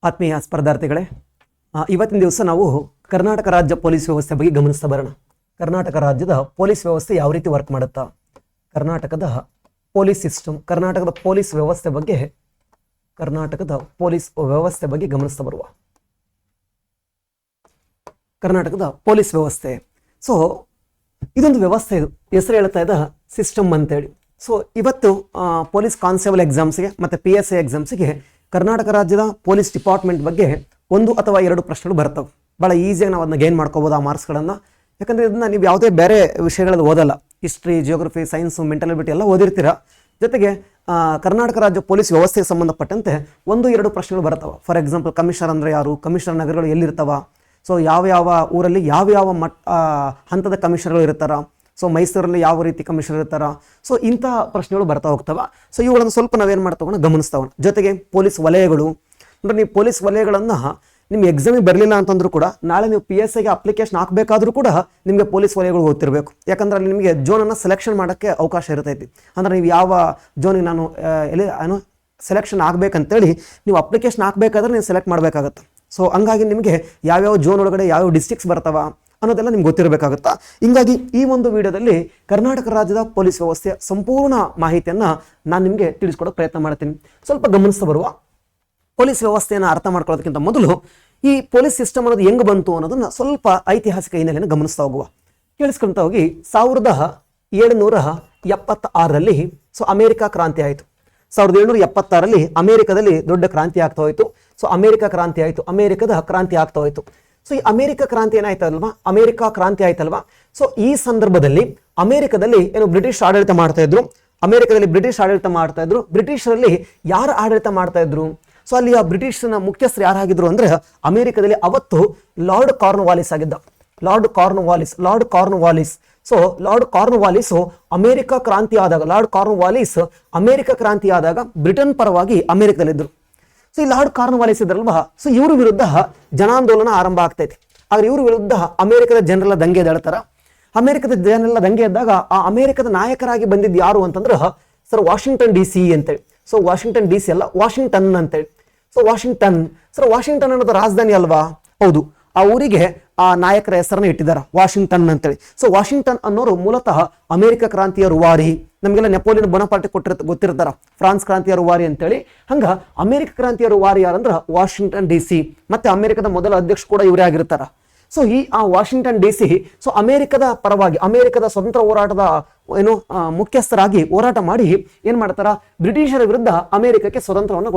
ಆತ್ಮೀಯ ಸ್ಪರ್ಧಾರ್ಥಿಗಳೇ, ಇವತ್ತಿನ ದಿವಸ ನಾವು ಕರ್ನಾಟಕ ರಾಜ್ಯ ಪೊಲೀಸ್ ವ್ಯವಸ್ಥೆ ಬಗ್ಗೆ ಗಮನಿಸ್ತಾ ಬರೋಣ. ಕರ್ನಾಟಕ ರಾಜ್ಯದ ಪೊಲೀಸ್ ವ್ಯವಸ್ಥೆ ಯಾವ ರೀತಿ ವರ್ಕ್ ಮಾಡುತ್ತಾ, ಕರ್ನಾಟಕದ ಪೊಲೀಸ್ ಸಿಸ್ಟಮ್, ಕರ್ನಾಟಕದ ಪೊಲೀಸ್ ವ್ಯವಸ್ಥೆ ಬಗ್ಗೆ ಗಮನಿಸ್ತಾ ಬರುವ ಕರ್ನಾಟಕದ ಪೊಲೀಸ್ ವ್ಯವಸ್ಥೆ. ಸೊ ಇದೊಂದು ವ್ಯವಸ್ಥೆ, ಇದು ಹೆಸರು ಹೇಳ್ತಾ ಇದ್ದ ಸಿಸ್ಟಮ್ ಅಂತೇಳಿ. ಸೊ ಇವತ್ತು ಪೊಲೀಸ್ ಕಾನ್ಸ್ಟೇಬಲ್ ಎಕ್ಸಾಮ್ಸ್ಗೆ ಮತ್ತು PSI ಎಕ್ಸಾಮ್ಸ್ಗೆ ಕರ್ನಾಟಕ ರಾಜ್ಯದ ಪೊಲೀಸ್ ಡಿಪಾರ್ಟ್ಮೆಂಟ್ ಬಗ್ಗೆ 1 ಅಥವಾ 2 ಪ್ರಶ್ನೆಗಳು ಬರ್ತವೆ. ಭಾಳ ಈಸಿಯಾಗಿ ನಾವು ಅದನ್ನ ಗೇನ್ ಮಾಡ್ಕೋಬೋದು ಆ ಮಾರ್ಕ್ಸ್ಗಳನ್ನು. ಯಾಕಂದರೆ ಇದನ್ನ ನೀವು ಯಾವುದೇ ಬೇರೆ ವಿಷಯಗಳಲ್ಲಿ ಓದಲ್ಲ, history, geography, science, mental ability ಎಲ್ಲ ಓದಿರ್ತೀರ. ಜೊತೆಗೆ ಕರ್ನಾಟಕ ರಾಜ್ಯ ಪೊಲೀಸ್ ವ್ಯವಸ್ಥೆಗೆ ಸಂಬಂಧಪಟ್ಟಂತೆ 1-2 ಪ್ರಶ್ನೆಗಳು ಬರ್ತವೆ. ಫಾರ್ ಎಕ್ಸಾಂಪಲ್, ಕಮಿಷನರ್ ಅಂದರೆ ಯಾರು, ಕಮಿಷನರ್ ನಗರಗಳು ಎಲ್ಲಿರ್ತಾವ, ಸೊ ಯಾವ ಊರಲ್ಲಿ ಯಾವ ಹಂತದ ಕಮಿಷನರ್ಗಳು ಇರ್ತಾರ, ಸೊ ಮೈಸೂರಲ್ಲಿ ಯಾವ ರೀತಿ ಕಮಿಷನರ್ ಇರ್ತಾರ, ಸೊ ಇಂಥ ಪ್ರಶ್ನೆಗಳು ಬರ್ತಾ ಹೋಗ್ತಾವ. ಸೊ ಇವುಗಳನ್ನು ಸ್ವಲ್ಪ ನಾವೇನು ಮಾಡ್ತಾವ ಗಮನಿಸ್ತಾವ. ಜೊತೆಗೆ ಪೊಲೀಸ್ ವಲಯಗಳು ಅಂದರೆ ನೀವು ಪೊಲೀಸ್ ವಲಯಗಳನ್ನು ನಿಮ್ಮ ಎಕ್ಸಾಮಿಗೆ ಬರಲಿಲ್ಲ ಅಂತಂದ್ರೂ ಕೂಡ ನಾಳೆ ನೀವು PSIಗೆ ಅಪ್ಲಿಕೇಶನ್ ಹಾಕಬೇಕಾದ್ರೂ ಕೂಡ ನಿಮಗೆ ಪೊಲೀಸ್ ವಲಯಗಳು ಓದ್ತಿರ್ಬೇಕು. ಯಾಕಂದ್ರೆ ಅಲ್ಲಿ ನಿಮಗೆ ಝೋನನ್ನು ಸೆಲೆಕ್ಷನ್ ಮಾಡೋಕ್ಕೆ ಅವಕಾಶ ಇರ್ತೈತಿ. ಅಂದರೆ ನೀವು ಯಾವ ಝೋನಿಗೆ ನಾನು ಸೆಲೆಕ್ಷನ್ ಆಗಬೇಕಂತೇಳಿ ನೀವು ಅಪ್ಲಿಕೇಶನ್ ಹಾಕಬೇಕಾದ್ರೆ ನೀವು ಸೆಲೆಕ್ಟ್ ಮಾಡಬೇಕಾಗತ್ತೆ. ಸೊ ಹಂಗಾಗಿ ನಿಮಗೆ ಯಾವ್ಯಾವ ಝೋನ್ ಒಳಗಡೆ ಯಾವ್ಯಾವ ಡಿಸ್ಟ್ರಿಕ್ಟ್ಸ್ ಬರ್ತಾವ ಅನ್ನೋದೆಲ್ಲ ನಿಮ್ಗೆ ಗೊತ್ತಿರಬೇಕಾಗುತ್ತಾ. ಹಿಂಗಾಗಿ ಈ ಒಂದು ವಿಡಿಯೋದಲ್ಲಿ ಕರ್ನಾಟಕ ರಾಜ್ಯದ ಪೊಲೀಸ್ ವ್ಯವಸ್ಥೆಯ ಸಂಪೂರ್ಣ ಮಾಹಿತಿಯನ್ನು ನಾನು ನಿಮಗೆ ತಿಳಿಸ್ಕೊಡೋಕೆ ಪ್ರಯತ್ನ ಮಾಡ್ತೀನಿ. ಸ್ವಲ್ಪ ಗಮನಿಸ್ತಾ ಬರುವ ಪೊಲೀಸ್ ವ್ಯವಸ್ಥೆಯನ್ನು ಅರ್ಥ ಮಾಡ್ಕೊಳ್ಳೋದಕ್ಕಿಂತ ಮೊದಲು ಈ ಪೊಲೀಸ್ ಸಿಸ್ಟಮ್ ಅನ್ನೋದು ಹೆಂಗೆ ಬಂತು ಅನ್ನೋದನ್ನು ಸ್ವಲ್ಪ ಐತಿಹಾಸಿಕ ಹಿನ್ನೆಲೆಯನ್ನು ಗಮನಿಸ್ತಾ ಹೋಗುವ. ಕೇಳಿಸ್ಕೊಂತ ಹೋಗಿ 1776ರಲ್ಲಿ ಸೊ ಅಮೆರಿಕ ಕ್ರಾಂತಿ ಆಯಿತು. 1776ರಲ್ಲಿ ಅಮೆರಿಕದಲ್ಲಿ ದೊಡ್ಡ ಕ್ರಾಂತಿ ಆಗ್ತಾ ಹೋಯಿತು. ಸೊ ಅಮೆರಿಕ ಕ್ರಾಂತಿ ಆಯಿತು, ಅಮೆರಿಕದ ಕ್ರಾಂತಿ ಆಗ್ತಾ ಹೋಯಿತು. ಸೊ ಈ ಅಮೆರಿಕ ಕ್ರಾಂತಿ ಏನಾಯ್ತಲ್ವಾ, ಅಮೆರಿಕ ಕ್ರಾಂತಿ ಆಯ್ತಲ್ವಾ. ಸೊ ಈ ಸಂದರ್ಭದಲ್ಲಿ ಅಮೆರಿಕದಲ್ಲಿ ಏನು ಬ್ರಿಟಿಷ್ ಆಡಳಿತ ಮಾಡ್ತಾ ಇದ್ರು, ಬ್ರಿಟಿಷರಲ್ಲಿ ಯಾರು ಆಡಳಿತ ಮಾಡ್ತಾ ಇದ್ರು, ಸೊ ಅಲ್ಲಿ ಆ ಬ್ರಿಟಿಷ್ನ ಮುಖ್ಯಸ್ಥರು ಯಾರಾಗಿದ್ರು ಅಂದ್ರೆ ಅಮೆರಿಕದಲ್ಲಿ ಅವತ್ತು ಲಾರ್ಡ್ ಕಾರ್ನ್ವಾಲಿಸ್ ಆಗಿದ್ದ. Lord Cornwallis so lord Cornwallis America ಕ್ರಾಂತಿ ಆದಾಗ ಬ್ರಿಟನ್ ಪರವಾಗಿ ಅಮೆರಿಕದಲ್ಲಿದ್ದರು. ಸೊ ಈ ಲಾರ್ಡ್ ಕಾರ್ನ್ವಾಲಿಸ್ ಇದ್ರಲ್ವಾ, ಸೊ ಇವ್ರ ವಿರುದ್ಧ ಜನಾಂದೋಲನ ಆರಂಭ ಆಗ್ತೈತಿ. ಆದ್ರೆ ಇವ್ರ ವಿರುದ್ಧ ಅಮೆರಿಕದ ಜನರೆಲ್ಲ ದಂಗೆ ಎದ್ದೇಳ್ತಾರ. ಅಮೆರಿಕದ ಜನರೆಲ್ಲ ದಂಗೆ ಎದ್ದಾಗ ಆ ಅಮೆರಿಕದ ನಾಯಕರಾಗಿ ಬಂದಿದ್ದು ಯಾರು ಅಂತಂದ್ರೆ ಸರ್ ವಾಷಿಂಗ್ಟನ್ DC ಅಂತೇಳಿ. ಸೊ ವಾಷಿಂಗ್ಟನ್ DC ಅಲ್ಲ, ವಾಷಿಂಗ್ಟನ್ ಅಂತೇಳಿ. ಸೊ ವಾಷಿಂಗ್ಟನ್ ಅನ್ನೋದು ರಾಜಧಾನಿ ಅಲ್ವಾ? ಹೌದು. ಆ ಊರಿಗೆ ಆ ನಾಯಕರ ಹೆಸರನ್ನ ಇಟ್ಟಿದ್ದಾರೆ, ವಾಷಿಂಗ್ಟನ್ ಅಂತೇಳಿ. ಸೊ ವಾಷಿಂಗ್ಟನ್ ಅನ್ನೋರು ಮೂಲತಃ ಅಮೆರಿಕ ಕ್ರಾಂತಿಯ ರೂವಾರಿ. ನಮಗೆಲ್ಲ ನೆಪೋಲಿಯನ್ ಬೋನಪಾರ್ಟ್ ಗೊತ್ತಿರ್ತಾರ, ಫ್ರಾನ್ಸ್ ಕ್ರಾಂತಿಯ ರೂವಾರಿ ಅಂತೇಳಿ. ಹಂಗ ಅಮೆರಿಕ ಕ್ರಾಂತಿಯ ರೂವಾರಿ ಯಾರಂದ್ರ ವಾಷಿಂಗ್ಟನ್ DC. ಮತ್ತೆ ಅಮೆರಿಕದ ಮೊದಲ ಅಧ್ಯಕ್ಷ ಕೂಡ ಇವರೇ ಆಗಿರ್ತಾರ. ಸೊ ಆ ವಾಷಿಂಗ್ಟನ್ DC ಸೊ ಅಮೆರಿಕದ ಪರವಾಗಿ ಅಮೆರಿಕದ ಸ್ವತಂತ್ರ ಹೋರಾಟದ ಮುಖ್ಯಸ್ಥರಾಗಿ ಹೋರಾಟ ಮಾಡಿ ಏನ್ ಮಾಡ್ತಾರ, ಬ್ರಿಟಿಷರ ವಿರುದ್ಧ ಅಮೆರಿಕಕ್ಕೆ ಸ್ವತಂತ್ರವನ್ನು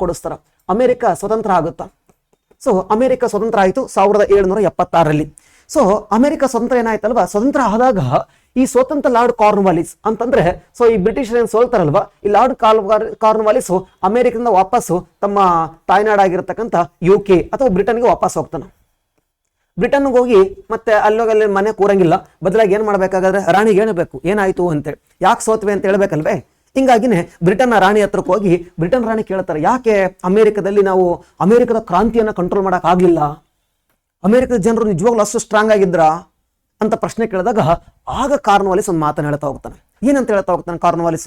ಕೊಡಿಸ್ತಾರ. ಅಮೆರಿಕ ಸ್ವತಂತ್ರ ಆಗುತ್ತಾ. ಸೊ ಅಮೆರಿಕ ಸ್ವತಂತ್ರ ಆಯಿತು 1776ರಲ್ಲಿ. ಸೊ ಅಮೆರಿಕ ಸ್ವತಂತ್ರ ಏನಾಯ್ತಲ್ವಾ, ಸ್ವತಂತ್ರ ಆದಾಗ ಈ ಸ್ವತಂತ್ರ ಲಾರ್ಡ್ ಕಾರ್ನ್ವಾಲಿಸ್ ಅಂತಂದ್ರೆ ಸೊ ಈ ಬ್ರಿಟಿಷರ್ ಏನ್ ಸೋಲ್ತಾರಲ್ವಾ, ಈ ಲಾರ್ಡ್ ಕಾರ್ನ್ವಾಲಿಸ್ ಅಮೆರಿಕದಿಂದ ವಾಪಸ್ಸು ತಮ್ಮ ತಾಯ್ನಾಡಾಗಿರ್ತಕ್ಕಂಥ UK ಅಥವಾ ಬ್ರಿಟನ್ಗೆ ವಾಪಸ್ ಹೋಗ್ತಾನೆ. ಬ್ರಿಟನ್ಗೆ ಹೋಗಿ ಮತ್ತೆ ಅಲ್ಲಿ ಮನೆ ಕೂರಂಗಿಲ್ಲ, ಬದಲಾಗಿ ಏನ್ ಮಾಡ್ಬೇಕಾದ್ರೆ ರಾಣಿಗೆ ಹೇಳಬೇಕು ಏನಾಯ್ತು ಅಂತೇಳಿ, ಯಾಕೆ ಸೋತ್ವೆ ಅಂತ ಹೇಳ್ಬೇಕಲ್ವೇ. ಹಿಂಗಾಗಿನೇ ಬ್ರಿಟನ್ನ ರಾಣಿ ಹತ್ರಕ್ಕೆ ಹೋಗಿ ಬ್ರಿಟನ್ ರಾಣಿ ಕೇಳ್ತಾರೆ, ಯಾಕೆ ಅಮೆರಿಕದಲ್ಲಿ ನಾವು ಅಮೆರಿಕದ ಕ್ರಾಂತಿಯನ್ನ ಕಂಟ್ರೋಲ್ ಮಾಡಕ್ ಆಗ್ಲಿಲ್ಲ, ಅಮೆರಿಕದ ಜನರು ನಿಜವಾಗ್ಲೂ ಅಷ್ಟು ಸ್ಟ್ರಾಂಗ್ ಆಗಿದ್ರಾ ಅಂತ ಪ್ರಶ್ನೆ ಕೇಳಿದಾಗ ಆಗ ಕಾರ್ನ್ವಾಲಿಸ್ ಒಂದು ಮಾತನ್ನ ಹೇಳ್ತಾ ಹೋಗ್ತಾನೆ. ಏನಂತ ಹೇಳ್ತಾ ಹೋಗ್ತಾನೆ ಕಾರ್ನ್ವಾಲಿಸ್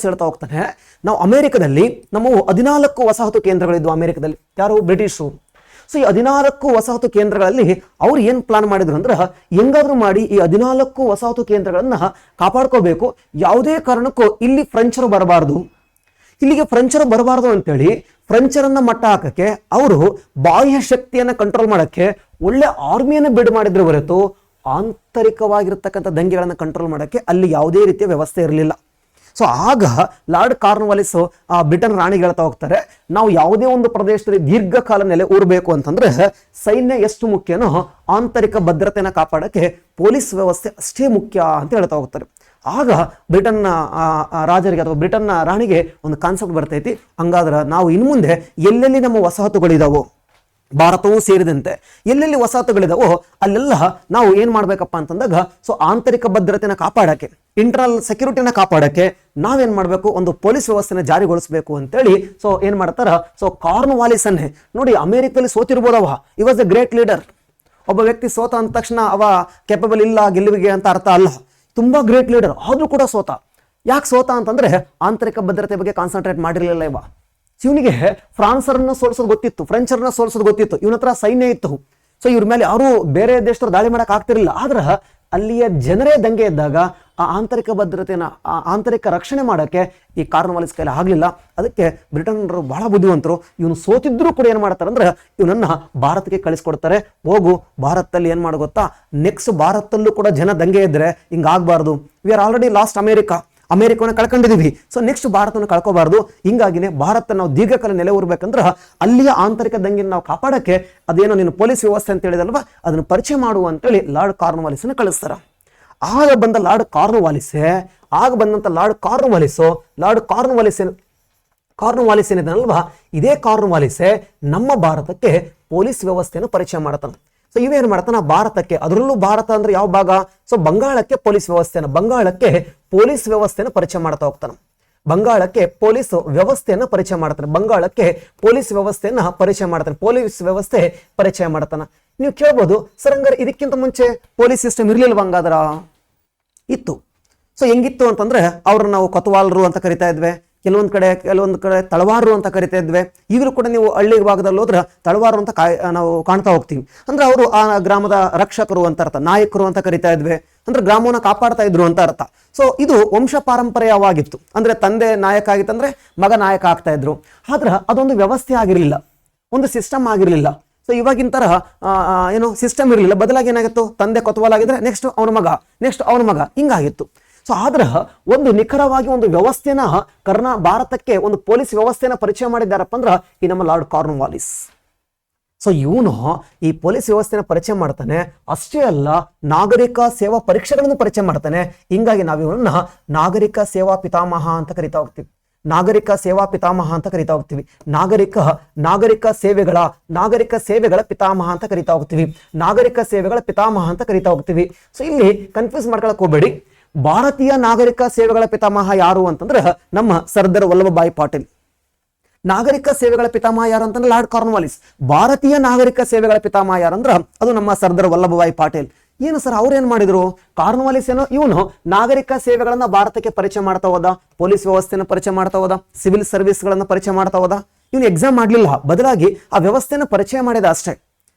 ಹೇಳ್ತಾ ಹೋಗ್ತಾನೆ, ನಾವು ಅಮೆರಿಕದಲ್ಲಿ ನಮ್ಮ 14 ವಸಾಹತು ಕೇಂದ್ರಗಳಿದ್ವು ಅಮೆರಿಕದಲ್ಲಿ. ಯಾರು? ಬ್ರಿಟಿಷರು. ಸೊ ಈ 14 ವಸಾಹತು ಕೇಂದ್ರಗಳಲ್ಲಿ ಅವ್ರು ಏನ್ ಪ್ಲಾನ್ ಮಾಡಿದ್ರು ಅಂದ್ರೆ, ಹೆಂಗಾದ್ರೂ ಮಾಡಿ ಈ 14 ವಸಾಹತು ಕೇಂದ್ರಗಳನ್ನ ಕಾಪಾಡ್ಕೋಬೇಕು, ಯಾವುದೇ ಕಾರಣಕ್ಕೂ ಇಲ್ಲಿ ಫ್ರೆಂಚರು ಬರಬಾರ್ದು ಅಂತೇಳಿ ಫ್ರೆಂಚರನ್ನ ಮಟ್ಟ ಹಾಕಕ್ಕೆ ಅವರು ಬಾಹ್ಯ ಶಕ್ತಿಯನ್ನ ಕಂಟ್ರೋಲ್ ಮಾಡಕ್ಕೆ ಒಳ್ಳೆ ಆರ್ಮಿಯನ್ನ ಬಿಡ್ ಮಾಡಿದ್ರು ಹೊರತು ಆಂತರಿಕವಾಗಿರ್ತಕ್ಕಂಥ ದಂಗೆಗಳನ್ನ ಕಂಟ್ರೋಲ್ ಮಾಡಕ್ಕೆ ಅಲ್ಲಿ ಯಾವುದೇ ರೀತಿಯ ವ್ಯವಸ್ಥೆ ಇರಲಿಲ್ಲ. ಸೊ ಆಗ ಲಾರ್ಡ್ ಕಾರ್ನ್ವಾಲಿಸ್ ಬ್ರಿಟನ್ ರಾಣಿಗೆ ಹೇಳ್ತಾ ಹೋಗ್ತಾರೆ, ನಾವು ಯಾವುದೇ ಒಂದು ಪ್ರದೇಶದಲ್ಲಿ ದೀರ್ಘಕಾಲ ನೆಲೆ ಊರಬೇಕು ಅಂತಂದ್ರೆ ಸೈನ್ಯ ಎಷ್ಟು ಮುಖ್ಯನೋ ಆಂತರಿಕ ಭದ್ರತೆಯನ್ನು ಕಾಪಾಡಕ್ಕೆ ಪೊಲೀಸ್ ವ್ಯವಸ್ಥೆ ಅಷ್ಟೇ ಮುಖ್ಯ ಅಂತ ಹೇಳ್ತಾ ಹೋಗ್ತಾರೆ. ಆಗ ಬ್ರಿಟನ್ನ ರಾಜರಿಗೆ ಅಥವಾ ಬ್ರಿಟನ್ನ ರಾಣಿಗೆ ಒಂದು ಕಾನ್ಸೆಪ್ಟ್ ಬರ್ತೈತಿ, ಹಂಗಾದ್ರೆ ನಾವು ಇನ್ನು ಮುಂದೆ ಎಲ್ಲೆಲ್ಲಿ ನಮ್ಮ ವಸಾಹತುಗಳಿದಾವೋ, ಭಾರತವೂ ಸೇರಿದಂತೆ ಎಲ್ಲೆಲ್ಲಿ ವಸಾಹತುಗಳಿದಾವೋ ಅಲ್ಲೆಲ್ಲ ನಾವು ಏನ್ ಮಾಡ್ಬೇಕಪ್ಪ ಅಂತಂದಾಗ ಸೊ ಆಂತರಿಕ ಭದ್ರತೆನ ಕಾಪಾಡಕ್ಕೆ, ಇಂಟರ್ನಲ್ ಸೆಕ್ಯೂರಿಟಿನ ಕಾಪಾಡಕ್ಕೆ ನಾವೇನ್ ಮಾಡ್ಬೇಕು, ಒಂದು ಪೊಲೀಸ್ ವ್ಯವಸ್ಥೆನ ಜಾರಿಗೊಳಿಸಬೇಕು ಅಂತೇಳಿ ಸೊ ಏನ್ ಮಾಡ್ತಾರ, ಸೊ ಕಾರ್ನ್ವಾಲಿಸ್ ಅನ್ನೇ ನೋಡಿ ಅಮೆರಿಕದಲ್ಲಿ ಸೋತಿರ್ಬೋದವ, ಈ ವಾಸ್ ಎ ಗ್ರೇಟ್ ಲೀಡರ್. ಒಬ್ಬ ವ್ಯಕ್ತಿ ಸೋತ ಅಂದ ತಕ್ಷಣ ಅವ ಕೆಪಬಲ್ ಇಲ್ಲ ಗೆಲುವಿಗೆ ಅಂತ ಅರ್ಥ ಅಲ್ಲ. ತುಂಬಾ ಗ್ರೇಟ್ ಲೀಡರ್ ಆದ್ರೂ ಕೂಡ ಸೋತ. ಯಾಕೆ ಸೋತ ಅಂತಂದ್ರೆ ಆಂತರಿಕ ಭದ್ರತೆ ಬಗ್ಗೆ ಕಾನ್ಸಂಟ್ರೇಟ್ ಮಾಡಿರಲಿಲ್ಲ ಇವ. ಇವನಿಗೆ ಫ್ರಾನ್ಸರನ್ನ ಸೋಲಿಸೋದು ಗೊತ್ತಿತ್ತು, ಫ್ರೆಂಚರನ್ನ ಸೋಲಿಸೋದು ಗೊತ್ತಿತ್ತು, ಇವನ ಹತ್ರ ಸೈನ್ಯ ಇತ್ತು. ಸೊ ಇವ್ರ ಮೇಲೆ ಯಾರು ಬೇರೆ ದೇಶದವ್ರು ದಾಳಿ ಮಾಡಕ್ ಆಗ್ತಿರ್ಲಿಲ್ಲ. ಆದ್ರೆ ಅಲ್ಲಿಯ ಜನರೇ ದಂಗೆ ಇದ್ದಾಗ ಆ ಆಂತರಿಕ ಭದ್ರತೆನ ಆಂತರಿಕ ರಕ್ಷಣೆ ಮಾಡೋಕ್ಕೆ ಈ ಕಾರ್ನ್ವಾಲಿಸ್ ಕೈಲಿ ಆಗಲಿಲ್ಲ. ಅದಕ್ಕೆ ಬ್ರಿಟನ್ನರು ಬಹಳ ಬುದ್ಧಿವಂತರು. ಇವನು ಸೋತಿದ್ರು ಕೂಡ ಏನು ಮಾಡ್ತಾರೆ ಅಂದ್ರೆ ಇವನನ್ನ ಭಾರತಕ್ಕೆ ಕಳಿಸ್ಕೊಡ್ತಾರೆ. ಹೋಗು ಭಾರತದಲ್ಲಿ ಏನು ಮಾಡು ಗೊತ್ತಾ, ನೆಕ್ಸ್ಟ್ ಭಾರತದಲ್ಲೂ ಕೂಡ ಜನ ದಂಗೆ ಇದ್ರೆ ಹಿಂಗಾಗಬಾರ್ದು. ವಿ ಆರ್ ಆಲ್ರೆಡಿ ಲಾಸ್ಟ್ ಅಮೆರಿಕವನ್ನು ಕಳ್ಕೊಂಡಿದ್ದೀವಿ. ಸೊ ನೆಕ್ಸ್ಟ್ ಭಾರತವನ್ನು ಕಳ್ಕೋಬಾರ್ದು. ಹಿಂಗಾಗಿನೇ ಭಾರತ ನಾವು ದೀರ್ಘಕಾಲ ನೆಲೆ ಊರ್ಬೇಕಂದ್ರೆ ಅಲ್ಲಿಯ ಆಂತರಿಕ ದಂಗೆನ ನಾವು ಕಾಪಾಡಕ್ಕೆ ಅದೇನೋ ನೀನು ಪೊಲೀಸ್ ವ್ಯವಸ್ಥೆ ಅಂತ ಹೇಳಿದಲ್ವಾ, ಅದನ್ನು ಪರಿಚಯ ಮಾಡುವ ಅಂತೇಳಿ ಲಾರ್ಡ್ ಕಾರ್ನ್ವಾಲಿಸನ್ನು ಕಳಿಸ್ತಾರ. ಆಗ ಬಂದ ಲಾರ್ಡ್ ಕಾರ್ನ್ವಾಲಿಸ್ ಏನಿದನಲ್ವಾ, ಇದೇ ಕಾರ್ನ್ವಾಲಿಸೇ ನಮ್ಮ ಭಾರತಕ್ಕೆ ಪೊಲೀಸ್ ವ್ಯವಸ್ಥೆಯನ್ನು ಪರಿಚಯ ಮಾಡ್ತಾನೆ. ಸೊ ಇವೇನು ಮಾಡ್ತಾನ, ಭಾರತಕ್ಕೆ, ಅದರಲ್ಲೂ ಭಾರತ ಅಂದ್ರೆ ಯಾವ ಭಾಗ, ಸೊ ಬಂಗಾಳಕ್ಕೆ ಪೊಲೀಸ್ ವ್ಯವಸ್ಥೆಯನ್ನು ಪರಿಚಯ ಮಾಡ್ತಾ ಹೋಗ್ತಾನೆ. ಬಂಗಾಳಕ್ಕೆ ಪೊಲೀಸ್ ವ್ಯವಸ್ಥೆಯನ್ನು ಪರಿಚಯ ಮಾಡ್ತಾನೆ. ನೀವು ಕೇಳ್ಬೋದು, ಸರ್ ಹಂಗಾರೆ ಇದಕ್ಕಿಂತ ಮುಂಚೆ ಪೊಲೀಸ್ ಸಿಸ್ಟಮ್ ಇರ್ಲಿಲ್ವ? ಹಂಗಾದ್ರ ಇತ್ತು. ಸೊ ಹೆಂಗಿತ್ತು ಅಂತಂದ್ರೆ ಅವ್ರನ್ನ ನಾವು ಕೊತವಾಲರು ಅಂತ ಕರಿತಾ ಇದ್ವಿ, ಕೆಲವೊಂದು ಕಡೆ ತಳವಾರರು ಅಂತ ಕರಿತಾ ಇದ್ವಿ. ಈಗಲೂ ಕೂಡ ನೀವು ಹಳ್ಳಿ ಭಾಗದಲ್ಲಿ ಹೋದ್ರೆ ತಳವಾರು ಅಂತ ನಾವು ಕಾಣ್ತಾ ಹೋಗ್ತೀವಿ. ಅಂದ್ರೆ ಅವರು ಆ ಗ್ರಾಮದ ರಕ್ಷಕರು ಅಂತ ಅರ್ಥ, ನಾಯಕರು ಅಂತ ಕರಿತಾ ಇದ್ವಿ, ಅಂದ್ರೆ ಗ್ರಾಮವನ್ನ ಕಾಪಾಡ್ತಾ ಇದ್ರು ಅಂತ ಅರ್ಥ. ಸೊ ಇದು ವಂಶ ಪಾರಂಪರ್ಯವಾಗಿತ್ತು. ಅಂದ್ರೆ ತಂದೆ ನಾಯಕ ಆಗಿತ್ತಂದ್ರೆ ಮಗ ನಾಯಕ ಆಗ್ತಾ ಇದ್ರು. ಆದ್ರೆ ಅದೊಂದು ವ್ಯವಸ್ಥೆ ಆಗಿರ್ಲಿಲ್ಲ, ಒಂದು ಸಿಸ್ಟಮ್ ಆಗಿರ್ಲಿಲ್ಲ. ಸೊ ಇವಾಗಿನ ತರಹ ಏನು ಸಿಸ್ಟಮ್ ಇರಲಿಲ್ಲ. ಬದಲಾಗಿ ಏನಾಗಿತ್ತು, ತಂದೆ ಕೊತವಾಲಾಗಿದ್ರೆ ನೆಕ್ಸ್ಟ್ ಅವನ ಮಗ ಹಿಂಗಾಗಿತ್ತು. ಸೊ ಆದ್ರ ಒಂದು ನಿಖರವಾಗಿ ಒಂದು ವ್ಯವಸ್ಥೆನ ಭಾರತಕ್ಕೆ ಒಂದು ಪೊಲೀಸ್ ವ್ಯವಸ್ಥೆನ ಪರಿಚಯ ಮಾಡಿದ್ದಾರಪ್ಪ ಅಂದ್ರ ಈ ನಮ್ಮ ಲಾರ್ಡ್ ಕಾರ್ನ್ವಾಲಿಸ್. ಸೊ ಇವನು ಈ ಪೊಲೀಸ್ ವ್ಯವಸ್ಥೆನ ಪರಿಚಯ ಮಾಡ್ತಾನೆ. ಅಷ್ಟೇ ಅಲ್ಲ, ನಾಗರಿಕ ಸೇವಾ ಪರೀಕ್ಷೆಗಳನ್ನು ಪರಿಚಯ ಮಾಡ್ತಾನೆ. ಹಿಂಗಾಗಿ ನಾವು ಇವನನ್ನ ನಾಗರಿಕ ಸೇವಾ ಪಿತಾಮಹ ಅಂತ ಕರಿತಾ ಹೋಗ್ತೀವಿ. ನಾಗರಿಕ ಸೇವೆಗಳ ಪಿತಾಮಹ ಅಂತ ಕರಿತಾ ಹೋಗ್ತೀವಿ. ಸೊ ಇಲ್ಲಿ ಕನ್ಫ್ಯೂಸ್ ಮಾಡ್ಕೊಳಕ್ ಹೋಗ್ಬೇಡಿ. ಭಾರತೀಯ ನಾಗರಿಕ ಸೇವೆಗಳ ಪಿತಾಮಹ ಯಾರು ಅಂತಂದ್ರೆ ನಮ್ಮ ಸರ್ದಾರ್ ವಲ್ಲಭಭಾಯಿ ಪಾಟೀಲ್. ನಾಗರಿಕ ಸೇವೆಗಳ ಪಿತಾಮಹ ಯಾರು ಅಂತಂದ್ರೆ ಲಾರ್ಡ್ ಕಾರ್ನ್ವಾಲಿಸ್. ಭಾರತೀಯ ನಾಗರಿಕ ಸೇವೆಗಳ ಪಿತಾಮಹ ಯಾರಂದ್ರ ಅದು ನಮ್ಮ ಸರ್ದಾರ್ ವಲ್ಲಭಭಾಯಿ ಪಾಟೀಲ್. ಏನು ಸರ್ ಅವ್ರು ಏನ್ ಮಾಡಿದ್ರು? ಕಾರ್ನ್ವಾಲಿಸ್ ಏನೋ ಇವನು ನಾಗರಿಕ ಸೇವೆಗಳನ್ನ ಭಾರತಕ್ಕೆ ಪರಿಚಯ ಮಾಡ್ತಾ ಹೋದ, ಪೊಲೀಸ್ ವ್ಯವಸ್ಥೆನ ಪರಿಚಯ ಮಾಡ್ತಾ ಹೋದ, ಸಿವಿಲ್ ಸರ್ವಿಸ್ ಗಳನ್ನ ಪರಿಚಯ ಮಾಡ್ತಾ ಹೋದ. ಇವನು ಎಕ್ಸಾಮ್ ಮಾಡ್ಲಿಲ್ಲ, ಬದಲಾಗಿ ಆ ವ್ಯವಸ್ಥೆನ ಪರಿಚಯ ಮಾಡಿದ ಅಷ್ಟೇ.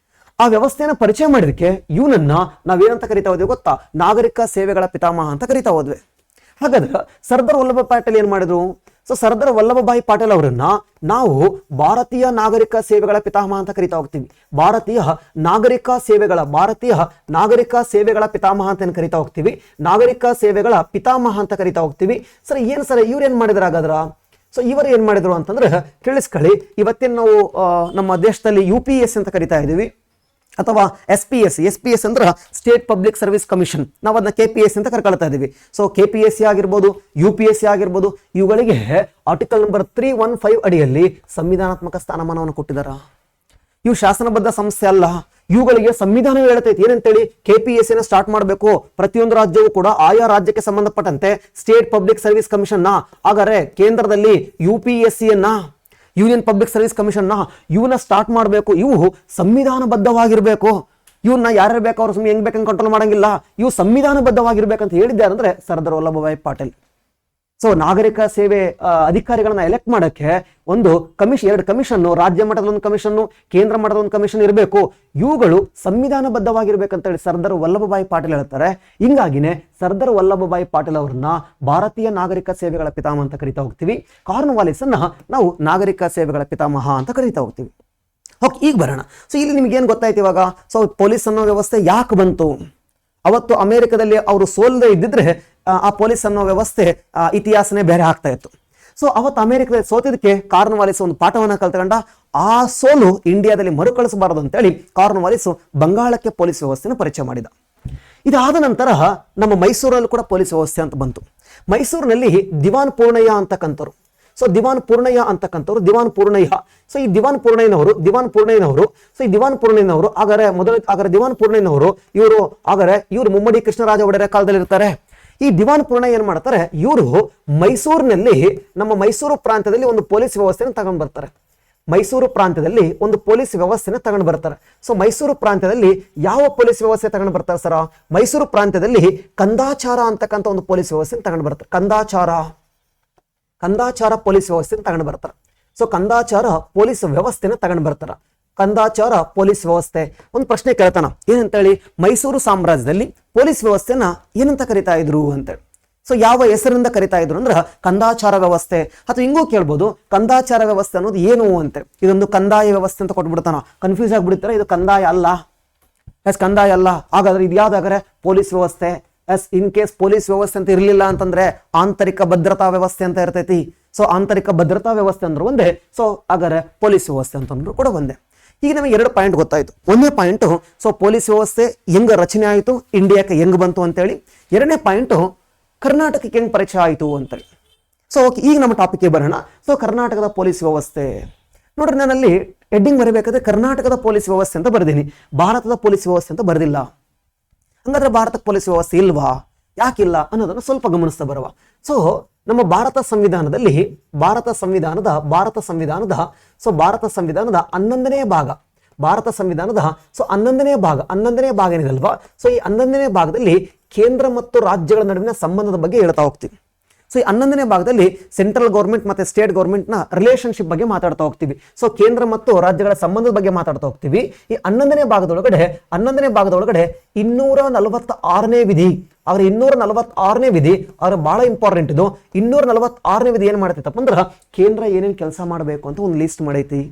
ಆ ವ್ಯವಸ್ಥೆಯನ್ನು ಪರಿಚಯ ಮಾಡಿದಕ್ಕೆ ಇವನನ್ನ ನಾವೇನಂತ ಕರಿತಾ ಹೋದ್ವಿ ಗೊತ್ತಾ? ನಾಗರಿಕ ಸೇವೆಗಳ ಪಿತಾಮಹ ಅಂತ ಕರಿತಾ ಹೋದ್ವಿ. ಹಾಗಾದ್ರೆ ಸರ್ದಾರ್ ವಲ್ಲಭಭಾಯಿ ಪಾಟೀಲ್ ಏನ್ ಮಾಡಿದ್ರು? ಸೊ ಸರ್ದಾರ್ ವಲ್ಲಭಭಾಯಿ ಪಾಟೀಲ್ ಅವರನ್ನ ನಾವು ಭಾರತೀಯ ನಾಗರಿಕ ಸೇವೆಗಳ ಪಿತಾಮಹ ಅಂತ ಕರಿತಾ ಹೋಗ್ತೀವಿ. ಭಾರತೀಯ ನಾಗರಿಕ ಸೇವೆಗಳ ಪಿತಾಮಹ ಅಂತ ಕರಿತಾ ಹೋಗ್ತೀವಿ. ನಾಗರಿಕ ಸೇವೆಗಳ ಪಿತಾಮಹ ಅಂತ ಕರಿತಾ ಹೋಗ್ತೀವಿ. ಸರ್ ಏನ್ ಸರ್ ಇವ್ರು ಏನ್ ಮಾಡಿದ್ರ ಹಾಗಾದ್ರ? ಸೊ ಇವರು ಏನ್ ಮಾಡಿದ್ರು ಅಂತಂದ್ರೆ ತಿಳಿಸ್ಕೊಳ್ಳಿ. ಇವತ್ತಿನ ನಾವು ನಮ್ಮ ದೇಶದಲ್ಲಿ UPS ಅಂತ ಕರಿತಾ ಇದೀವಿ, ಅಥವಾ SPS ಅಂದ್ರೆ ಸ್ಟೇಟ್ ಪಬ್ಲಿಕ್ ಸರ್ವಿಸ್ ಕಮಿಷನ್. ನಾವು ಅದನ್ನ KPSC ಅಂತ ಕರ್ಕೊಳ್ತಾ ಇದೀವಿ. ಸೊ KPSC ಆಗಿರ್ಬೋದು, UPSC ಆಗಿರ್ಬೋದು, ಇವುಗಳಿಗೆ ಆರ್ಟಿಕಲ್ ನಂಬರ್ 315 ಅಡಿಯಲ್ಲಿ ಸಂವಿಧಾನಾತ್ಮಕ ಸ್ಥಾನಮಾನವನ್ನು ಕೊಟ್ಟಿದ್ದಾರೆ. ಇವು ಶಾಸನಬದ್ಧ ಸಂಸ್ಥೆ ಅಲ್ಲ, ಇವುಗಳಿಗೆ ಸಂವಿಧಾನ ಹೇಳ್ತೈತಿ ಏನಂತೇಳಿ. KPSC ಸ್ಟಾರ್ಟ್ ಮಾಡಬೇಕು. ಪ್ರತಿಯೊಂದು ರಾಜ್ಯವೂ ಕೂಡ ಆಯಾ ರಾಜ್ಯಕ್ಕೆ ಸಂಬಂಧಪಟ್ಟಂತೆ ಸ್ಟೇಟ್ ಪಬ್ಲಿಕ್ ಸರ್ವಿಸ್ ಕಮಿಷನ್ ಹಾಗಾದ್ರೆ ಕೇಂದ್ರದಲ್ಲಿ UPSC union public service commission ಇವನ್ನ ಸ್ಟಾರ್ಟ್ ಮಾಡಬೇಕು. ಇವು ಸಂವಿಧಾನಬದ್ಧವಾಗಿರ್ಬೇಕು. ಇವನ್ನ ಯಾರ್ಯಾರು ಬೇಕು ಅವ್ರು ಸುಮ್ಮನೆ ಹೆಂಗ್ ಬೇಕಂತ ಕಂಟ್ರೋಲ್ ಮಾಡಂಗಿಲ್ಲ. ಇವು ಸಂವಿಧಾನಬದ್ಧವಾಗಿರ್ಬೇಕಂತ ಹೇಳಿದ್ದಾರಂದ್ರೆ ಸರ್ದಾರ್ ವಲ್ಲಭಭಾಯಿ ಪಾಟೀಲ್. ಸೊ ನಾಗರಿಕ ಸೇವೆ ಅಧಿಕಾರಿಗಳನ್ನ ಎಲೆಕ್ಟ್ ಮಾಡಕ್ಕೆ ಒಂದು ಕಮಿಷನ್, 2 ಕಮಿಷನ್, ರಾಜ್ಯ ಮಟ್ಟದ ಒಂದು ಕಮಿಷನ್, ಕೇಂದ್ರ ಮಟ್ಟದ ಒಂದು ಕಮಿಷನ್ ಇರಬೇಕು. ಇವುಗಳು ಸಂವಿಧಾನಬದ್ಧವಾಗಿರ್ಬೇಕಂತ ಹೇಳಿ ಸರ್ದಾರ್ ವಲ್ಲಭಭಾಯಿ ಪಾಟೀಲ್ ಹೇಳ್ತಾರೆ. ಹಿಂಗಾಗಿನೇ ಸರ್ದಾರ್ ವಲ್ಲಭಭಾಯಿ ಪಾಟೀಲ್ ಅವರನ್ನ ಭಾರತೀಯ ನಾಗರಿಕ ಸೇವೆಗಳ ಪಿತಾಮಹ ಅಂತ ಕರಿತಾ ಹೋಗ್ತೀವಿ. ಕಾರ್ನ್ವಾಲಿಸ್ ಅನ್ನ ನಾವು ನಾಗರಿಕ ಸೇವೆಗಳ ಪಿತಾಮಹ ಅಂತ ಕರಿತಾ ಹೋಗ್ತೀವಿ. ಓಕೆ, ಈಗ ಬರೋಣ. ಸೊ ಇಲ್ಲಿ ನಿಮ್ಗೆ ಏನ್ ಗೊತ್ತಾಯ್ತು ಇವಾಗ? ಸೊ ಪೊಲೀಸ್ ಅನ್ನೋ ವ್ಯವಸ್ಥೆ ಯಾಕೆ ಬಂತು? ಅವತ್ತು ಅಮೆರಿಕದಲ್ಲಿ ಅವರು ಸೋಲ್ದೇ ಇದ್ದಿದ್ರೆ ಆ ಪೊಲೀಸ್ ಅನ್ನೋ ವ್ಯವಸ್ಥೆ ಇತಿಹಾಸನೇ ಬೇರೆ ಆಗ್ತಾ ಇತ್ತು. ಸೊ ಅವತ್ತು ಅಮೆರಿಕದಲ್ಲಿ ಸೋತಿದ್ದಕ್ಕೆ ಕಾರ್ನ್ವಾಲಿಸ್ ಒಂದು ಪಾಠವನ್ನ ಕಲ್ತ್ಕೊಂಡ. ಆ ಸೋಲು ಇಂಡಿಯಾದಲ್ಲಿ ಮರುಕಳಿಸಬಾರದು ಅಂತೇಳಿ ಕಾರ್ನ್ವಾಲಿಸ್ ಬಂಗಾಳಕ್ಕೆ ಪೊಲೀಸ್ ವ್ಯವಸ್ಥೆನ ಪರಿಚಯ ಮಾಡಿದ. ಇದಾದ ನಂತರ ನಮ್ಮ ಮೈಸೂರಲ್ಲಿ ಕೂಡ ಪೊಲೀಸ್ ವ್ಯವಸ್ಥೆ ಅಂತ ಬಂತು. ಮೈಸೂರಿನಲ್ಲಿ ದಿವಾನ್ ಪೂರ್ಣಯ್ಯ ಅಂತಕ್ಕಂಥವ್ರು. ಸೊ ದಿವಾನ್ ಪೂರ್ಣಯ್ಯ. ಸೊ ಈ ದಿವಾನ್ ಪೂರ್ಣಯ್ಯನವರು ಇವರು ಮುಮ್ಮಡಿ ಕೃಷ್ಣರಾಜ ಒಡೆಯರ ಕಾಲದಲ್ಲಿ ಇರ್ತಾರೆ. ಈ ದಿವಾನ್ ಪೂರ್ಣಯ್ಯ ಏನ್ ಮಾಡ್ತಾರೆ? ಇವರು ಮೈಸೂರಿನಲ್ಲಿ, ನಮ್ಮ ಮೈಸೂರು ಪ್ರಾಂತ್ಯದಲ್ಲಿ ಒಂದು ಪೊಲೀಸ್ ವ್ಯವಸ್ಥೆನ ತಗೊಂಡ್ ಬರ್ತಾರೆ. ಮೈಸೂರು ಪ್ರಾಂತ್ಯದಲ್ಲಿ ಒಂದು ಪೊಲೀಸ್ ವ್ಯವಸ್ಥೆನ ತಗೊಂಡು ಬರ್ತಾರೆ. ಸೊ ಮೈಸೂರು ಪ್ರಾಂತ್ಯದಲ್ಲಿ ಯಾವ ಪೊಲೀಸ್ ವ್ಯವಸ್ಥೆ ತಗೊಂಡು ಬರ್ತಾರೆ ಸರ? ಮೈಸೂರು ಪ್ರಾಂತ್ಯದಲ್ಲಿ ಕಂದಾಚಾರ ಅಂತಕ್ಕಂಥ ಒಂದು ಪೊಲೀಸ್ ವ್ಯವಸ್ಥೆ ತಗೊಂಡು ಬರ್ತಾರೆ. ಕಂದಾಚಾರ ಪೊಲೀಸ್ ವ್ಯವಸ್ಥೆ ತಗೊಂಡು ಬರ್ತಾರೆ. ಸೊ ಕಂದಾಚಾರ ಪೊಲೀಸ್ ವ್ಯವಸ್ಥೆನ ತಗೊಂಡು ಬರ್ತಾರ. ಕಂದಾಚಾರ ಪೊಲೀಸ್ ವ್ಯವಸ್ಥೆ. ಒಂದು ಪ್ರಶ್ನೆ ಕೇಳ್ತಾನ, ಏನಂತ ಹೇಳಿ, ಮೈಸೂರು ಸಾಮ್ರಾಜ್ಯದಲ್ಲಿ ಪೊಲೀಸ್ ವ್ಯವಸ್ಥೆನ ಏನಂತ ಕರಿತಾ ಇದ್ರು ಅಂತೇಳಿ. ಸೊ ಯಾವ ಹೆಸರಿಂದ ಕರಿತಾ ಇದ್ರು ಅಂದ್ರೆ ಕಂದಾಚಾರ ವ್ಯವಸ್ಥೆ. ಅಥವಾ ಹಿಂಗೂ ಕೇಳ್ಬೋದು, ಕಂದಾಚಾರ ವ್ಯವಸ್ಥೆ ಅನ್ನೋದು ಏನು ಅಂತ. ಇದೊಂದು ಕಂದಾಯ ವ್ಯವಸ್ಥೆ ಅಂತ ಕೊಟ್ಬಿಡ್ತಾನ, ಕನ್ಫ್ಯೂಸ್ ಆಗ್ಬಿಡ್ತಾರೆ. ಇದು ಕಂದಾಯ ಅಲ್ಲ, ಕಂದಾಯ ಅಲ್ಲ. ಹಾಗಾದ್ರೆ ಇದು ಯಾವ್ದಾದ್ರೆ ಪೊಲೀಸ್ ವ್ಯವಸ್ಥೆ. ಇನ್ ಕೇಸ್ ಪೊಲೀಸ್ ವ್ಯವಸ್ಥೆ ಅಂತ ಇರಲಿಲ್ಲ ಅಂತಂದ್ರೆ ಆಂತರಿಕ ಭದ್ರತಾ ವ್ಯವಸ್ಥೆ ಅಂತ ಇರ್ತೈತಿ. ಸೊ ಆಂತರಿಕ ಭದ್ರತಾ ವ್ಯವಸ್ಥೆ ಅಂದ್ರೆ ಒಂದೇ, ಸೊ ಹಾಗಾದ್ರೆ ಪೊಲೀಸ್ ವ್ಯವಸ್ಥೆ ಅಂತಂದ್ರು ಕೂಡ ಒಂದೇ. ಈಗ ನಮಗೆ 2 ಪಾಯಿಂಟ್ ಗೊತ್ತಾಯ್ತು. ಒಂದನೇ ಪಾಯಿಂಟ್, ಸೊ ಪೊಲೀಸ್ ವ್ಯವಸ್ಥೆ ಹೆಂಗ ರಚನೆ ಆಯಿತು, ಇಂಡಿಯಾಕ್ಕೆ ಹೆಂಗ್ ಬಂತು ಅಂತೇಳಿ. 2ನೇ ಪಾಯಿಂಟ್, ಕರ್ನಾಟಕಕ್ಕೆ ಹೆಂಗ್ ಪರಿಚಯ ಆಯಿತು ಅಂತೇಳಿ. ಸೊ ಈಗ ನಮ್ಮ ಟಾಪಿಕ್ಗೆ ಬರೋಣ. ಸೊ ಕರ್ನಾಟಕದ ಪೊಲೀಸ್ ವ್ಯವಸ್ಥೆ ನೋಡ್ರಿ, ನಾನಲ್ಲಿ ಹೆಡ್ಡಿಂಗ್ ಬರಬೇಕಾದ್ರೆ ಕರ್ನಾಟಕದ ಪೊಲೀಸ್ ವ್ಯವಸ್ಥೆ ಅಂತ ಬರ್ದೀನಿ, ಭಾರತದ ಪೊಲೀಸ್ ವ್ಯವಸ್ಥೆ ಅಂತ ಬರ್ದಿಲ್ಲ. ಹಂಗಾದ್ರೆ ಭಾರತಕ್ಕೆ ಪೊಲೀಸ್ ವ್ಯವಸ್ಥೆ ಇಲ್ವಾ, ಯಾಕಿಲ್ಲ ಅನ್ನೋದನ್ನ ಸ್ವಲ್ಪ ಗಮನಿಸ್ತಾ ಬರುವ. ಸೊ ನಮ್ಮ ಭಾರತ ಸಂವಿಧಾನದ 11ನೇ ಭಾಗ, ಭಾರತ ಸಂವಿಧಾನದ 11ನೇ ಭಾಗ ಏನಿದಲ್ವಾ, ಸೊ ಈ 11ನೇ ಭಾಗದಲ್ಲಿ ಕೇಂದ್ರ ಮತ್ತು ರಾಜ್ಯಗಳ ನಡುವಿನ ಸಂಬಂಧದ ಬಗ್ಗೆ ಹೇಳ್ತಾ ಹೋಗ್ತೀವಿ. ಸೊ ಈ 11ನೇ ಭಾಗದಲ್ಲಿ ಸೆಂಟ್ರಲ್ ಗೌರ್ಮೆಂಟ್ ಮತ್ತೆ ಸ್ಟೇಟ್ ಗೌರ್ಮೆಂಟ್ ನ ರಿಲೇಶನ್ಶಿಪ್ ಬಗ್ಗೆ ಮಾತಾಡ್ತಾ ಹೋಗ್ತೀವಿ. ಸೊ ಕೇಂದ್ರ ಮತ್ತು ರಾಜ್ಯಗಳ ಸಂಬಂಧದ ಬಗ್ಗೆ ಮಾತಾಡ್ತಾ ಹೋಗ್ತೀವಿ. ಈ 11ನೇ ಭಾಗದೊಳಗಡೆ 246ನೇ ವಿಧಿ, ಅವ್ರ 246ನೇ ವಿಧಿ ಅವ್ರ ಬಹಳ ಇಂಪಾರ್ಟೆಂಟ್. ಇದು 246ನೇ ವಿಧಿ ಏನ್ ಮಾಡ್ತೈತಪ್ಪ ಅಂದ್ರ ಕೇಂದ್ರ ಏನೇನ್ ಕೆಲಸ ಮಾಡಬೇಕು ಅಂತ ಒಂದು ಲಿಸ್ಟ್ ಮಾಡೈತಿ,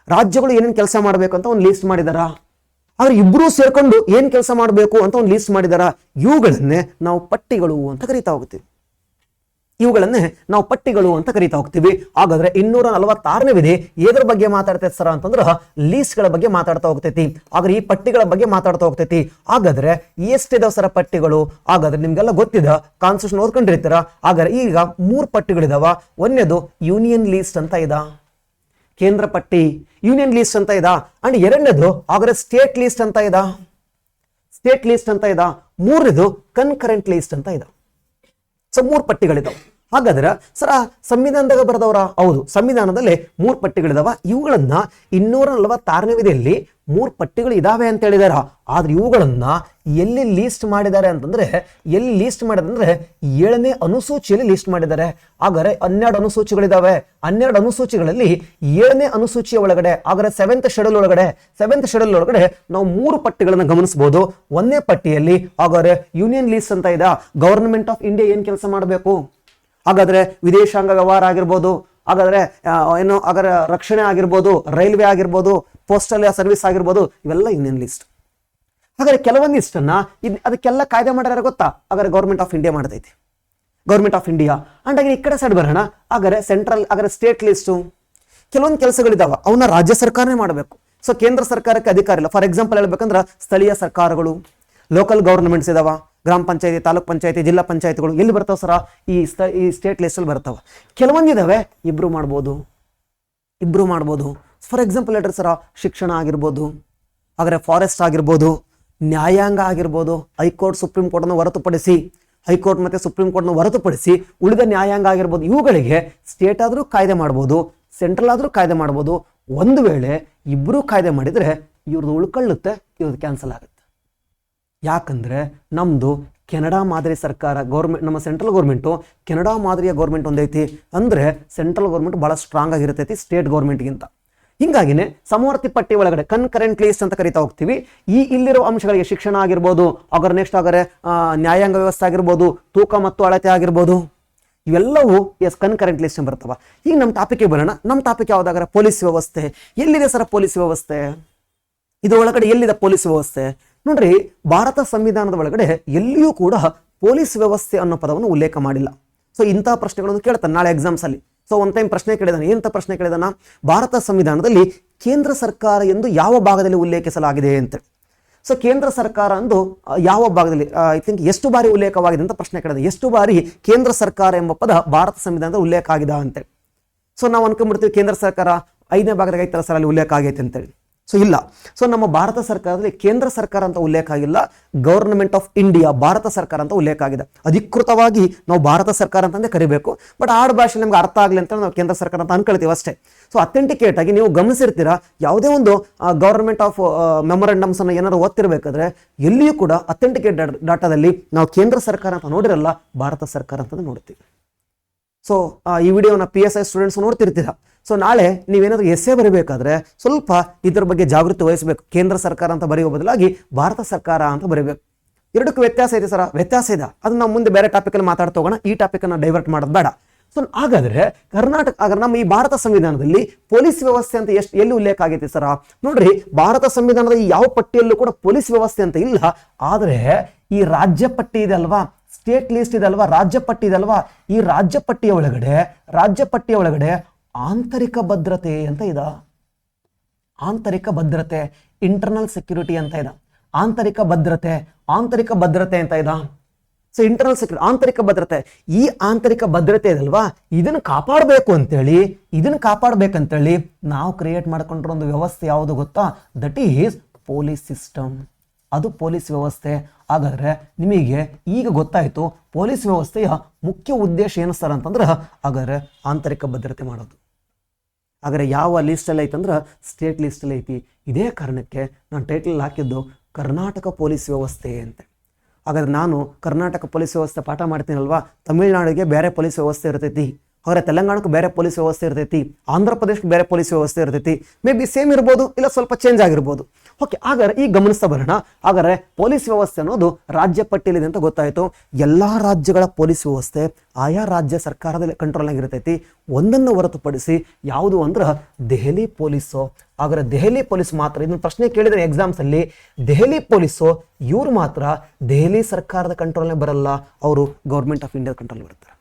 ರಾಜ್ಯಗಳು ಏನೇನ್ ಕೆಲಸ ಮಾಡಬೇಕು ಅಂತ ಒಂದು ಲಿಸ್ಟ್ ಮಾಡಿದಾರ, ಅವ್ರ ಇಬ್ರು ಸೇರ್ಕೊಂಡು ಏನ್ ಕೆಲಸ ಮಾಡಬೇಕು ಅಂತ ಒಂದು ಲಿಸ್ಟ್ ಮಾಡಿದಾರ. ಇವುಗಳನ್ನೇ ನಾವು ಪಟ್ಟಿಗಳು ಅಂತ ಕರಿತಾ ಹೋಗ್ತೀವಿ. ಹಾಗಾದ್ರೆ 246ನೇ ವಿಧಿ ಎದ್ರ ಬಗ್ಗೆ ಮಾತಾಡ್ತೈತಿ ಸರ ಅಂತಂದ್ರ ಲೀಸ್ಟ್ ಗಳ ಬಗ್ಗೆ ಮಾತಾಡ್ತಾ ಹೋಗ್ತೈತಿ. ಆದ್ರೆ ಈ ಪಟ್ಟಿಗಳ ಬಗ್ಗೆ ಮಾತಾಡ್ತಾ ಹೋಗ್ತೈತಿ. ಹಾಗಾದ್ರೆ ಎಷ್ಟಿದಾವ ಸರ ಪಟ್ಟಿಗಳು? ಹಾಗಾದ್ರೆ ನಿಮ್ಗೆಲ್ಲ ಗೊತ್ತಿದ, ಕಾನ್ಸ್ಟಿಟ್ಯೂಷನ್ ಓದ್ಕೊಂಡಿರ್ತೀರ. ಹಾಗಾದ್ರೆ ಈಗ 3 ಪಟ್ಟಿಗಳಿದಾವ. ಒಂದನೇದು ಯೂನಿಯನ್ ಲೀಸ್ಟ್ ಅಂತ ಇದ, ಕೇಂದ್ರ ಪಟ್ಟಿ ಯೂನಿಯನ್ ಲೀಸ್ಟ್ ಅಂತ ಇದ. ಅಂಡ್ 2ನೇದು ಹಾಗಾದ್ರೆ ಸ್ಟೇಟ್ ಲೀಸ್ಟ್ ಅಂತ ಇದ. 3ನೇದು ಕನ್ಕರೆಂಟ್ ಲೀಸ್ಟ್ ಅಂತ ಇದ. ಸೊ 3 ಪಟ್ಟಿಗಳಿದಾವ. ಹಾಗಾದ್ರೆ ಸರ ಸಂವಿಧಾನದಾಗ ಬರೆದವರ? ಹೌದು, ಸಂವಿಧಾನದಲ್ಲಿ 3 ಪಟ್ಟಿಗಳಿದಾವ. ಇವುಗಳನ್ನ 246ನೇ ವಿಧಿಯಲ್ಲಿ 3 ಪಟ್ಟಿಗಳು ಇದಾವೆ ಅಂತ ಹೇಳಿದಾರ. ಆದ್ರೆ ಇವುಗಳನ್ನ ಎಲ್ಲಿ ಲೀಸ್ಟ್ ಮಾಡಿದ್ದಾರೆ ಅಂತಂದ್ರೆ, 7ನೇ ಅನುಸೂಚಿಯಲ್ಲಿ ಲೀಸ್ಟ್ ಮಾಡಿದ್ದಾರೆ. ಹಾಗಾದ್ರೆ 12 ಅನುಸೂಚಿಗಳಿದಾವೆ. 12 ಅನುಸೂಚಿಗಳಲ್ಲಿ 7ನೇ ಅನುಸೂಚಿಯ ಒಳಗಡೆ, ಹಾಗಾದ್ರೆ 7th ಶೆಡ್ಯೂಲ್ ಒಳಗಡೆ ನಾವು 3 ಪಟ್ಟಿಗಳನ್ನ ಗಮನಿಸಬಹುದು. 1ನೇ ಪಟ್ಟಿಯಲ್ಲಿ ಹಾಗಾದ್ರೆ ಯೂನಿಯನ್ ಲೀಸ್ಟ್ ಅಂತ ಇದೆ. ಗವರ್ನಮೆಂಟ್ ಆಫ್ ಇಂಡಿಯಾ ಏನ್ ಕೆಲಸ ಮಾಡಬೇಕು, ಹಾಗಾದ್ರೆ ವಿದೇಶಾಂಗ ವ್ಯವಹಾರ ಆಗಿರ್ಬೋದು, ಹಾಗಾದ್ರೆ ಹಾಗಾದ್ರೆ ರಕ್ಷಣೆ ಆಗಿರ್ಬೋದು, ರೈಲ್ವೆ ಆಗಿರ್ಬೋದು, ಪೋಸ್ಟಲ್ ಸರ್ವಿಸ್ ಆಗಿರ್ಬೋದು, ಇವೆಲ್ಲ ಯೂನಿಯನ್ ಲಿಸ್ಟ್. ಹಾಗಾದ್ರೆ ಕೆಲವೊಂದಿಷ್ಟನ್ನ ಅದಕ್ಕೆಲ್ಲ ಕಾಯ್ದೆ ಮಾಡ್ಯಾರ ಗೊತ್ತಾ? ಹಾಗಾದ್ರೆ ಗೌರ್ಮೆಂಟ್ ಆಫ್ ಇಂಡಿಯಾ ಮಾಡ್ತೈತಿ, ಗೌರ್ಮೆಂಟ್ ಆಫ್ ಇಂಡಿಯಾ. ಅಂಡ್ ಹಾಗೆ ಈ ಕಡೆ ಸೈಡ್ ಬರೋಣ. ಹಾಗಾದ್ರೆ ಸೆಂಟ್ರಲ್, ಹಾಗಾದ್ರೆ ಸ್ಟೇಟ್ ಲಿಸ್ಟು. ಕೆಲವೊಂದು ಕೆಲಸಗಳಿದಾವ, ಅವನ್ನ ರಾಜ್ಯ ಸರ್ಕಾರನೇ ಮಾಡಬೇಕು. ಸೊ ಕೇಂದ್ರ ಸರ್ಕಾರಕ್ಕೆ ಅಧಿಕಾರ ಇಲ್ಲ. ಫಾರ್ ಎಕ್ಸಾಂಪಲ್ ಹೇಳ್ಬೇಕಂದ್ರೆ ಸ್ಥಳೀಯ ಸರ್ಕಾರಗಳು, ಲೋಕಲ್ ಗವರ್ನಮೆಂಟ್ಸ್ ಇದಾವ, ಗ್ರಾಮ ಪಂಚಾಯತಿ, ತಾಲೂಕ್ ಪಂಚಾಯತಿ, ಜಿಲ್ಲಾ ಪಂಚಾಯತಿಗಳು ಎಲ್ಲಿ ಬರ್ತಾವ ಸರ? ಈ ಸ್ಟೇಟ್ ಲಿಸ್ಟ್ ಅಲ್ಲಿ ಬರ್ತಾವ. ಕೆಲವೊಂದಿದಾವೆ ಇಬ್ರು ಮಾಡ್ಬೋದು. ಫಾರ್ ಎಕ್ಸಾಂಪಲ್ ಹೇಳ್ರಿ ಸರ, ಶಿಕ್ಷಣ ಆಗಿರ್ಬೋದು, ಹಾಗಾದ್ರೆ ಫಾರೆಸ್ಟ್ ಆಗಿರ್ಬೋದು, ನ್ಯಾಯಾಂಗ ಆಗಿರ್ಬೋದು. ಹೈಕೋರ್ಟ್ ಸುಪ್ರೀಂ ಕೋರ್ಟ್ನ ಹೊರತುಪಡಿಸಿ, ಹೈಕೋರ್ಟ್ ಮತ್ತೆ ಸುಪ್ರೀಂ ಕೋರ್ಟ್ನ ಹೊರತುಪಡಿಸಿ ಉಳಿದ ನ್ಯಾಯಾಂಗ ಆಗಿರ್ಬೋದು. ಇವುಗಳಿಗೆ ಸ್ಟೇಟ್ ಆದ್ರೂ ಕಾಯ್ದೆ ಮಾಡ್ಬೋದು, ಸೆಂಟ್ರಲ್ ಆದ್ರೂ ಕಾಯ್ದೆ ಮಾಡ್ಬೋದು. ಒಂದು ವೇಳೆ ಇಬ್ರು ಕಾಯ್ದೆ ಮಾಡಿದ್ರೆ ಇವ್ರದ್ದು ಉಳ್ಕೊಳ್ಳುತ್ತೆ, ಇವ್ರದ್ದು ಕ್ಯಾನ್ಸಲ್ ಆಗುತ್ತೆ. ಯಾಕಂದ್ರೆ ನಮ್ದು ಕೆನಡಾ ಮಾದರಿ ಸರ್ಕಾರ, ಗೌರ್ಮೆಂಟ್, ನಮ್ಮ ಸೆಂಟ್ರಲ್ ಗೌರ್ಮೆಂಟು ಕೆನಡಾ ಮಾದರಿಯ ಗೌರ್ಮೆಂಟ್ ಒಂದೈತಿ. ಅಂದ್ರೆ ಸೆಂಟ್ರಲ್ ಗೌರ್ಮೆಂಟ್ ಬಹಳ ಸ್ಟ್ರಾಂಗ್ ಆಗಿರ್ತೈತಿ ಸ್ಟೇಟ್ ಗೌರ್ಮೆಂಟ್ಗಿಂತ. ಹಿಂಗಾಗಿನೇ ಸಮವರ್ತಿ ಪಟ್ಟಿ ಒಳಗಡೆ ಕನ್ಕರೆಂಟ್ ಲೀಸ್ಟ್ ಅಂತ ಕರಿತಾ ಹೋಗ್ತೀವಿ. ಇಲ್ಲಿರೋ ಅಂಶಗಳಿಗೆ ಶಿಕ್ಷಣ ಆಗಿರ್ಬೋದು, ಹಾಗಾದ್ರೆ ನೆಕ್ಸ್ಟ್ ಹಾಗಾದ್ರೆ ನ್ಯಾಯಾಂಗ ವ್ಯವಸ್ಥೆ ಆಗಿರ್ಬೋದು, ತೂಕ ಮತ್ತು ಅಳತೆ ಆಗಿರ್ಬೋದು, ಇವೆಲ್ಲವೂ ಕನ್ಕರೆಂಟ್ ಲಿಸ್ಟ್ ಬರ್ತವ. ಈಗ ನಮ್ಮ ಟಾಪಿಕ್ಗೆ ಬರೋಣ. ನಮ್ಮ ಟಾಪಿಕ್ ಯಾವ್ದಾಗಾರ ಪೊಲೀಸ್ ವ್ಯವಸ್ಥೆ. ಎಲ್ಲಿದೆ ಸರ್ ಪೊಲೀಸ್ ವ್ಯವಸ್ಥೆ? ಇದು ಒಳಗಡೆ ಎಲ್ಲಿದೆ ಪೊಲೀಸ್ ವ್ಯವಸ್ಥೆ? ನೋಡ್ರಿ, ಭಾರತ ಸಂವಿಧಾನದ ಒಳಗಡೆ ಎಲ್ಲಿಯೂ ಕೂಡ ಪೊಲೀಸ್ ವ್ಯವಸ್ಥೆ ಅನ್ನೋ ಪದವನ್ನು ಉಲ್ಲೇಖ ಮಾಡಿಲ್ಲ. ಸೊ ಇಂತಹ ಪ್ರಶ್ನೆಗಳನ್ನು ಕೇಳ್ತಾನೆ ನಾಳೆ ಎಕ್ಸಾಮ್ಸ್ ಅಲ್ಲಿ. ಸೊ ಒನ್ ಟೈಮ್ ಪ್ರಶ್ನೆ ಕೇಳಿದಾನೆ. ಏನಂತ ಪ್ರಶ್ನೆ ಕೇಳಿದಾನ? ಭಾರತ ಸಂವಿಧಾನದಲ್ಲಿ ಕೇಂದ್ರ ಸರ್ಕಾರ ಎಂದು ಯಾವ ಭಾಗದಲ್ಲಿ ಉಲ್ಲೇಖಿಸಲಾಗಿದೆ ಅಂತ. ಸೊ ಕೇಂದ್ರ ಸರ್ಕಾರ ಅಂದು ಯಾವ ಭಾಗದಲ್ಲಿ, ಐ ಥಿಂಕ್ ಎಷ್ಟು ಬಾರಿ ಉಲ್ಲೇಖವಾಗಿದೆ ಅಂತ ಪ್ರಶ್ನೆ ಕೇಳಿದೆ. ಎಷ್ಟು ಬಾರಿ ಕೇಂದ್ರ ಸರ್ಕಾರ ಎಂಬ ಪದ ಭಾರತ ಸಂವಿಧಾನದ ಉಲ್ಲೇಖ ಆಗಿದೆ ಅಂತೇಳಿ. ಸೊ ನಾವು ಅನ್ಕೊಂಡ್ಬಿಡ್ತೀವಿ ಕೇಂದ್ರ ಸರ್ಕಾರ 5ನೇ ಭಾಗದಾಗ ಐತಲ್ಲ ಸರ್, ಅಲ್ಲಿ ಉಲ್ಲೇಖ ಆಗೈತೆ ಅಂತೇಳಿ. ಸೊ ಇಲ್ಲ. ಸೊ ನಮ್ಮ ಭಾರತ ಸರ್ಕಾರದಲ್ಲಿ ಕೇಂದ್ರ ಸರ್ಕಾರ ಅಂತ ಉಲ್ಲೇಖ ಆಗಿಲ್ಲ, ಗವರ್ನಮೆಂಟ್ ಆಫ್ ಇಂಡಿಯಾ ಭಾರತ ಸರ್ಕಾರ ಅಂತ ಉಲ್ಲೇಖ ಆಗಿದೆ. ಅಧಿಕೃತವಾಗಿ ನಾವು ಭಾರತ ಸರ್ಕಾರ ಅಂತಂದೇ ಕರಿಬೇಕು. ಬಟ್ ಆಡು ಭಾಷೆ ನಮ್ಗೆ ಅರ್ಥ ಆಗಲಿ ಅಂತ ನಾವು ಕೇಂದ್ರ ಸರ್ಕಾರ ಅಂತ ಅನ್ಕೊಳ್ತೀವಿ ಅಷ್ಟೇ. ಸೊ ಅಥೆಂಟಿಕೇಟ್ ಆಗಿ ನೀವು ಗಮನಿಸಿರ್ತೀರಾ, ಯಾವುದೇ ಒಂದು ಗವರ್ನಮೆಂಟ್ ಆಫ್ ಮೆಮೊರಂಡಮ್ಸ್ ಅನ್ನು ಏನಾದ್ರು ಓದ್ತಿರ್ಬೇಕಾದ್ರೆ ಎಲ್ಲಿಯೂ ಕೂಡ ಅಥೆಂಟಿಕೇಟ್ ಡಾಟಾದಲ್ಲಿ ನಾವು ಕೇಂದ್ರ ಸರ್ಕಾರ ಅಂತ ನೋಡಿರಲ್ಲ, ಭಾರತ ಸರ್ಕಾರ ಅಂತ ನೋಡ್ತೀವಿ. ಸೊ ಈ ವಿಡಿಯೋನ PSI ಸ್ಟೂಡೆಂಟ್ಸ್ ನೋಡ್ತಿರ್ತೀರಾ. ಸೊ ನಾಳೆ ನೀವೇನಾದ್ರೂ ಎಸ್ಸೆ ಬರೀಬೇಕಾದ್ರೆ ಸ್ವಲ್ಪ ಇದ್ರ ಬಗ್ಗೆ ಜಾಗೃತಿ ವಹಿಸಬೇಕು. ಕೇಂದ್ರ ಸರ್ಕಾರ ಅಂತ ಬರೆಯುವ ಬದಲಾಗಿ ಭಾರತ ಸರ್ಕಾರ ಅಂತ ಬರೀಬೇಕು. ಎರಡಕ್ಕೂ ವ್ಯತ್ಯಾಸ ಇದೆ ಸರ, ವ್ಯತ್ಯಾಸ ಇದೆ. ಅದನ್ನ ನಾವು ಮುಂದೆ ಬೇರೆ ಟಾಪಿಕಲ್ಲಿ ಮಾತಾಡ್ತಾ ಹೋಗೋಣ. ಈ ಟಾಪಿಕನ್ನು ಡೈವರ್ಟ್ ಮಾಡೋದು ಬೇಡ. ಸೊ ಹಾಗಾದ್ರೆ ನಮ್ಮ ಈ ಭಾರತ ಸಂವಿಧಾನದಲ್ಲಿ ಪೊಲೀಸ್ ವ್ಯವಸ್ಥೆ ಅಂತ ಎಲ್ಲಿ ಉಲ್ಲೇಖ ಆಗೈತಿ ಸರ? ನೋಡ್ರಿ, ಭಾರತ ಸಂವಿಧಾನದ ಯಾವ ಪಟ್ಟಿಯಲ್ಲೂ ಕೂಡ ಪೊಲೀಸ್ ವ್ಯವಸ್ಥೆ ಅಂತ ಇಲ್ಲ. ಆದ್ರೆ ಈ ರಾಜ್ಯ ಪಟ್ಟಿ ಇದೆ ಅಲ್ವಾ, ಸ್ಟೇಟ್ ಲಿಸ್ಟ್ ಇದೆ ಅಲ್ವಾ, ರಾಜ್ಯ ಪಟ್ಟಿ ಇದೆ ಅಲ್ವಾ, ಈ ರಾಜ್ಯ ಪಟ್ಟಿಯ ಒಳಗಡೆ ಆಂತರಿಕ ಭದ್ರತೆ ಅಂತ ಇದೆ. ಆಂತರಿಕ ಭದ್ರತೆ, ಇಂಟರ್ನಲ್ ಸೆಕ್ಯೂರಿಟಿ ಅಂತ ಇದೆ. ಆಂತರಿಕ ಭದ್ರತೆ ಅಂತ ಇದೆ. ಸೊ ಇಂಟರ್ನಲ್ ಸೆಕ್ಯೂರಿಟಿ, ಆಂತರಿಕ ಭದ್ರತೆ. ಈ ಆಂತರಿಕ ಭದ್ರತೆ ಇದಲ್ವಾ, ಇದನ್ನು ಕಾಪಾಡಬೇಕಂತೇಳಿ ನಾವು ಕ್ರಿಯೇಟ್ ಮಾಡ್ಕೊಂಡಿರೋ ಒಂದು ವ್ಯವಸ್ಥೆ ಯಾವುದು ಗೊತ್ತಾ? That is police system. ಅದು ಪೊಲೀಸ್ ವ್ಯವಸ್ಥೆ. ಹಾಗಾದ್ರೆ ನಿಮಗೆ ಈಗ ಗೊತ್ತಾಯ್ತು ಪೊಲೀಸ್ ವ್ಯವಸ್ಥೆಯ ಮುಖ್ಯ ಉದ್ದೇಶ ಏನು ಸರ್ ಅಂತಂದ್ರೆ, ಹಾಗಾದ್ರೆ ಆಂತರಿಕ ಭದ್ರತೆ ಮಾಡೋದು. ಹಾಗಾದ್ರೆ ಯಾವ ಲಿಸ್ಟಲ್ಲಿ ಐತಂದ್ರೆ ಸ್ಟೇಟ್ ಲಿಸ್ಟಲ್ಲಿ ಐತಿ. ಇದೇ ಕಾರಣಕ್ಕೆ ನಾನು ಟೈಟಲ್ ಹಾಕಿದ್ದು ಕರ್ನಾಟಕ ಪೊಲೀಸ್ ವ್ಯವಸ್ಥೆ ಅಂತ. ಹಾಗಾದ್ರೆ ನಾನು ಕರ್ನಾಟಕ ಪೊಲೀಸ್ ವ್ಯವಸ್ಥೆ ಪಾಠ ಮಾಡ್ತೀನಲ್ವಾ, ತಮಿಳುನಾಡಿಗೆ ಬೇರೆ ಪೊಲೀಸ್ ವ್ಯವಸ್ಥೆ ಇರ್ತೈತಿ, ಹಾಗಾದ್ರೆ ತೆಲಂಗಾಣಕ್ಕೆ ಬೇರೆ ಪೊಲೀಸ್ ವ್ಯವಸ್ಥೆ ಇರ್ತೈತಿ, ಆಂಧ್ರ ಪ್ರದೇಶಕ್ಕೆ ಬೇರೆ ಪೊಲೀಸ್ ವ್ಯವಸ್ಥೆ ಇರ್ತೈತಿ. ಮೇ ಬಿ ಸೇಮ್ ಇರ್ಬೋದು, ಇಲ್ಲ ಸ್ವಲ್ಪ ಚೇಂಜ್ ಆಗಿರ್ಬೋದು. ಓಕೆ, ಹಾಗಾದ್ರೆ ಈಗ ಗಮನಿಸ್ತಾ ಬರೋಣ. ಹಾಗಾದ್ರೆ ಪೊಲೀಸ್ ವ್ಯವಸ್ಥೆ ಅನ್ನೋದು ರಾಜ್ಯ ಪಟ್ಟಿಯಲ್ಲಿದೆ ಅಂತ ಗೊತ್ತಾಯಿತು. ಎಲ್ಲ ರಾಜ್ಯಗಳ ಪೊಲೀಸ್ ವ್ಯವಸ್ಥೆ ಆಯಾ ರಾಜ್ಯ ಸರ್ಕಾರದಲ್ಲಿ ಕಂಟ್ರೋಲ್ ಆಗಿರ್ತೈತಿ. ಒಂದನ್ನು ಹೊರತುಪಡಿಸಿ ಯಾವುದು ಅಂದ್ರೆ ದೆಹಲಿ ಪೊಲೀಸು. ಹಾಗಾದ್ರೆ ದೆಹಲಿ ಪೊಲೀಸ್ ಮಾತ್ರ, ಇದನ್ನ ಪ್ರಶ್ನೆ ಕೇಳಿದ್ರೆ ಎಕ್ಸಾಮ್ಸ್ ಅಲ್ಲಿ, ದೆಹಲಿ ಪೊಲೀಸು ಇವ್ರು ಮಾತ್ರ ದೆಹಲಿ ಸರ್ಕಾರದ ಕಂಟ್ರೋಲ್ನೇ ಬರಲ್ಲ, ಅವರು ಗೌರ್ಮೆಂಟ್ ಆಫ್ ಇಂಡಿಯಾ ಕಂಟ್ರೋಲ್ ಬರ್ತಾರೆ.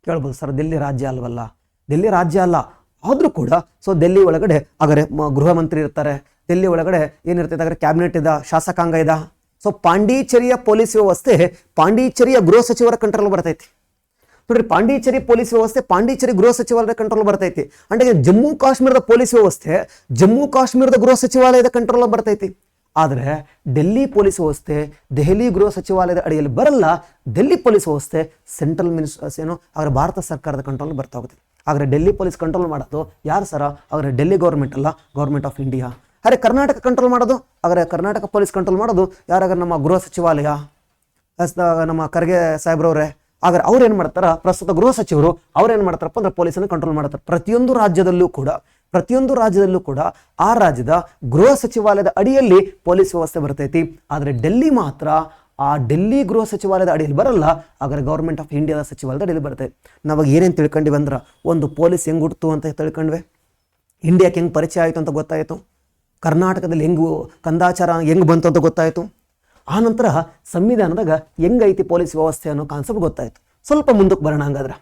ಕೇಳ್ಬೋದು ಸರ್, ಡೆಲ್ಲಿ ರಾಜ್ಯ ಅಲ್ವಲ್ಲ? ಡೆಲ್ಲಿ ರಾಜ್ಯ ಅಲ್ಲ, ಆದ್ರೂ ಕೂಡ ಸೊ ಡೆಲ್ಲಿ ಒಳಗಡೆ ಹಾಗಾದ್ರೆ ಗೃಹ ಮಂತ್ರಿ ಇರ್ತಾರೆ, ಡೆಲ್ಲಿ ಒಳಗಡೆ ಏನಿರ್ತೈತೆ ಹಾಗಾದ್ರೆ ಕ್ಯಾಬಿನೆಟ್ ಇದೆ, ಶಾಸಕಾಂಗ ಇದೆ. ಸೊ ಪಾಂಡಿಚೇರಿಯ ಪೊಲೀಸ್ ವ್ಯವಸ್ಥೆ ಪಾಂಡಿಚೇರಿಯ ಗೃಹ ಸಚಿವರ ಕಂಟ್ರೋಲ್ ಬರ್ತೈತಿ. ನೋಡ್ರಿ, ಪಾಂಡಿಚೇರಿ ಪೊಲೀಸ್ ವ್ಯವಸ್ಥೆ ಪಾಂಡಿಚೇರಿ ಗೃಹ ಸಚಿವಾಲಯದ ಕಂಟ್ರೋಲ್ ಬರ್ತೈತಿ. ಅಂದ್ರೆ ಜಮ್ಮು ಕಾಶ್ಮೀರದ ಪೊಲೀಸ್ ವ್ಯವಸ್ಥೆ ಜಮ್ಮು ಕಾಶ್ಮೀರದ ಗೃಹ ಸಚಿವಾಲಯದ ಕಂಟ್ರೋಲ್ ಬರ್ತೈತಿ. ಆದರೆ ಡೆಲ್ಲಿ ಪೊಲೀಸ್ ವ್ಯವಸ್ಥೆ ದೆಹಲಿ ಗೃಹ ಸಚಿವಾಲಯದ ಅಡಿಯಲ್ಲಿ ಬರಲ್ಲ. ಡೆಲ್ಲಿ ಪೊಲೀಸ್ ವ್ಯವಸ್ಥೆ ಸೆಂಟ್ರಲ್ ಮಿನಿಸ್ಟರ್ಸ್ ಹಾಗಾದ್ರೆ ಭಾರತ ಸರ್ಕಾರದ ಕಂಟ್ರೋಲ್ ಬರ್ತಾ ಹೋಗುತ್ತೆ. ಆದರೆ ಡೆಲ್ಲಿ ಪೊಲೀಸ್ ಕಂಟ್ರೋಲ್ ಮಾಡೋದು ಯಾರು ಸರ? ಹಾಗಾದ್ರೆ ಡೆಲ್ಲಿ ಗೌರ್ಮೆಂಟ್ ಅಲ್ಲ, ಗೌರ್ಮೆಂಟ್ ಆಫ್ ಇಂಡಿಯಾ. ಅರೆ ಕರ್ನಾಟಕ ಕಂಟ್ರೋಲ್ ಮಾಡೋದು, ಹಾಗಾದ್ರೆ ಕರ್ನಾಟಕ ಪೊಲೀಸ್ ಕಂಟ್ರೋಲ್ ಮಾಡೋದು ಯಾರಾಗ? ನಮ್ಮ ಗೃಹ ಸಚಿವಾಲಯ, ನಮ್ಮ ಖರ್ಗೆ ಸಾಹೇಬ್ರವ್ರೆ. ಹಾಗಾದ್ರೆ ಅವ್ರು ಏನು ಮಾಡ್ತಾರ? ಪ್ರಸ್ತುತ ಗೃಹ ಸಚಿವರು ಅವ್ರು ಏನು ಮಾಡ್ತಾರಪ್ಪ ಅಂದ್ರೆ ಪೊಲೀಸನ್ನು ಕಂಟ್ರೋಲ್ ಮಾಡ್ತಾರೆ. ಪ್ರತಿಯೊಂದು ರಾಜ್ಯದಲ್ಲೂ ಕೂಡ ಆ ರಾಜ್ಯದ ಗೃಹ ಸಚಿವಾಲಯದ ಅಡಿಯಲ್ಲಿ ಪೊಲೀಸ್ ವ್ಯವಸ್ಥೆ ಬರ್ತೈತಿ. ಆದರೆ ಡೆಲ್ಲಿ ಮಾತ್ರ ಆ ಡೆಲ್ಲಿ ಗೃಹ ಸಚಿವಾಲಯದ ಅಡಿಯಲ್ಲಿ ಬರಲ್ಲ. ಹಾಗಾದ್ರೆ ಗೌರ್ಮೆಂಟ್ ಆಫ್ ಇಂಡಿಯಾದ ಸಚಿವಾಲಯದ ಅಡಿಯಲ್ಲಿ ಬರ್ತೈತಿ. ನಾವಾಗ ಏನೇನು ತಿಳ್ಕೊಂಡಿವಿ ಅಂದ್ರೆ, ಒಂದು ಪೊಲೀಸ್ ಹೆಂಗೆ ಹುಡ್ತು ಅಂತ ತಿಳ್ಕೊಂಡ್ವಿ, ಇಂಡಿಯಾಕ್ಕೆ ಹೆಂಗೆ ಪರಿಚಯ ಆಯಿತು ಅಂತ ಗೊತ್ತಾಯಿತು, ಕರ್ನಾಟಕದಲ್ಲಿ ಕಂದಾಚಾರ ಹೆಂಗೆ ಬಂತು ಅಂತ ಗೊತ್ತಾಯಿತು. ಆನಂತರ ಸಂವಿಧಾನದಾಗ ಹೆಂಗೈತಿ ಪೊಲೀಸ್ ವ್ಯವಸ್ಥೆ ಅನ್ನೋ ಕಾನ್ಸೆಪ್ಟ್ ಗೊತ್ತಾಯಿತು. ಸ್ವಲ್ಪ ಮುಂದಕ್ಕೆ ಬರೋಣ, ಹಂಗಾದ್ರೆ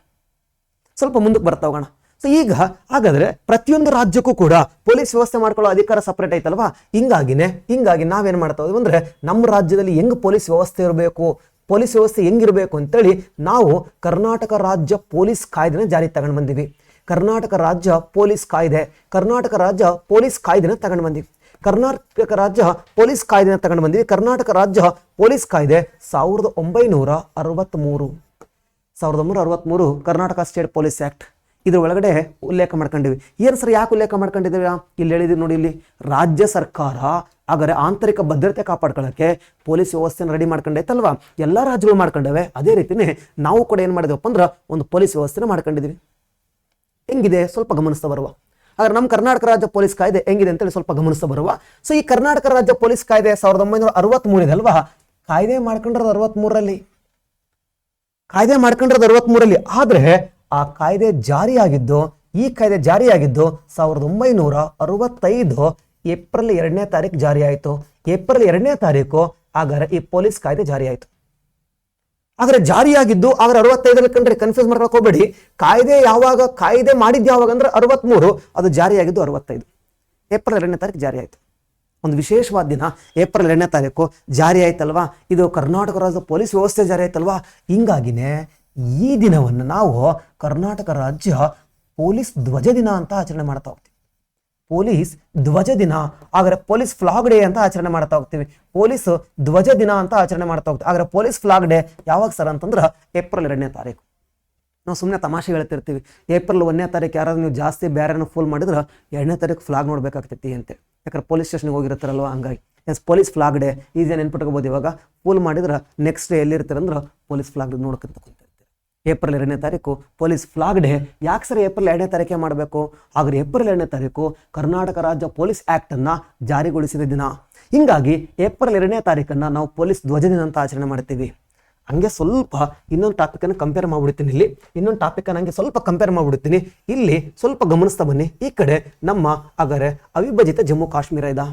ಸ್ವಲ್ಪ ಮುಂದಕ್ಕೆ ಬರ್ತಾ ಹೋಗೋಣ. ಸೊ ಈಗ ಹಾಗಾದ್ರೆ ಪ್ರತಿಯೊಂದು ರಾಜ್ಯಕ್ಕೂ ಕೂಡ ಪೊಲೀಸ್ ವ್ಯವಸ್ಥೆ ಮಾಡ್ಕೊಳ್ಳೋ ಅಧಿಕಾರ ಸಪ್ರೇಟ್ ಐತಲ್ವಾ. ಹಿಂಗಾಗಿ ನಾವೇನ್ ಮಾಡ್ತಾ ಹೋದ್ವಿ ಅಂದ್ರೆ, ನಮ್ಮ ರಾಜ್ಯದಲ್ಲಿ ಹೆಂಗ್ ಪೊಲೀಸ್ ವ್ಯವಸ್ಥೆ ಇರಬೇಕು, ಪೊಲೀಸ್ ವ್ಯವಸ್ಥೆ ಹೆಂಗಿರ್ಬೇಕು ಅಂತೇಳಿ ನಾವು ಕರ್ನಾಟಕ ರಾಜ್ಯ ಪೊಲೀಸ್ ಕಾಯ್ದೆನ ಜಾರಿ ತಗೊಂಡು ಬಂದಿವಿ. ಕರ್ನಾಟಕ ರಾಜ್ಯ ಪೊಲೀಸ್ ಕಾಯ್ದೆನ ತಗೊಂಡು ಬಂದಿವಿ. ಕರ್ನಾಟಕ ರಾಜ್ಯ ಪೊಲೀಸ್ ಕಾಯ್ದೆ 1963 ಕರ್ನಾಟಕ ಸ್ಟೇಟ್ ಪೊಲೀಸ್ ಆಕ್ಟ್. ಇದ್ರ ಒಳಗಡೆ ಉಲ್ಲೇಖ ಮಾಡ್ಕೊಂಡಿವಿ. ಏನು ಸರ್, ಯಾಕೆ ಉಲ್ಲೇಖ ಮಾಡ್ಕೊಂಡಿದ್ದೀವಿ? ಇಲ್ಲಿ ಹೇಳಿದ್ವಿ ನೋಡಿ, ಇಲ್ಲಿ ರಾಜ್ಯ ಸರ್ಕಾರ ಹಾಗಾದ್ರೆ ಆಂತರಿಕ ಭದ್ರತೆ ಕಾಪಾಡ್ಕೊಳ್ಳೋಕ್ಕೆ ಪೊಲೀಸ್ ವ್ಯವಸ್ಥೆನ ರೆಡಿ ಮಾಡ್ಕೊಂಡೈತಲ್ವಾ, ಎಲ್ಲ ರಾಜ್ಯಗಳು ಮಾಡ್ಕೊಂಡವೆ. ಅದೇ ರೀತಿನೇ ನಾವು ಕೂಡ ಏನು ಮಾಡಿದ್ವಪ್ಪ ಅಂದ್ರೆ ಒಂದು ಪೊಲೀಸ್ ವ್ಯವಸ್ಥೆನ ಮಾಡ್ಕೊಂಡಿದ್ವಿ. ಹೆಂಗಿದೆ ಸ್ವಲ್ಪ ಗಮನಿಸ್ತಾ ಬರುವ. ಹಾಗಾದ್ರೆ ನಮ್ಮ ಕರ್ನಾಟಕ ರಾಜ್ಯ ಪೊಲೀಸ್ ಕಾಯ್ದೆ ಹೆಂಗಿದೆ ಅಂತೇಳಿ ಸ್ವಲ್ಪ ಗಮನಿಸ್ತಾ ಬರುವ. ಸೊ ಈ ಕರ್ನಾಟಕ ರಾಜ್ಯ ಪೊಲೀಸ್ ಕಾಯ್ದೆ 1963 ಇದೆ ಅಲ್ವಾ. ಕಾಯ್ದೆ ಮಾಡ್ಕೊಂಡಿರೋದು 63ರಲ್ಲಿ. ಆದ್ರೆ ಆ ಕಾಯ್ದೆ ಜಾರಿಯಾಗಿದ್ದು 1965 ಏಪ್ರಿಲ್ 2ನೇ ತಾರೀಕು ಜಾರಿ ಆಯಿತು. ಏಪ್ರಿಲ್ 2ನೇ ತಾರೀಕು ಹಾಗಾದ್ರೆ ಈ ಪೊಲೀಸ್ ಕಾಯ್ದೆ ಜಾರಿ ಆಯಿತು. ಹಾಗಾದ್ರೆ ಜಾರಿಯಾಗಿದ್ದು ಹಾಗಾದ್ರೆ 65 ಕಂಡ್ರೆ ಕನ್ಫ್ಯೂಸ್ ಮಾಡ್ಕೊಳಕ್ ಹೋಗ್ಬೇಡಿ. ಕಾಯ್ದೆ ಮಾಡಿದ್ದು ಯಾವಾಗ ಅಂದ್ರೆ 63, ಅದು ಜಾರಿಯಾಗಿದ್ದು 65. ಏಪ್ರಿಲ್ 2ನೇ ತಾರೀಕು ಜಾರಿ ಆಯಿತು. ಒಂದು ವಿಶೇಷವಾದ ದಿನ ಏಪ್ರಿಲ್ 2ನೇ ತಾರೀಕು ಜಾರಿ ಆಯ್ತಲ್ವಾ. ಇದು ಕರ್ನಾಟಕ ರಾಜ್ಯದ ಪೊಲೀಸ್ ವ್ಯವಸ್ಥೆ ಜಾರಿ ಆಯ್ತಲ್ವಾ. ಹಿಂಗಾಗಿನೇ ಈ ದಿನವನ್ನು ನಾವು ಕರ್ನಾಟಕ ರಾಜ್ಯ ಪೊಲೀಸ್ ಧ್ವಜ ದಿನ ಅಂತ ಆಚರಣೆ ಮಾಡ್ತಾ ಹೋಗ್ತೀವಿ. ಪೊಲೀಸ್ ಧ್ವಜ ದಿನ, ಹಾಗಾದ್ರೆ ಪೊಲೀಸ್ ಫ್ಲಾಗ್ ಡೇ ಅಂತ ಆಚರಣೆ ಮಾಡ್ತಾ ಹೋಗ್ತೀವಿ. ಪೊಲೀಸ್ ಧ್ವಜ ದಿನ ಅಂತ ಆಚರಣೆ ಮಾಡ್ತಾ ಹೋಗ್ತೀವಿ. ಹಾಗಾದ್ರೆ ಪೊಲೀಸ್ ಫ್ಲಾಗ್ ಡೇ ಯಾವಾಗ ಸರ್ ಅಂತಂದ್ರೆ ಏಪ್ರಿಲ್ 2ನೇ ತಾರೀಕು. ನಾವು ಸುಮ್ಮನೆ ತಮಾಷೆ ಹೇಳ್ತಿರ್ತೀವಿ, ಏಪ್ರಿಲ್ 1ನೇ ತಾರೀಕು ಯಾರಾದ್ರೂ ನೀವು ಜಾಸ್ತಿ ಬೇರೆನೂ ಫೂಲ್ ಮಾಡಿದ್ರೆ 2ನೇ ತಾರೀಕು ಫ್ಲಾಗ್ ನೋಡ್ಬೇಕಾಗ್ತೈತಿ ಅಂತ. ಯಾಕಂದ್ರೆ ಪೊಲೀಸ್ ಸ್ಟೇಷನ್ಗೆ ಹೋಗಿರ್ತಾರಲ್ವ, ಹಂಗಾಗಿ ಪೊಲೀಸ್ ಫ್ಲಾಗ್ ಡೇ ಈಸಿ ನೆನ್ಪಿಟ್ಕೋಬೋದು. ಇವಾಗ ಫೂಲ್ ಮಾಡಿದ್ರೆ ನೆಕ್ಸ್ಟ್ ಡೇ ಎಲ್ಲಿರ್ತೀರಂದ್ರೆ ಪೊಲೀಸ್ ಫ್ಲಾಗ್ ನೋಡ್ಕೊಂತ ಕುಂತಿರ್ತೀರಿ. ಏಪ್ರಿಲ್ 2ನೇ ತಾರೀಕು ಪೊಲೀಸ್ ಫ್ಲಾಗ್ ಡೇ. ಯಾಕೆ ಸರ್ ಏಪ್ರಿಲ್ 2ನೇ ತಾರೀಕೆ ಮಾಡಬೇಕು? ಹಾಗಾದ್ರೆ ಏಪ್ರಿಲ್ 2ನೇ ತಾರೀಕು ಕರ್ನಾಟಕ ರಾಜ್ಯ ಪೊಲೀಸ್ ಆ್ಯಕ್ಟ್ ಅನ್ನ ಜಾರಿಗೊಳಿಸಿದ ದಿನ. ಹಿಂಗಾಗಿ ಏಪ್ರಿಲ್ 2ನೇ ತಾರೀಕನ್ನು ನಾವು ಪೊಲೀಸ್ ಧ್ವಜ ದಿನ ಅಂತ ಆಚರಣೆ ಮಾಡ್ತೀವಿ. ಹಂಗೆ ಸ್ವಲ್ಪ ಇನ್ನೊಂದು ಟಾಪಿಕನ್ನು ಕಂಪೇರ್ ಮಾಡಿಬಿಡ್ತೀನಿ. ಇಲ್ಲಿ ಇನ್ನೊಂದು ಟಾಪಿಕನ್ನು ಹಂಗೆ ಸ್ವಲ್ಪ ಕಂಪೇರ್ ಮಾಡಿಬಿಡ್ತೀನಿ. ಇಲ್ಲಿ ಸ್ವಲ್ಪ ಗಮನಿಸ್ತಾ ಬನ್ನಿ. ಈ ಕಡೆ ನಮ್ಮ ಹಾಗಾದ್ರೆ ಅವಿಭಜಿತ ಜಮ್ಮು ಕಾಶ್ಮೀರ ಇದೆ,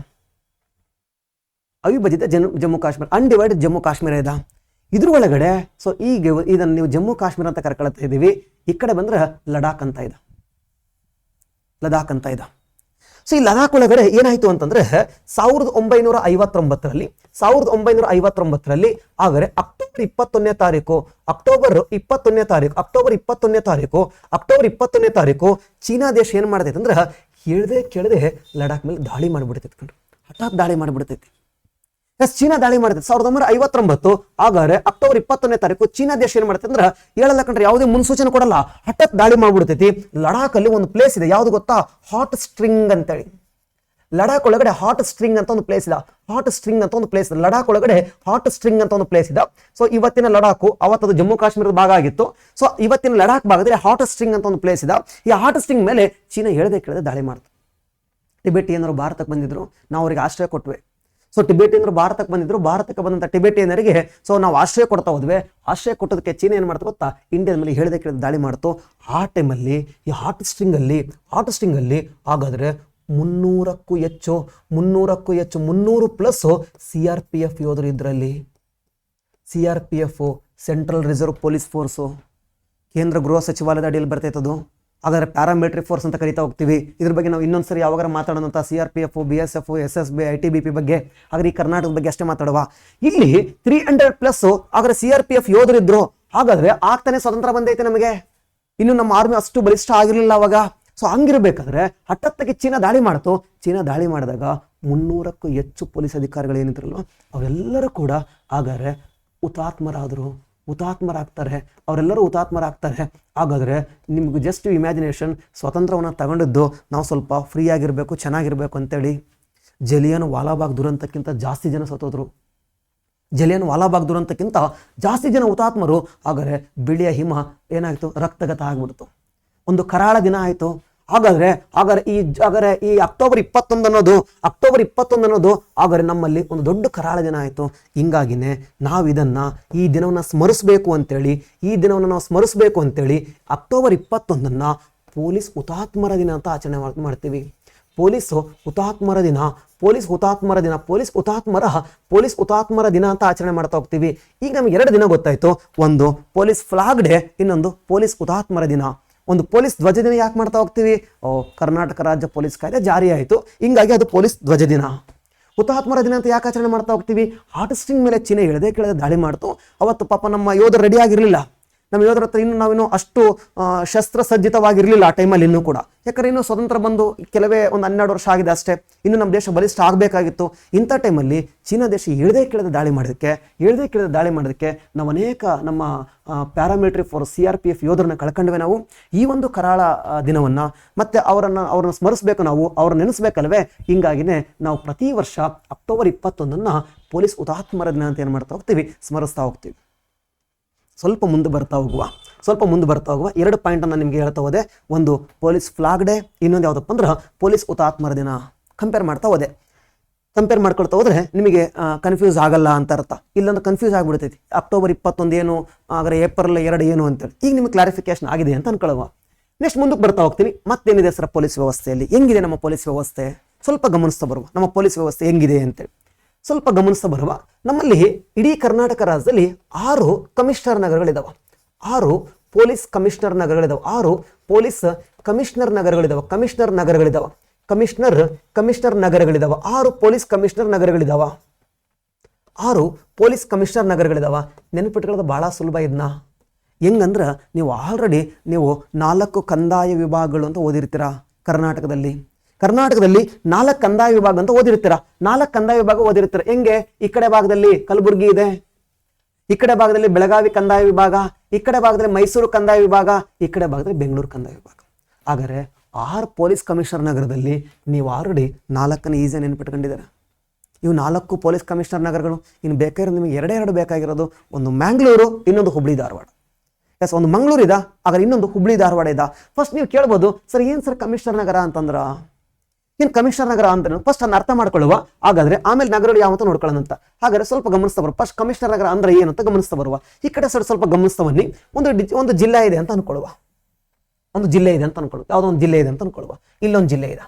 ಅವಿಭಜಿತ ಜಮ್ಮು ಕಾಶ್ಮೀರ, ಅನ್ಡಿವೈಡೆಡ್ ಜಮ್ಮು ಕಾಶ್ಮೀರ ಇದೆ. ಇದ್ರ ಒಳಗಡೆ ಸೊ ಈಗ ಇದನ್ನು ನೀವು ಜಮ್ಮು ಕಾಶ್ಮೀರ ಅಂತ ಕರ್ಕೊಳ್ತಾ ಇದ್ದೀವಿ. ಈ ಕಡೆ ಬಂದ್ರೆ ಲಡಾಖ್ ಅಂತ ಇದೆ, ಲಡಾಖ್ ಅಂತ ಇದೆ. ಸೊ ಈ ಲಡಾಖ್ ಒಳಗಡೆ ಏನಾಯ್ತು ಅಂತಂದ್ರೆ 1959ರಲ್ಲಿ ಆದರೆ ಅಕ್ಟೋಬರ್ 21ನೇ ತಾರೀಕು ಚೀನಾ ದೇಶ ಏನ್ ಮಾಡ್ತೈತೆ ಅಂದ್ರೆ ಹೇಳ್ದೆ ಕೇಳದೆ ಲಡಾಖ್ ಮೇಲೆ ದಾಳಿ ಮಾಡಿಬಿಡ್ತೈತೆ ಕಣ್ರಿ. ಹಠಾತ್ ದಾಳಿ ಮಾಡಿಬಿಡ್ತೈತಿ. ಚೀನಾ ದಾಳಿ ಮಾಡ್ತೈತೆ 1959. ಹಾಗಾದ್ರೆ ಅಕ್ಟೋಬರ್ 21ನೇ ತಾರೀಕು ಚೀನಾ ದೇಶ ಏನ್ ಮಾಡ್ತೈತೆ ಅಂದ್ರೆ ಹೇಳಲ್ಲ ಕಣ್ರಿ, ಯಾವುದೇ ಮುನ್ಸೂಚನೆ ಕೊಡಲ್ಲ, ಹಠಾತ್ ದಾಳಿ ಮಾಡ್ಬಿಡ್ತೈತಿ. ಲಡಾಖ್ ಅಲ್ಲಿ ಒಂದು ಪ್ಲೇಸ್ ಇದೆ, ಯಾವ್ದು ಗೊತ್ತಾ? ಹಾಟ್ ಸ್ಟ್ರಿಂಗ್ ಅಂತೇಳಿ. ಲಡಾಖ್ ಒಳಗಡೆ ಹಾಟ್ ಸ್ಟ್ರಿಂಗ್ ಅಂತ ಒಂದು ಪ್ಲೇಸ್ ಇದೆ. ಹಾಟ್ ಸ್ಟ್ರಿಂಗ್ ಅಂತ ಒಂದು ಪ್ಲೇಸ್ ಇದೆ. ಲಡಾಖ್ ಒಳಗಡೆ ಹಾಟ್ ಸ್ಟ್ರಿಂಗ್ ಅಂತ ಒಂದು ಪ್ಲೇಸ್ ಇದೆ. ಸೊ ಇವತ್ತಿನ ಲಡಾಖು ಅವತ್ತದು ಜಮ್ಮು ಕಾಶ್ಮೀರದ ಭಾಗ ಆಗಿತ್ತು. ಸೊ ಇವತ್ತಿನ ಲಡಾಖ್ ಭಾಗದಲ್ಲಿ ಹಾಟ್ ಸ್ಟ್ರಿಂಗ್ ಅಂತ ಒಂದು ಪ್ಲೇಸ್ ಇದೆ. ಈ ಹಾಟ್ ಸ್ಟ್ರಿಂಗ್ ಮೇಲೆ ಚೀನಾ ಹೇಳದೆ ಕೇಳದೆ ದಾಳಿ ಮಾಡ್ತು. ಟಿಬೆಟಿಯನ್ನರು ಭಾರತಕ್ಕೆ ಬಂದಿದ್ರು, ನಾವು ಅವರಿಗೆ ಆಶ್ರಯ ಕೊಟ್ವಿ. ಸೊ ಟಿಬೆಟಿಯನ್ನರು ಭಾರತಕ್ಕೆ ಬಂದಿದ್ರು, ಭಾರತಕ್ಕೆ ಬಂದಂತ ಟಿಬೆಟಿಯನ್ನರಿಗೆ ಸೊ ನಾವು ಆಶ್ರಯ ಕೊಡ್ತಾ ಹೋದ್ವಿ. ಆಶ್ರಯ ಕೊಟ್ಟದಕ್ಕೆ ಚೀನಾ ಏನ್ ಮಾಡ್ತು ಗೊತ್ತಾ? ಇಂಡಿಯಾದ ಮೇಲೆ ಹೇಳದೆ ಕೇಳದೆ ದಾಳಿ ಮಾಡ್ತು. ಆ ಟೈಮಲ್ಲಿ ಈ ಹಾಟ್ ಸ್ಟ್ರಿಂಗ್ ಅಲ್ಲಿ ಹಾಗಾದ್ರೆ 300+ CRPF ಯೋಧರು ಇದ್ರಲ್ಲಿ. CRPF central reserve police force, ಕೇಂದ್ರ ಗೃಹ ಸಚಿವಾಲಯದ ಅಡಿಯಲ್ಲಿ ಬರ್ತೈತದು. ಹಾಗಾದ್ರೆ ಪ್ಯಾರಾಮಿಲಿಟರಿ ಫೋರ್ಸ್ ಅಂತ ಕರಿತಾ ಹೋಗ್ತೀವಿ. ಇದ್ರ ಬಗ್ಗೆ ನಾವು ಇನ್ನೊಂದ್ಸರಿ ಯಾವಾಗ ಮಾತಾಡೋದಂತ CRPF, BSF, SSB, ITBP ಬಗ್ಗೆ. ಹಾಗಾದ್ರೆ ಈ ಕರ್ನಾಟಕದ ಬಗ್ಗೆ ಅಷ್ಟೇ ಮಾತಾಡುವ. ಇಲ್ಲಿ 300+ ಹಾಗಾದ್ರೆ CRPF ಯೋಧರಿದ್ರು. ಹಾಗಾದ್ರೆ ಆಗ್ತಾನೆ ಸ್ವತಂತ್ರ ಬಂದೈತೆ ನಮಗೆ. ಇನ್ನು ನಮ್ಮ ಆರ್ಮಿ ಅಷ್ಟು ಬಲಿಷ್ಠ ಆಗಿರ್ಲಿಲ್ಲ ಅವಾಗ. ಸೊ ಹಂಗಿರ್ಬೇಕಾದ್ರೆ ಹಠಾತ್ತಾಗಿ ಚೀನಾ ದಾಳಿ ಮಾಡ್ತು. ಚೀನಾ ದಾಳಿ ಮಾಡಿದಾಗ 300ಕ್ಕೂ ಹೆಚ್ಚು ಪೊಲೀಸ್ ಅಧಿಕಾರಿಗಳು ಏನಿದ್ರಲ್ಲ ಅವರೆಲ್ಲರೂ ಕೂಡ ಹಾಗಾದ್ರೆ ಹುತಾತ್ಮರಾಗ್ತಾರೆ. ಅವರೆಲ್ಲರೂ ಹುತಾತ್ಮರಾಗ್ತಾರೆ. ಹಾಗಾದ್ರೆ ನಿಮ್ಗೆ ಜಸ್ಟ್ ಇಮ್ಯಾಜಿನೇಷನ್, ಸ್ವಾತಂತ್ರ್ಯವನ್ನು ತಗೊಂಡಿದ್ದು ನಾವು ಸ್ವಲ್ಪ ಫ್ರೀ ಆಗಿರ್ಬೇಕು, ಚೆನ್ನಾಗಿರ್ಬೇಕು ಅಂತೇಳಿ ಜಲಿಯನ್ ವಾಲಾಬಾಗ್ ದುರಂತಕ್ಕಿಂತ ಜಾಸ್ತಿ ಜನ ಸತ್ತೋದ್ರು. ಜಲಿಯನ್ ವಾಲಾಬಾಗ್ ದುರಂತಕ್ಕಿಂತ ಜಾಸ್ತಿ ಜನ ಹುತಾತ್ಮರು. ಹಾಗಾದ್ರೆ ಬಿಳಿಯ ಹಿಮ ಏನಾಯ್ತು? ರಕ್ತಗತ ಆಗ್ಬಿಡ್ತು. ಒಂದು ಕರಾಳ ದಿನ ಆಯ್ತು. ಹಾಗಾದ್ರೆ ಈ ಅಕ್ಟೋಬರ್ 21 ಅನ್ನೋದು ಹಾಗಾದ್ರೆ ನಮ್ಮಲ್ಲಿ ಒಂದು ದೊಡ್ಡ ಕರಾಳ ದಿನ ಆಯ್ತು. ಹಿಂಗಾಗಿನೇ ನಾವು ಈ ದಿನವನ್ನ ಸ್ಮರಿಸಬೇಕು ಅಂತೇಳಿ ಅಕ್ಟೋಬರ್ 21 ಪೊಲೀಸ್ ಹುತಾತ್ಮರ ದಿನ ಅಂತ ಆಚರಣೆ ಮಾಡ್ತೀವಿ. ಪೊಲೀಸ್ ಹುತಾತ್ಮರ ದಿನ ಅಂತ ಆಚರಣೆ ಮಾಡ್ತಾ ಹೋಗ್ತೀವಿ. ಈಗ ನಮ್ಗೆ 2 ದಿನ ಗೊತ್ತಾಯ್ತು. ಒಂದು ಪೊಲೀಸ್ ಫ್ಲಾಗ್ ಡೇ, ಇನ್ನೊಂದು ಪೊಲೀಸ್ ಹುತಾತ್ಮರ ದಿನ. ಒಂದು ಪೊಲೀಸ್ ಧ್ವಜ ದಿನ ಯಾಕೆ ಮಾಡ್ತಾ ಹೋಗ್ತೀವಿ? ಕರ್ನಾಟಕ ರಾಜ್ಯ ಪೊಲೀಸ್ ಕಾಯ್ದೆ ಜಾರಿ ಆಯಿತು, ಹಿಂಗಾಗಿ ಅದು ಪೊಲೀಸ್ ಧ್ವಜ ದಿನ. ಹುತಾತ್ಮರ ದಿನ ಅಂತ ಯಾಕೆ ಆಚರಣೆ ಮಾಡ್ತಾ ಹೋಗ್ತೀವಿ? ಹಾಟ್ ಸ್ಟ್ರಿಂಗ್ ಮೇಲೆ ಚೀನಾ ಹೇಳದೆ ಕೇಳದೆ ದಾಳಿ ಮಾಡ್ತು. ಅವತ್ತು ಪಾಪ ನಮ್ಮ ಯೋಧರು ರೆಡಿ ಆಗಿರಲಿಲ್ಲ. ನಮ್ಮ ಯೋಧರ ಹತ್ರ ನಾವಿನ್ನು ಅಷ್ಟು ಶಸ್ತ್ರಸಜ್ಜಿತವಾಗಿರಲಿಲ್ಲ ಆ ಟೈಮಲ್ಲಿ ಇನ್ನೂ ಕೂಡ. ಯಾಕಂದ್ರೆ ಇನ್ನು ಸ್ವತಂತ್ರ ಬಂದು ಕೆಲವೇ ಒಂದು 12 ವರ್ಷ ಆಗಿದೆ ಅಷ್ಟೇ. ಇನ್ನು ನಮ್ಮ ದೇಶ ಬಲಿಷ್ಠ ಆಗಬೇಕಾಗಿತ್ತು. ಇಂಥ ಟೈಮಲ್ಲಿ ಚೀನಾ ದೇಶ ಹೇಳದೆ ಕೇಳದೆ ದಾಳಿ ಮಾಡೋದಕ್ಕೆ ನಾವು ಅನೇಕ ನಮ್ಮ ಪ್ಯಾರಾಮಿಲಿಟರಿ ಫೋರ್ಸ್ CRPF ಯೋಧರನ್ನ ಕಳ್ಕೊಂಡ್ವಿ ನಾವು. ಈ ಒಂದು ಕರಾಳ ದಿನವನ್ನ ಮತ್ತೆ ಅವ್ರನ್ನ ಸ್ಮರಿಸಬೇಕು, ನಾವು ಅವ್ರನ್ನ ನೆನೆಸ್ಬೇಕಲ್ವೇ. ಹಿಂಗಾಗಿನೇ ನಾವು ಪ್ರತಿ ವರ್ಷ ಅಕ್ಟೋಬರ್ 21 ಪೊಲೀಸ್ ಹುತಾತ್ಮರ ದಿನ ಅಂತ ಏನು ಮಾಡ್ತಾ ಹೋಗ್ತೀವಿ? ಸ್ಮರಿಸ್ತಾ ಹೋಗ್ತೀವಿ. ಸ್ವಲ್ಪ ಮುಂದೆ ಬರ್ತಾ ಹೋಗುವ 2 ಪಾಯಿಂಟನ್ನು ನಿಮಗೆ ಹೇಳ್ತಾ ಹೋದೆ. ಒಂದು ಪೊಲೀಸ್ ಫ್ಲಾಗ್ ಡೇ, ಇನ್ನೊಂದು ಯಾವುದಪ್ಪ ಅಂದ್ರೆ ಪೊಲೀಸ್ ಹುತಾತ್ಮರ ದಿನ. ಕಂಪೇರ್ ಮಾಡ್ಕೊಳ್ತಾ ಹೋದ್ರೆ ನಿಮಗೆ ಕನ್ಫ್ಯೂಸ್ ಆಗಲ್ಲ ಅಂತ ಅರ್ಥ. ಇಲ್ಲಾಂದ್ರೆ ಕನ್ಫ್ಯೂಸ್ ಆಗಿಬಿಡ್ತೈತಿ. ಅಕ್ಟೋಬರ್ 21 ಏನು, ಹಾಗಾದ್ರೆ ಏಪ್ರಿಲ್ 2 ಏನು ಅಂತೇಳಿ. ಈಗ ನಿಮಗೆ ಕ್ಲಾರಿಫಿಕೇಶನ್ ಆಗಿದೆ ಅಂತ ಅನ್ಕೊಳ್ಳುವ. ನೆಕ್ಸ್ಟ್ ಮುಂದಕ್ಕೆ ಬರ್ತಾ ಹೋಗ್ತೀನಿ. ಮತ್ತೇನಿದೆ ಸರ್ ಪೊಲೀಸ್ ವ್ಯವಸ್ಥೆಯಲ್ಲಿ? ಹೆಂಗಿದೆ ನಮ್ಮ ಪೊಲೀಸ್ ವ್ಯವಸ್ಥೆ? ಸ್ವಲ್ಪ ಗಮನಿಸ್ತಾ ಬರುವ ನಮ್ಮ ಪೊಲೀಸ್ ವ್ಯವಸ್ಥೆ ಹೆಂಗಿದೆ ಅಂತೇಳಿ ಸ್ವಲ್ಪ ಗಮನಿಸ್ತಾ ಬರುವ. ನಮ್ಮಲ್ಲಿ ಇಡೀ ಕರ್ನಾಟಕ ರಾಜ್ಯದಲ್ಲಿ 6 ಕಮಿಷನರ್ ನಗರಗಳಿದಾವೆ. 6 ಪೊಲೀಸ್ ಕಮಿಷನರ್ ನಗರಗಳಿದಾವೆ. 6 ಪೊಲೀಸ್ ಕಮಿಷನರ್ ನಗರಗಳಿದಾವೆ. 6 ಪೊಲೀಸ್ ಕಮಿಷನರ್ ನಗರಗಳಿದಾವ. ನೆನಪಿಟ್ಕೊಳ್ಳೋದು ಬಹಳ ಸುಲಭ. ಇದನ್ನ ಹೆಂಗಂದ್ರೆ ನೀವು ಆಲ್ರೆಡಿ 4 ಕಂದಾಯ ವಿಭಾಗಗಳು ಅಂತ ಓದಿರ್ತೀರಾ ಕರ್ನಾಟಕದಲ್ಲಿ. ಕರ್ನಾಟಕದಲ್ಲಿ 4 ಕಂದಾಯ ವಿಭಾಗ ಅಂತ ಓದಿರ್ತೀರ. 4 ಕಂದಾಯ ವಿಭಾಗ ಓದಿರ್ತೀರ. ಹೆಂಗೆ? ಈ ಕಡೆ ಭಾಗದಲ್ಲಿ ಕಲಬುರಗಿ ಇದೆ, ಈ ಕಡೆ ಭಾಗದಲ್ಲಿ ಬೆಳಗಾವಿ ಕಂದಾಯ ವಿಭಾಗ, ಈ ಕಡೆ ಭಾಗದಲ್ಲಿ ಮೈಸೂರು ಕಂದಾಯ ವಿಭಾಗ, ಈ ಕಡೆ ಭಾಗದಲ್ಲಿ ಬೆಂಗಳೂರು ಕಂದಾಯ ವಿಭಾಗ. ಹಾಗಾದ್ರೆ 6 ಪೊಲೀಸ್ ಕಮಿಷನರ್ ನಗರದಲ್ಲಿ ನೀವು ಆಲ್ರೆಡಿ 4 ಈಸಿಯಾಗಿ ನೆನ್ಪಿಟ್ಕೊಂಡಿದ್ದೀರ. ಇವು 4 ಪೊಲೀಸ್ ಕಮಿಷನರ್ ನಗರಗಳು. ಇನ್ನು ಬೇಕಾಗಿರೋದು ನಿಮಗೆ 2 ಬೇಕಾಗಿರೋದು, ಒಂದು ಮ್ಯಾಂಗ್ಳೂರು, ಇನ್ನೊಂದು ಹುಬ್ಳಿ ಧಾರವಾಡ. ಎಸ್, ಒಂದು ಮಂಗಳೂರು ಇದ, ಹಾಗಾದ್ರೆ ಇನ್ನೊಂದು ಹುಬ್ಳಿ ಧಾರವಾಡ ಇದ. ಫಸ್ಟ್ ನೀವು ಕೇಳ್ಬೋದು, ಸರ್ ಏನು ಸರ್ ಕಮಿಷನರ್ ನಗರ ಅಂತಂದ್ರ ಏನು? ಕಮಿಷನರ್ ನಗರ ಅಂತ ಫಸ್ಟ್ ಅದನ್ನ ಅರ್ಥ ಮಾಡ್ಕೊಳ್ಳುವ, ಹಾಗಾದ್ರೆ ಆಮೇಲೆ ನಗರಗಳು ಯಾವ ಅಂತ ನೋಡ್ಕೊಳ್ಳೋಣ ಅಂತ. ಹಾಗಾದ್ರೆ ಸ್ವಲ್ಪ ಗಮನಿಸ್ತಾ ಬರುವ. ಫಸ್ಟ್ ಕಮಿಷನರ್ ನಗರ ಅಂದ್ರೆ ಏನು ಅಂತ ಗಮನಿಸ್ತಾ ಬರುವ. ಈ ಕಡೆ ಸರ್ ಸ್ವಲ್ಪ ಗಮನಿಸ್ತಾ ಬನ್ನಿ. ಒಂದು ಜಿಲ್ಲೆ ಇದೆ ಅಂತ ಅನ್ಕೊಳ್ಳುವ, ಒಂದು ಜಿಲ್ಲೆ ಇದೆ ಅಂತ ಅನ್ಕೊಳ್ಳುವ, ಯಾವುದೋ ಒಂದು ಜಿಲ್ಲೆ ಇದೆ ಅಂತ ಅನ್ಕೊಳ್ಳುವ. ಇಲ್ಲೊಂದು ಜಿಲ್ಲೆ ಇದೆ.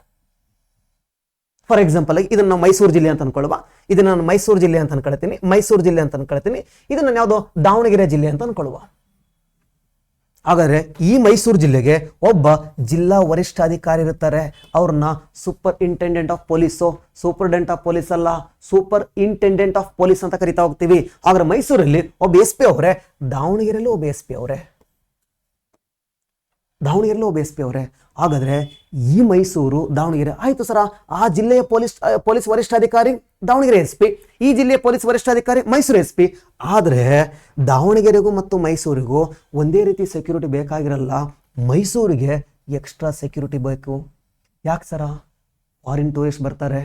ಫಾರ್ ಎಕ್ಸಾಂಪಲ್ ಆಗಿ ಇದನ್ನ ಮೈಸೂರು ಜಿಲ್ಲೆ ಅಂತ ಅನ್ಕೊಳ್ಳುವ. ಇದನ್ನ ನಾನು ಮೈಸೂರು ಜಿಲ್ಲೆ ಅಂತ ಅನ್ಕೊಳ್ತೀನಿ, ಮೈಸೂರು ಜಿಲ್ಲೆ ಅಂತ ಅನ್ಕೊಳ್ತೀನಿ. ಇದನ್ನ ಯಾವುದೋ ದಾವಣಗೆರೆ ಜಿಲ್ಲೆ ಅಂತ ಅನ್ಕೊಳ್ಳುವ. ಹಾಗಾದ್ರೆ ಈ ಮೈಸೂರು ಜಿಲ್ಲೆಗೆ ಒಬ್ಬ ಜಿಲ್ಲಾ ವರಿಷ್ಠಾಧಿಕಾರಿ ಇರ್ತಾರೆ. ಅವ್ರನ್ನ superintendent of police, superintendent of police ಅಲ್ಲ, ಸೂಪರ್ ಇಂಟೆಂಡೆಂಟ್ ಆಫ್ ಪೊಲೀಸ್ ಅಂತ ಕರಿತಾ ಹೋಗ್ತೀವಿ. ಹಾಗಾದ್ರೆ ಮೈಸೂರಲ್ಲಿ ಒಬ್ಬ SP ಅವರೇ, ದಾವಣಗೆರೆಯಲ್ಲಿ ಒಬ್ಬ SP ಅವರೇ, ದಾವಣಗೆರೆಯಲ್ಲಿ ಒಬ್ಬ SP ಅವರೇ. ಹಾಗಾದ್ರೆ ಈ ಮೈಸೂರು ದಾವಣಗೆರೆ ಆಯ್ತು ಸರ. ಆ ಜಿಲ್ಲೆಯ ಪೊಲೀಸ್ ವರಿಷ್ಠಾಧಿಕಾರಿ ದಾವಣಗೆರೆ SP, ಈ ಜಿಲ್ಲೆಯ ಪೊಲೀಸ್ ವರಿಷ್ಠಾಧಿಕಾರಿ ಮೈಸೂರು SP. ಆದರೆ ದಾವಣಗೆರೆಗೂ ಮತ್ತು ಮೈಸೂರಿಗೂ ಒಂದೇ ರೀತಿ ಸೆಕ್ಯೂರಿಟಿ ಬೇಕಾಗಿರಲ್ಲ. ಮೈಸೂರಿಗೆ ಎಕ್ಸ್ಟ್ರಾ ಸೆಕ್ಯೂರಿಟಿ ಬೇಕು. ಯಾಕೆ ಸರ? ಫಾರಿನ್ ಟೂರಿಸ್ಟ್ ಬರ್ತಾರೆ,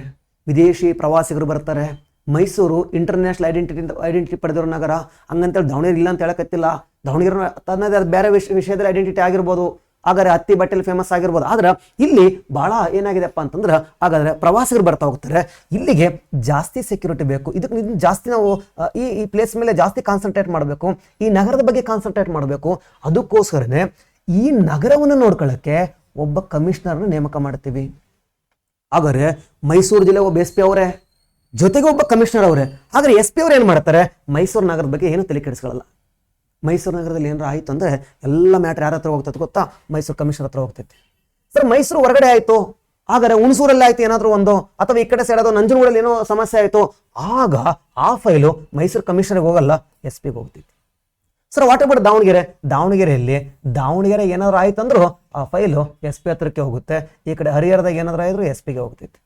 ವಿದೇಶಿ ಪ್ರವಾಸಿಗರು ಬರ್ತಾರೆ. ಮೈಸೂರು ಇಂಟರ್ನ್ಯಾಷನಲ್ ಐಡೆಂಟಿಟಿ ಪಡೆದಿರೋ ನಗರ. ಹಂಗಂತೇಳಿ ದಾವಣಗೆರೆ ಇಲ್ಲ ಅಂತ ಹೇಳಕತ್ತಿಲ್ಲ. ದಾವಣಗೆರೆ ತನ್ನದೇ ಬೇರೆ ವಿಷಯದಲ್ಲಿ ಐಡೆಂಟಿಟಿ ಆಗಿರ್ಬೋದು, ಹಾಗಾದ್ರೆ ಹತ್ತಿ ಬಟ್ಟೆಲಿ ಫೇಮಸ್ ಆಗಿರ್ಬೋದು. ಆದ್ರೆ ಇಲ್ಲಿ ಬಹಳ ಏನಾಗಿದೆಪ್ಪ ಅಂತಂದ್ರೆ, ಹಾಗಾದ್ರೆ ಪ್ರವಾಸಿಗರು ಬರ್ತಾ ಹೋಗ್ತಾರೆ. ಇಲ್ಲಿಗೆ ಜಾಸ್ತಿ ಸೆಕ್ಯೂರಿಟಿ ಬೇಕು. ಇದಕ್ಕೆ ಜಾಸ್ತಿ ನಾವು ಈ ಪ್ಲೇಸ್ ಮೇಲೆ ಜಾಸ್ತಿ ಕಾನ್ಸಂಟ್ರೇಟ್ ಮಾಡಬೇಕು, ಈ ನಗರದ ಬಗ್ಗೆ ಕಾನ್ಸಂಟ್ರೇಟ್ ಮಾಡಬೇಕು. ಅದಕ್ಕೋಸ್ಕರನೇ ಈ ನಗರವನ್ನು ನೋಡ್ಕೊಳ್ಳೋಕ್ಕೆ ಒಬ್ಬ ಕಮಿಷನರ್ನ ನೇಮಕ ಮಾಡ್ತೀವಿ. ಹಾಗಾದ್ರೆ ಮೈಸೂರು ಜಿಲ್ಲೆ ಒಬ್ಬ SP ಅವರೇ, ಜೊತೆಗೆ ಒಬ್ಬ ಕಮಿಷನರ್ ಅವರೇ. ಹಾಗಾದ್ರೆ SP ಅವ್ರು ಏನು ಮಾಡ್ತಾರೆ? ಮೈಸೂರು ನಗರದ ಬಗ್ಗೆ ಏನು ತಲೆ ಕೆಡಿಸ್ಕೊಳ್ಳಲ್ಲ. ಮೈಸೂರು ನಗರದಲ್ಲಿ ಏನಾರ ಆಯಿತು ಅಂದರೆ ಎಲ್ಲ ಮ್ಯಾಟ್ರ್ ಯಾರ ಹತ್ರ ಹೋಗ್ತದೆ ಗೊತ್ತಾ? ಮೈಸೂರು ಕಮಿಷನರ್ ಹತ್ರ ಹೋಗ್ತೈತಿ. ಸರ್ ಮೈಸೂರು ಹೊರಗಡೆ ಆಯಿತು, ಹಾಗಾದ್ರೆ ಹುಣಸೂರಲ್ಲಿ ಆಯ್ತು ಏನಾದರೂ ಒಂದು, ಅಥವಾ ಈ ಕಡೆ ಸೈಡ್ ಅದು ನಂಜನಗೂಡಲ್ಲಿ ಏನೋ ಸಮಸ್ಯೆ ಆಯಿತು, ಆಗ ಆ ಫೈಲು ಮೈಸೂರು ಕಮಿಷನರ್ಗೆ ಹೋಗಲ್ಲ, SP ಗೆ ಹೋಗ್ತೈತಿ. ಸರ್ ವಾಟ್ ಅಬೌಟ್ ದಾವಣಗೆರೆಯಲ್ಲಿ ಏನಾದ್ರು ಆಯ್ತು ಅಂದ್ರೂ ಆ ಫೈಲು SP ಹತ್ರಕ್ಕೆ ಹೋಗುತ್ತೆ. ಈ ಕಡೆ ಹರಿಹರದಾಗ ಏನಾದ್ರು ಆಯಿದ್ರು SP ಗೆ ಹೋಗ್ತೈತಿ.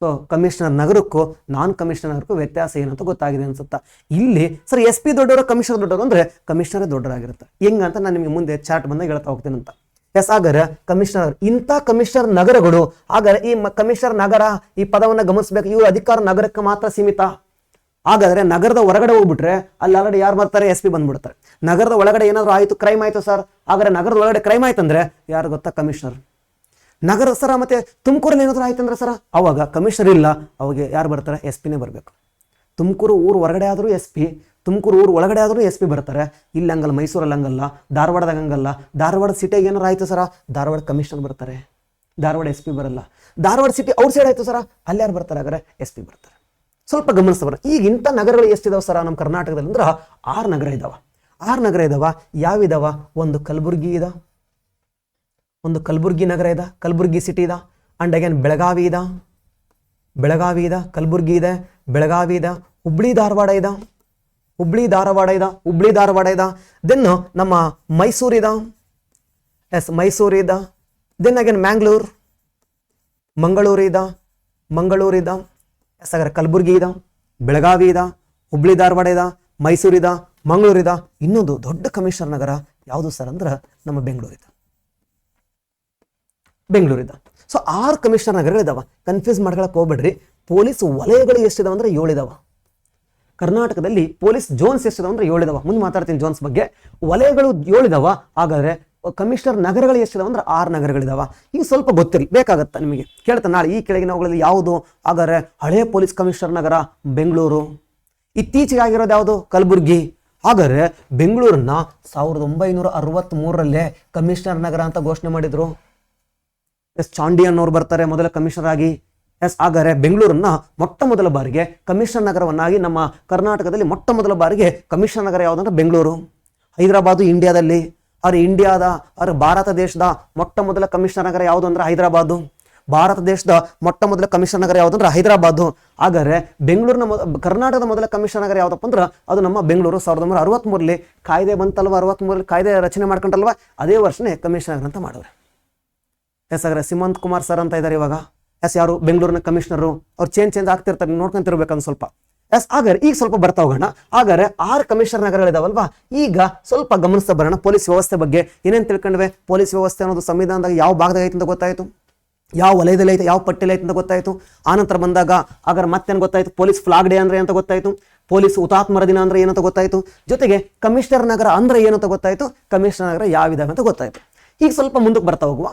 ಸೊ ಕಮಿಷನರ್ ನಗರಕ್ಕೂ ನಾನ್ ಕಮಿಷನರ್ ನಗರಕ್ಕೂ ವ್ಯತ್ಯಾಸ ಏನಂತ ಗೊತ್ತಾಗಿದೆ ಅನ್ಸುತ್ತಾ? ಇಲ್ಲಿ ಸರ್ SP ದೊಡ್ಡವರು, ಕಮಿಷನರ್ ದೊಡ್ಡವರು ಅಂದ್ರೆ ಕಮಿಷನರೇ ದೊಡ್ಡರಾಗಿರುತ್ತೆ. ಹೆಂಗಂತ ನಾನು ನಿಮಗೆ ಮುಂದೆ ಚಾರ್ಟ್ ಬಂದಾಗ ಹೇಳ್ತಾ ಹೋಗ್ತೀನಿ ಅಂತ. ಎಸ್, ಹಾಗಾದ್ರೆ ಕಮಿಷನರ್, ಇಂಥ ಕಮಿಷನರ್ ನಗರಗಳು, ಹಾಗಾದ್ರೆ ಈ ಕಮಿಷನರ್ ನಗರ ಈ ಪದವನ್ನು ಗಮನಿಸಬೇಕು. ಇವರು ಅಧಿಕಾರ ನಗರಕ್ಕೆ ಮಾತ್ರ ಸೀಮಿತ. ಹಾಗಾದ್ರೆ ನಗರದ ಹೊರಗಡೆ ಹೋಗ್ಬಿಟ್ರೆ ಅಲ್ಲಿ ಆಲ್ರೆಡಿ ಯಾರು ಬರ್ತಾರೆ? SP ಬಂದ್ಬಿಡ್ತಾರೆ. ನಗರದ ಒಳಗಡೆ ಏನಾದ್ರು ಆಯ್ತು, ಕ್ರೈಮ್ ಆಯ್ತು ಸರ್, ಹಾಗಾದ್ರೆ ನಗರದ ಒಳಗಡೆ ಕ್ರೈಮ್ ಆಯ್ತು ಅಂದ್ರೆ ಯಾರು ಗೊತ್ತಾ? ಕಮಿಷನರ್. ನಗರ ಸರ ಮತ್ತೆ ತುಮಕೂರಲ್ಲಿ ಏನಾದ್ರು ಆಯ್ತು ಅಂದ್ರೆ ಸರ, ಅವಾಗ ಕಮಿಷನರ್ ಇಲ್ಲ, ಅವಾಗ ಯಾರು ಬರ್ತಾರೆ? SP ನೇ ಬರಬೇಕು. ತುಮಕೂರು ಊರು ಹೊರಗಡೆ ಆದರೂ SP, ತುಮಕೂರು ಊರು ಒಳಗಡೆ ಆದರೂ SP ಬರ್ತಾರೆ. ಇಲ್ಲಿ ಹಂಗಲ್ಲ, ಮೈಸೂರಲ್ಲಿ ಹಂಗಲ್ಲ, ಧಾರವಾಡದಾಗ ಹಂಗಲ್ಲ. ಧಾರವಾಡ ಸಿಟಿಗೆ ಏನಾರು ಆಯ್ತು ಸರ, ಧಾರವಾಡ ಕಮಿಷನರ್ ಬರ್ತಾರೆ, ಧಾರವಾಡ SP ಬರಲ್ಲ. ಧಾರವಾಡ ಸಿಟಿ ಔಟ್ ಸೈಡ್ ಆಯ್ತು ಸರ, ಅಲ್ಲಿ ಯಾರು ಬರ್ತಾರೆ? ಹಾಗಾದ್ರೆ SP ಬರ್ತಾರೆ. ಸ್ವಲ್ಪ ಗಮನಿಸ್ತಾರ. ಈಗ ಇಂಥ ನಗರಗಳು ಎಷ್ಟಿದಾವೆ ಸರ ನಮ್ಮ ಕರ್ನಾಟಕದಲ್ಲಿ ಅಂದ್ರೆ 6 ನಗರ ಇದಾವ. 6 ನಗರ ಇದಾವ. ಯಾವಿದಾವ? ಒಂದು ಕಲಬುರ್ಗಿ ಇದೆ, ಒಂದು ಕಲಬುರ್ಗಿ ನಗರ ಇದೆ, ಕಲಬುರ್ಗಿ ಸಿಟಿ ಇದೆ. ಅಂಡ್ ಅಗೇನ್ ಬೆಳಗಾವಿ ಇದೆ, ಕಲಬುರ್ಗಿ ಇದೆ, ಬೆಳಗಾವಿ ಇದೆ, ಹುಬ್ಳಿ ಧಾರವಾಡ ಇದೆ. ದೆನ್ ನಮ್ಮ ಮೈಸೂರು ಇದೆ. ಎಸ್, ಮೈಸೂರು ಇದೆ. ದೆನ್ ಅಗೇನ್ ಮಂಗಳೂರು ಇದೆ. ಎಸ್, ಹಾಗಾದ್ರೆ ಕಲಬುರ್ಗಿ ಇದೆ, ಬೆಳಗಾವಿ ಇದೆ, ಹುಬ್ಳಿ ಧಾರವಾಡ ಇದೆ, ಮೈಸೂರು ಇದೆ, ಮಂಗಳೂರು ಇದೆ. ಇನ್ನೊಂದು ದೊಡ್ಡ ಕಮಿಷನರ್ ನಗರ ಯಾವುದು ಸರ್ ಅಂದ್ರೆ ನಮ್ಮ ಬೆಂಗಳೂರು ಇದೆ. So 6 commissioner ನಗರಗಳಿದಾವ. ಕನ್ಫ್ಯೂಸ್ ಮಾಡ್ಕೊಳಕ್ ಹೋಗ್ಬೇಡ್ರಿ. ಪೊಲೀಸ್ ವಲಯಗಳು ಎಷ್ಟಿದಾವ ಅಂದ್ರೆ 7 ಇದಾವ. ಕರ್ನಾಟಕದಲ್ಲಿ ಪೊಲೀಸ್ ಝೋನ್ಸ್ ಎಷ್ಟಿದಾವ ಅಂದ್ರೆ 7 ಇದಾವ. ಮುಂದೆ ಮಾತಾಡ್ತೀನಿ ಝೋನ್ಸ್ ಬಗ್ಗೆ. ವಲಯಗಳು 7 ಇದಾವ. ಹಾಗಾದ್ರೆ ಕಮಿಷನರ್ ನಗರಗಳು ಎಷ್ಟಿದಾವ ಅಂದ್ರೆ 6 ನಗರಗಳಿದಾವ. ಈಗ ಸ್ವಲ್ಪ ಗೊತ್ತಿರಲಿ, ಬೇಕಾಗತ್ತ ನಿಮಗೆ. ಕೇಳ್ತಾ ನಾಳೆ ಈ ಕೆಳಗಿನವುಗಳಲ್ಲಿ ಯಾವುದು? ಹಾಗಾದ್ರೆ ಹಳೆಯ ಪೊಲೀಸ್ ಕಮಿಷನರ್ ನಗರ ಬೆಂಗಳೂರು. ಇತ್ತೀಚೆಗೆ ಆಗಿರೋದು ಯಾವುದು? ಕಲಬುರ್ಗಿ. ಹಾಗಾದ್ರೆ ಬೆಂಗಳೂರನ್ನ 1963ರಲ್ಲೇ ಕಮಿಷನರ್ ನಗರ ಅಂತ ಘೋಷಣೆ ಮಾಡಿದ್ರು. ಎಸ್, ಚಾಂಡಿಯನ್ ಅವ್ರು ಬರ್ತಾರೆ ಮೊದಲ ಕಮಿಷನರ್ ಆಗಿ. ಎಸ್, ಹಾಗಾದ್ರೆ ಬೆಂಗಳೂರನ್ನ ಮೊಟ್ಟ ಮೊದಲ ಬಾರಿಗೆ ಕಮಿಷನರ್ ನಗರವನ್ನಾಗಿ ನಮ್ಮ ಕರ್ನಾಟಕದಲ್ಲಿ ಮೊಟ್ಟ ಮೊದಲ ಬಾರಿಗೆ ಕಮಿಷನರ್ ನಗರ ಯಾವುದಂದ್ರೆ ಬೆಂಗಳೂರು. ಹೈದರಾಬಾದು ಇಂಡಿಯಾದಲ್ಲಿ, ಭಾರತ ದೇಶದ ಮೊಟ್ಟ ಮೊದಲ ಕಮಿಷನರ್ ನಗರ ಯಾವುದು ಅಂದ್ರೆ ಹೈದರಾಬಾದು. ಭಾರತ ದೇಶದ ಮೊಟ್ಟ ಮೊದಲ ಕಮಿಷನರ್ ನಗರ ಯಾವುದಂದ್ರೆ ಹೈದರಾಬಾದು. ಹಾಗಾದ್ರೆ ಬೆಂಗಳೂರಿನ ಕರ್ನಾಟಕದ ಮೊದಲ ಕಮಿಷನರ್ ನಗರ ಯಾವುದಪ್ಪ ಅಂದ್ರೆ ಅದು ನಮ್ಮ ಬೆಂಗಳೂರು. 1963ರಲ್ಲಿ ಕಾಯ್ದೆ ಬಂತಲ್ವ, 63ರಲ್ಲಿ ಕಾಯ್ದೆ ರಚನೆ ಮಾಡ್ಕೊಂಡಲ್ವ, ಅದೇ ವರ್ಷನೇ ಕಮಿಷನರ್ ಅಂತ ಮಾಡಿದ್ರೆ. ಎಸ್, ಹಾಗಾದ್ರೆ ಸಿಮಂತ್ ಕುಮಾರ್ ಸರ್ ಅಂತ ಇದ್ದಾರೆ ಇವಾಗ. ಯಾರು ಬೆಂಗಳೂರಿನ ಕಮಿಷನರು ಅವ್ರು ಚೇಂಜ್ ಆಗ್ತಿರ್ತಾರೆ, ನೋಡ್ಕೊಂತಿರ್ಬೇಕಂತ ಸ್ವಲ್ಪ. ಹಾಗಾದ್ರೆ ಈಗ ಸ್ವಲ್ಪ ಬರ್ತಾ ಹೋಗೋಣ. ಹಾಗಾದ್ರೆ 6 ಕಮಿಷನರ್ ನಗರಗಳಿದಾವಲ್ವಾ, ಈಗ ಸ್ವಲ್ಪ ಗಮನಿಸ್ತಾ ಬರೋಣ ಪೊಲೀಸ್ ವ್ಯವಸ್ಥೆ ಬಗ್ಗೆ. ಏನೇನು ತಿಳ್ಕೊಂಡ್ವೆ? ಪೊಲೀಸ್ ವ್ಯವಸ್ಥೆ ಅನ್ನೋದು ಸಂವಿಧಾನದಾಗ ಯಾವ ಭಾಗದಾಗ ಐತೆ ಅಂತ ಗೊತ್ತಾಯ್ತು, ಯಾವ ವಲಯದಲ್ಲಿ ಐತೆ, ಯಾವ ಪಟ್ಟಿಯಲ್ಲಿ ಐತೆ ಅಂತ ಗೊತ್ತಾಯ್ತು. ಆನಂತರ ಬಂದಾಗ ಹಾಗಾದ್ರೆ ಮತ್ತೇನು ಗೊತ್ತಾಯ್ತು? ಪೊಲೀಸ್ ಫ್ಲಾಗ್ ಡೇ ಅಂದ್ರೆ ಅಂತ ಗೊತ್ತಾಯ್ತು, ಪೊಲೀಸ್ ಹುತಾತ್ಮರ ದಿನ ಅಂದ್ರೆ ಏನಂತ ಗೊತ್ತಾಯ್ತು, ಜೊತೆಗೆ ಕಮಿಷನರ್ ನಗರ ಅಂದ್ರೆ ಏನಂತ ಗೊತ್ತಾಯ್ತು, ಕಮಿಷನರ್ ನಗರ ಯಾವ ಇದಾವೆ ಅಂತ ಗೊತ್ತಾಯ್ತು. ಈಗ ಸ್ವಲ್ಪ ಮುಂದಕ್ಕೆ ಬರ್ತಾ ಹೋಗುವ.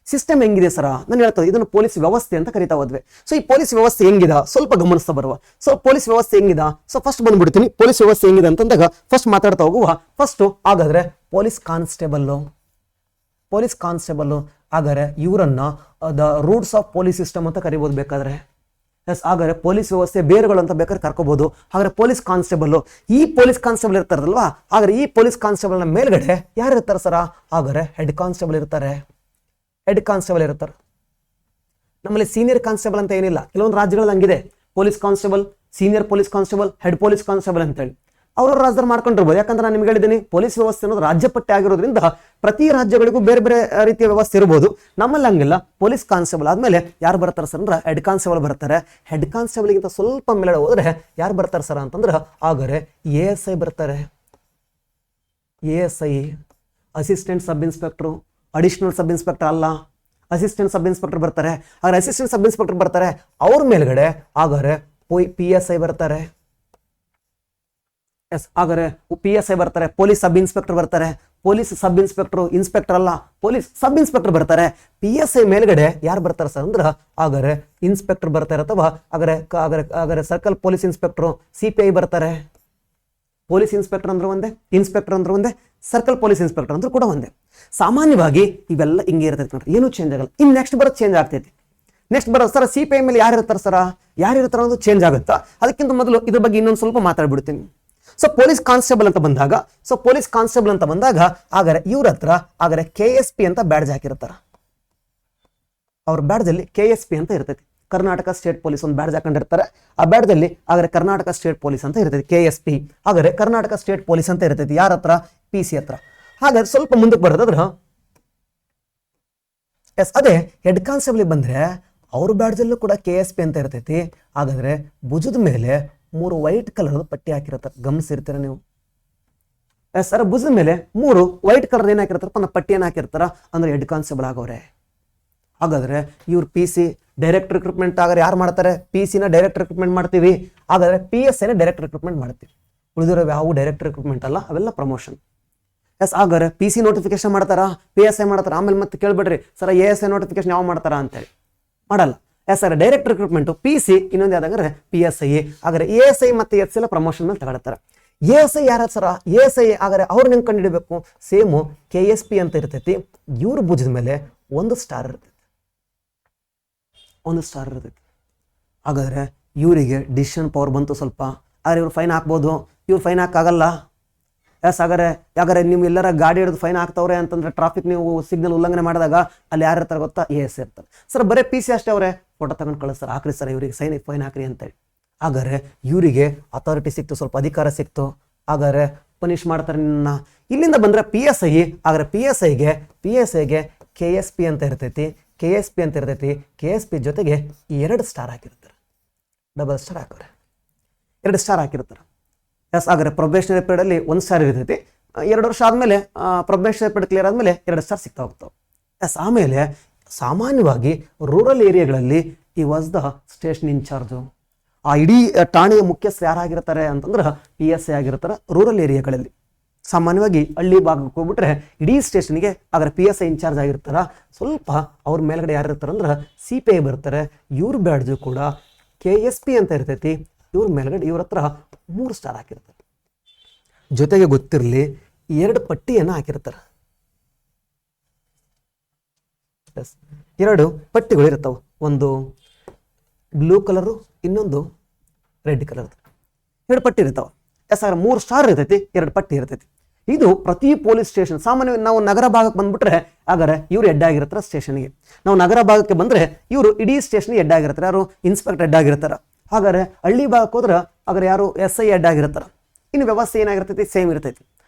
ಸಿಸ್ಟಮ್ ಹೆಂಗಿದೆ ಸರ? ನಾನು ಹೇಳ್ತದೆ ಇದನ್ನು ಪೊಲೀಸ್ ವ್ಯವಸ್ಥೆ ಅಂತ ಕರಿತಾ ಹೋದ್ವಿ. ಸೊ ಈ ಪೊಲೀಸ್ ವ್ಯವಸ್ಥೆ ಹೆಂಗಿದ ಸ್ವಲ್ಪ ಗಮನಿಸ್ತಾ ಬರುವ. ಸೊ ಪೊಲೀಸ್ ವ್ಯವಸ್ಥೆ ಹೆಂಗಿದ? ಸೊ ಫಸ್ಟ್ ಬಂದ್ಬಿಡ್ತೀನಿ ಪೊಲೀಸ್ ವ್ಯವಸ್ಥೆ ಹೆಂಗಿದೆ ಅಂತಂದಾಗ ಫಸ್ಟ್ ಮಾತಾಡ್ತಾ ಹೋಗುವ. ಫಸ್ಟ್ ಹಾಗಾದ್ರೆ ಪೊಲೀಸ್ ಕಾನ್ಸ್ಟೇಬಲ್ ಹಾಗಾದ್ರೆ ಇವರನ್ನ the roots of police system ಅಂತ ಕರಿಬಹುದು ಬೇಕಾದ್ರೆ. ಹಾಗಾದ್ರೆ ಪೊಲೀಸ್ ವ್ಯವಸ್ಥೆ ಬೇರುಗಳು ಅಂತ ಬೇಕಾದ್ರೆ ಕರ್ಕೋಬಹುದು. ಹಾಗಾದ್ರೆ ಪೊಲೀಸ್ ಕಾನ್ಸ್ಟೇಬಲ್, ಈ ಪೊಲೀಸ್ ಕಾನ್ಸ್ಟೇಬಲ್ ಇರ್ತಾರಲ್ವಾ, ಹಾಗಾದ್ರೆ ಈ ಪೊಲೀಸ್ ಕಾನ್ಸ್ಟೇಬಲ್ ನ ಮೇಲ್ಗಡೆ ಯಾರು ಇರ್ತಾರೆ ಸರ? ಹಾಗಾದ್ರೆ ಹೆಡ್ ಕಾನ್ಸ್ಟೇಬಲ್ ಇರ್ತಾರೆ. ನಮ್ಮಲ್ಲಿ ಸೀನಿಯರ್ ಕಾನ್ಸ್ಟೇಬಲ್ ಅಂತ ಏನಿಲ್ಲ, ಕೆಲವೊಂದು ರಾಜ್ಯಗಳಲ್ಲಿ ಹಂಗಿದೆ. Police constable, senior police constable, head police constable ಅಂತೇಳಿ ಅವ್ರವ್ರ ರಾಜ್ಯದಲ್ಲಿ ಮಾಡ್ಕೊಂಡಿರ್ಬೋದು. ಯಾಕಂದ್ರೆ ನಾನು ನಿಮ್ಗೆ ಹೇಳಿದ್ದೀನಿ ಪೊಲೀಸ್ ವ್ಯವಸ್ಥೆ ಅನ್ನೋದು ರಾಜ್ಯ ಪಟ್ಟಿ ಆಗಿರೋದ್ರಿಂದ ಪ್ರತಿ ರಾಜ್ಯಗಳಿಗೂ ಬೇರೆ ಬೇರೆ ರೀತಿಯ ವ್ಯವಸ್ಥೆ ಇರ್ಬೋದು. ನಮ್ಮಲ್ಲಿ ಹಂಗಿಲ್ಲ. ಪೊಲೀಸ್ ಕಾನ್ಸ್ಟೇಬಲ್ ಆದ್ಮೇಲೆ ಯಾರು ಬರ್ತಾರೆ ಸರ್ ಅಂದ್ರೆ ಹೆಡ್ ಕಾನ್ಸ್ಟೇಬಲ್ ಬರ್ತಾರೆ. ಹೆಡ್ ಕಾನ್ಸ್ಟೇಬಲ್ಗಿಂತ ಸ್ವಲ್ಪ ಮೇಲೆ ಹೋದ್ರೆ ಯಾರು ಬರ್ತಾರೆ ಸರ್ ಅಂತಂದ್ರೆ ಹಾಗಾದ್ರೆ ASI ಬರ್ತಾರೆ. ASI assistant sub inspector, additional sub inspector ಅಲ್ಲ, ಅಸಿಸ್ಟೆಂಟ್ ಸಬ್ ಇನ್ಸ್ಪೆಕ್ಟರ್ ಬರ್ತಾರೆ. ಹಾಗಾದ್ರೆ ಅಸಿಸ್ಟೆಂಟ್ ಸಬ್ ಇನ್ಸ್ಪೆಕ್ಟರ್ ಬರ್ತಾರೆ. ಅವ್ರ ಮೇಲ್ಗಡೆ ಹಾಗಾದ್ರೆ PSI ಬರ್ತಾರೆ. ಹಾಗಾದ್ರೆ PSI ಬರ್ತಾರೆ. ಪೊಲೀಸ್ ಸಬ್ ಇನ್ಸ್ಪೆಕ್ಟರ್ ಬರ್ತಾರೆ. ಪೊಲೀಸ್ ಸಬ್ ಇನ್ಸ್ಪೆಕ್ಟರ್ ಅಲ್ಲ, ಪೊಲೀಸ್ ಸಬ್ ಇನ್ಸ್ಪೆಕ್ಟರ್ ಬರ್ತಾರೆ. PSI ಮೇಲ್ಗಡೆ ಯಾರು ಬರ್ತಾರೆ ಸರ್ ಅಂದ್ರೆ ಹಾಗಾದ್ರೆ ಇನ್ಸ್ಪೆಕ್ಟರ್ ಬರ್ತಾರೆ, ಅಥವಾ ಹಾಗಾದ್ರೆ ಸರ್ಕಲ್ ಪೊಲೀಸ್ ಇನ್ಸ್ಪೆಕ್ಟರ್ CPI ಬರ್ತಾರೆ. ಪೊಲೀಸ್ ಇನ್ಸ್ಪೆಕ್ಟರ್ ಅಂದ್ರೆ ಒಂದೇ, ಇನ್ಸ್ಪೆಕ್ಟರ್ ಅಂದ್ರೆ ಒಂದೇ, ಸರ್ಕಲ್ ಪೊಲೀಸ್ ಇನ್ಸ್ಪೆಕ್ಟರ್ ಅಂದ್ರೆ ಕೂಡ ಒಂದೇ. ಸಾಮಾನ್ಯವಾಗಿ ಇವೆಲ್ಲ ಹಿಂಗೆ ಇರ್ತೈತೆ ನೋಡ್ರಿ, ಏನೂ ಚೇಂಜ್ ಆಗಲ್ಲ. ಇನ್ನು ನೆಕ್ಸ್ಟ್ ಬರೋದು ಚೇಂಜ್ ಆಗ್ತೈತಿ. ನೆಕ್ಸ್ಟ್ ಬರೋದು ಸರ CPI ಮೇಲೆ ಯಾರು ಇರ್ತಾರೆ ಸರ, ಯಾರು ಇರ್ತಾರೆ ಅನ್ನೋದು ಚೇಂಜ್ ಆಗುತ್ತಾ? ಅದಕ್ಕಿಂತ ಮೊದಲು ಇದ್ರ ಬಗ್ಗೆ ಇನ್ನೊಂದು ಸ್ವಲ್ಪ ಮಾತಾಡ್ಬಿಡ್ತೀನಿ. ಸೊ ಪೊಲೀಸ್ ಕಾನ್ಸ್ಟೇಬಲ್ ಅಂತ ಬಂದಾಗ ಹಾಗಾದ್ರೆ ಇವ್ರ ಹತ್ರ ಹಾಗಾದ್ರೆ KSP ಅಂತ ಬ್ಯಾಡ್ಜ್ ಹಾಕಿರ್ತಾರ. ಅವ್ರ ಬ್ಯಾಡ್ಜಲ್ಲಿ KSP ಅಂತ ಇರ್ತೈತಿ, ಕರ್ನಾಟಕ ಸ್ಟೇಟ್ ಪೊಲೀಸ್ ಒಂದು ಬ್ಯಾಡ್ಜ್ ಹಾಕೊಂಡಿರ್ತಾರೆ. ಆ ಬ್ಯಾಡ್ಜಲ್ಲಿ ಹಾಗಾದ್ರೆ ಕರ್ನಾಟಕ ಸ್ಟೇಟ್ ಪೊಲೀಸ್ ಅಂತ ಇರ್ತೈತಿ, KSP. ಹಾಗಾದ್ರೆ ಕರ್ನಾಟಕ ಸ್ಟೇಟ್ ಪೊಲೀಸ್ ಅಂತ ಇರ್ತೈತಿ ಯಾರ ಹತ್ರ? PC ಹತ್ರ. ಹಾಗಾದ್ರೆ ಸ್ವಲ್ಪ ಮುಂದಕ್ಕೆ ಬರೋದಾದ್ರ ಅದೇ ಹೆಡ್ ಕಾನ್ಸ್ಟೇಬಲ್ ಬಂದ್ರೆ ಅವ್ರ ಬ್ಯಾಡ್ಜಲ್ಲೂ ಕೂಡ KSP ಅಂತ ಇರ್ತೈತಿ. ಹಾಗಾದ್ರೆ ಭುಜದ ಮೇಲೆ 3 ವೈಟ್ ಕಲರ್ ಪಟ್ಟಿ ಹಾಕಿರ್ತಾರೆ, ಗಮನಿಸಿರ್ತೀರ ನೀವು. ಸರ್ ಭುಜದ ಮೇಲೆ 3 ವೈಟ್ ಕಲರ್ ಏನ್ ಹಾಕಿರ್ತಾರಪ್ಪ, ಪಟ್ಟಿಯನ್ನು ಹಾಕಿರ್ತಾರ ಅಂದ್ರೆ ಹೆಡ್ ಕಾನ್ಸ್ಟೇಬಲ್ ಆಗೋರೆ. ಹಾಗಾದ್ರೆ ಇವ್ರ PC ಡೈರೆಕ್ಟ್ ರಿಕ್ರೂಟ್ಮೆಂಟ್ ಆಗ ಯಾರು ಮಾಡ್ತಾರೆ? PC ನ ಡೈರೆಕ್ಟ್ ರಿಕ್ರೂಟ್ಮೆಂಟ್ ಮಾಡ್ತೀವಿ. ಹಾಗಾದ್ರೆ PSI ನ ಡೈರೆಕ್ಟ್ ರಿಕ್ರೂಟ್ಮೆಂಟ್ ಮಾಡ್ತೀವಿ. ಉಳಿದಿರೋ ಯಾವ ಡೈರೆಕ್ಟ್ ರಿಕ್ರೂಟ್ಮೆಂಟ್ ಅಲ್ಲ, ಅವೆಲ್ಲ ಪ್ರಮೋಷನ್. ಹಾಗಾದ್ರೆ PC ನೋಟಿಫಿಕೇಶನ್ ಮಾಡ್ತಾರ, PSI ಮಾಡ್ತಾರ. ಆಮೇಲೆ ಮತ್ತೆ ಕೇಳ್ಬಿಡ್ರಿ ಸರ್ ASI ನೋಟಿಫಿಕೇಶನ್ ಯಾವ ಮಾಡ್ತಾರ ಅಂತೇಳಿ, ಮಾಡಲ್ಲ. ಸರ್ ಡೈರೆಕ್ಟ್ ರಿಕ್ರೂಟ್ಮೆಂಟ್ PC, ಇನ್ನೊಂದು ಯಾವ್ದಾದ್ರೆ PSI. ಹಾಗಾದ್ರೆ ASI ಮತ್ತೆ SI ಎಲ್ಲ ಪ್ರಮೋಷನ್ ಮೇಲೆ ತಗೊಳ್ತಾರೆ. ASI ಯಾರ ಸರ? ASI ಹಾಗಾದ್ರೆ ಅವ್ರನ್ನ ಹೆಂಗೆ ಕಂಡುಹಿಡಬೇಕು? ಸೇಮು KSP ಅಂತ ಇರ್ತೈತಿ. ಇವ್ರ ಭುಜದ ಮೇಲೆ ಒಂದು ಸ್ಟಾರ್ ಇರ್ತೈತಿ. ಹಾಗಾದ್ರೆ ಇವರಿಗೆ ಡಿಸಿಷನ್ ಪವರ್ ಬಂತು ಸ್ವಲ್ಪ. ಆದ್ರೆ ಇವ್ರು ಫೈನ್ ಹಾಕ್ಬೋದು, ಇವ್ರು ಫೈನ್ ಹಾಕಾಗಲ್ಲ. ಹಾಗಾದ್ರೆ ನೀವು ಎಲ್ಲರ ಗಾಡಿ ಹಿಡಿದು ಫೈನ್ ಹಾಕ್ತವ್ರೆ ಅಂತಂದ್ರೆ, ಟ್ರಾಫಿಕ್ ನೀವು ಸಿಗ್ನಲ್ ಉಲ್ಲಂಘನೆ ಮಾಡಿದಾಗ ಅಲ್ಲಿ ಯಾರು ಇರ್ತಾರೆ ಗೊತ್ತಾ? ASI ಇರ್ತಾರೆ. ಸರ್ ಬರೀ PC ಅಷ್ಟೇ ಅವರೇ, ಫೋಟೋ ತಗೊಂಡು ಕಳಿಸ್ತಾರೆ, ಹಾಕ್ರಿ ಸರ್ ಇವರಿಗೆ ಫೈನ್ ಹಾಕ್ರಿ ಅಂತೇಳಿ. ಹಾಗಾದ್ರೆ ಇವರಿಗೆ ಅಥಾರಿಟಿ ಸಿಕ್ತು, ಸ್ವಲ್ಪ ಅಧಿಕಾರ ಸಿಕ್ತು. ಹಾಗಾದ್ರೆ ಪನಿಷ್ ಮಾಡ್ತಾರೆ ನಿನ್ನ. ಇಲ್ಲಿಂದ ಬಂದ್ರೆ PSI. ಹಾಗಾದ್ರೆ PSIಗೆ KSP ಅಂತ ಇರ್ತೈತಿ. KSP ಜೊತೆಗೆ 2 ಸ್ಟಾರ್ ಹಾಕಿರ್ತಾರೆ, ಡಬಲ್ ಸ್ಟಾರ್ ಹಾಕೋರೆ, 2 ಸ್ಟಾರ್ ಹಾಕಿರ್ತಾರೆ. ಹಾಗಾದ್ರೆ ಪ್ರೊಬೇಷನರಿ ಪೀರಿಯಡ್ ಅಲ್ಲಿ 1 ಸ್ಟಾರ್ ಇರ್ತೈತಿ. 2 ವರ್ಷ ಆದ್ಮೇಲೆ ಪ್ರೊಬೇಷನರಿ ಪೀರಿಯಡ್ ಕ್ಲಿಯರ್ ಆದ್ಮೇಲೆ 2 ಸ್ಟಾರ್ ಸಿಗ್ತಾ ಹೋಗ್ತಾವೆ. ಆಮೇಲೆ ಸಾಮಾನ್ಯವಾಗಿ ರೂರಲ್ ಏರಿಯಾಗಳಲ್ಲಿ ಈ ವಾಸ್ ದ ಸ್ಟೇಷನ್ ಇನ್ಚಾರ್ಜು. ಆ ಇಡೀ ಠಾಣೆಯ ಮುಖ್ಯಸ್ಥರು ಯಾರಾಗಿರ್ತಾರೆ ಅಂತಂದ್ರೆ PSI ಆಗಿರ್ತಾರೆ. ರೂರಲ್ ಏರಿಯಾಗಳಲ್ಲಿ ಸಾಮಾನ್ಯವಾಗಿ ಹಳ್ಳಿ ಭಾಗಕ್ಕೆ ಹೋಗ್ಬಿಟ್ರೆ ಇಡೀ ಸ್ಟೇಷನ್ಗೆ ಹಾಗಾದ್ರೆ PSI ಇನ್ಚಾರ್ಜ್ ಆಗಿರ್ತಾರ. ಸ್ವಲ್ಪ ಅವ್ರ ಮೇಲ್ಗಡೆ ಯಾರು ಇರ್ತಾರೆ ಅಂದ್ರೆ CPI ಬರ್ತಾರೆ. ಇವ್ರ ಬ್ಯಾಡ್ಜು ಕೂಡ KSP ಅಂತ ಇರ್ತೈತಿ. ಇವ್ರ ಮೇಲ್ಗಡೆ ಇವ್ರ ಹತ್ರ 3 ಸ್ಟಾರ್ ಹಾಕಿರ್ತಾರೆ. ಜೊತೆಗೆ ಗೊತ್ತಿರಲಿ 2 ಪಟ್ಟಿಯನ್ನು ಹಾಕಿರ್ತಾರೆ. 2 ಪಟ್ಟಿಗಳು ಇರ್ತಾವೆ, ಒಂದು ಬ್ಲೂ ಕಲರು, ಇನ್ನೊಂದು ರೆಡ್ ಕಲರ್. 2 ಪಟ್ಟಿ ಇರ್ತಾವೆ. ಹಾಗಾದ್ರೆ 3 ಸ್ಟಾರ್ ಇರ್ತೈತಿ, 2 ಪಟ್ಟಿ ಇರ್ತೈತಿ. ಇದು ಪ್ರತಿ ಪೊಲೀಸ್ ಸ್ಟೇಷನ್. ಸಾಮಾನ್ಯವಾಗಿ ನಾವು ನಗರ ಭಾಗಕ್ಕೆ ಬಂದ್ಬಿಟ್ರೆ ಹಾಗಾದ್ರೆ ಇವ್ರು ಹೆಡ್ ಆಗಿರ್ತಾರೆ ಸ್ಟೇಷನ್ಗೆ. ನಾವು ನಗರ ಭಾಗಕ್ಕೆ ಬಂದ್ರೆ ಇವರು ಇಡೀ ಸ್ಟೇಷನ್ಗೆ ಹೆಡ್ ಆಗಿರ್ತಾರೆ. ಯಾರು? ಇನ್ಸ್ಪೆಕ್ಟರ್ ಹೆಡ್ ಆಗಿರ್ತಾರೆ. ಹಾಗಾದ್ರೆ ಹಳ್ಳಿ ಭಾಗಕ್ಕೆ ಹೋದ್ರೆ ಹಾಗಾದ್ರೆ ಯಾರು? SI ಹೆಡ್ ಆಗಿರ್ತಾರೆ. ಇನ್ನು ವ್ಯವಸ್ಥೆ ಏನಾಗಿರ್ತೈತಿ? ಸೇಮ್ ಇರ್ತೈತಿ.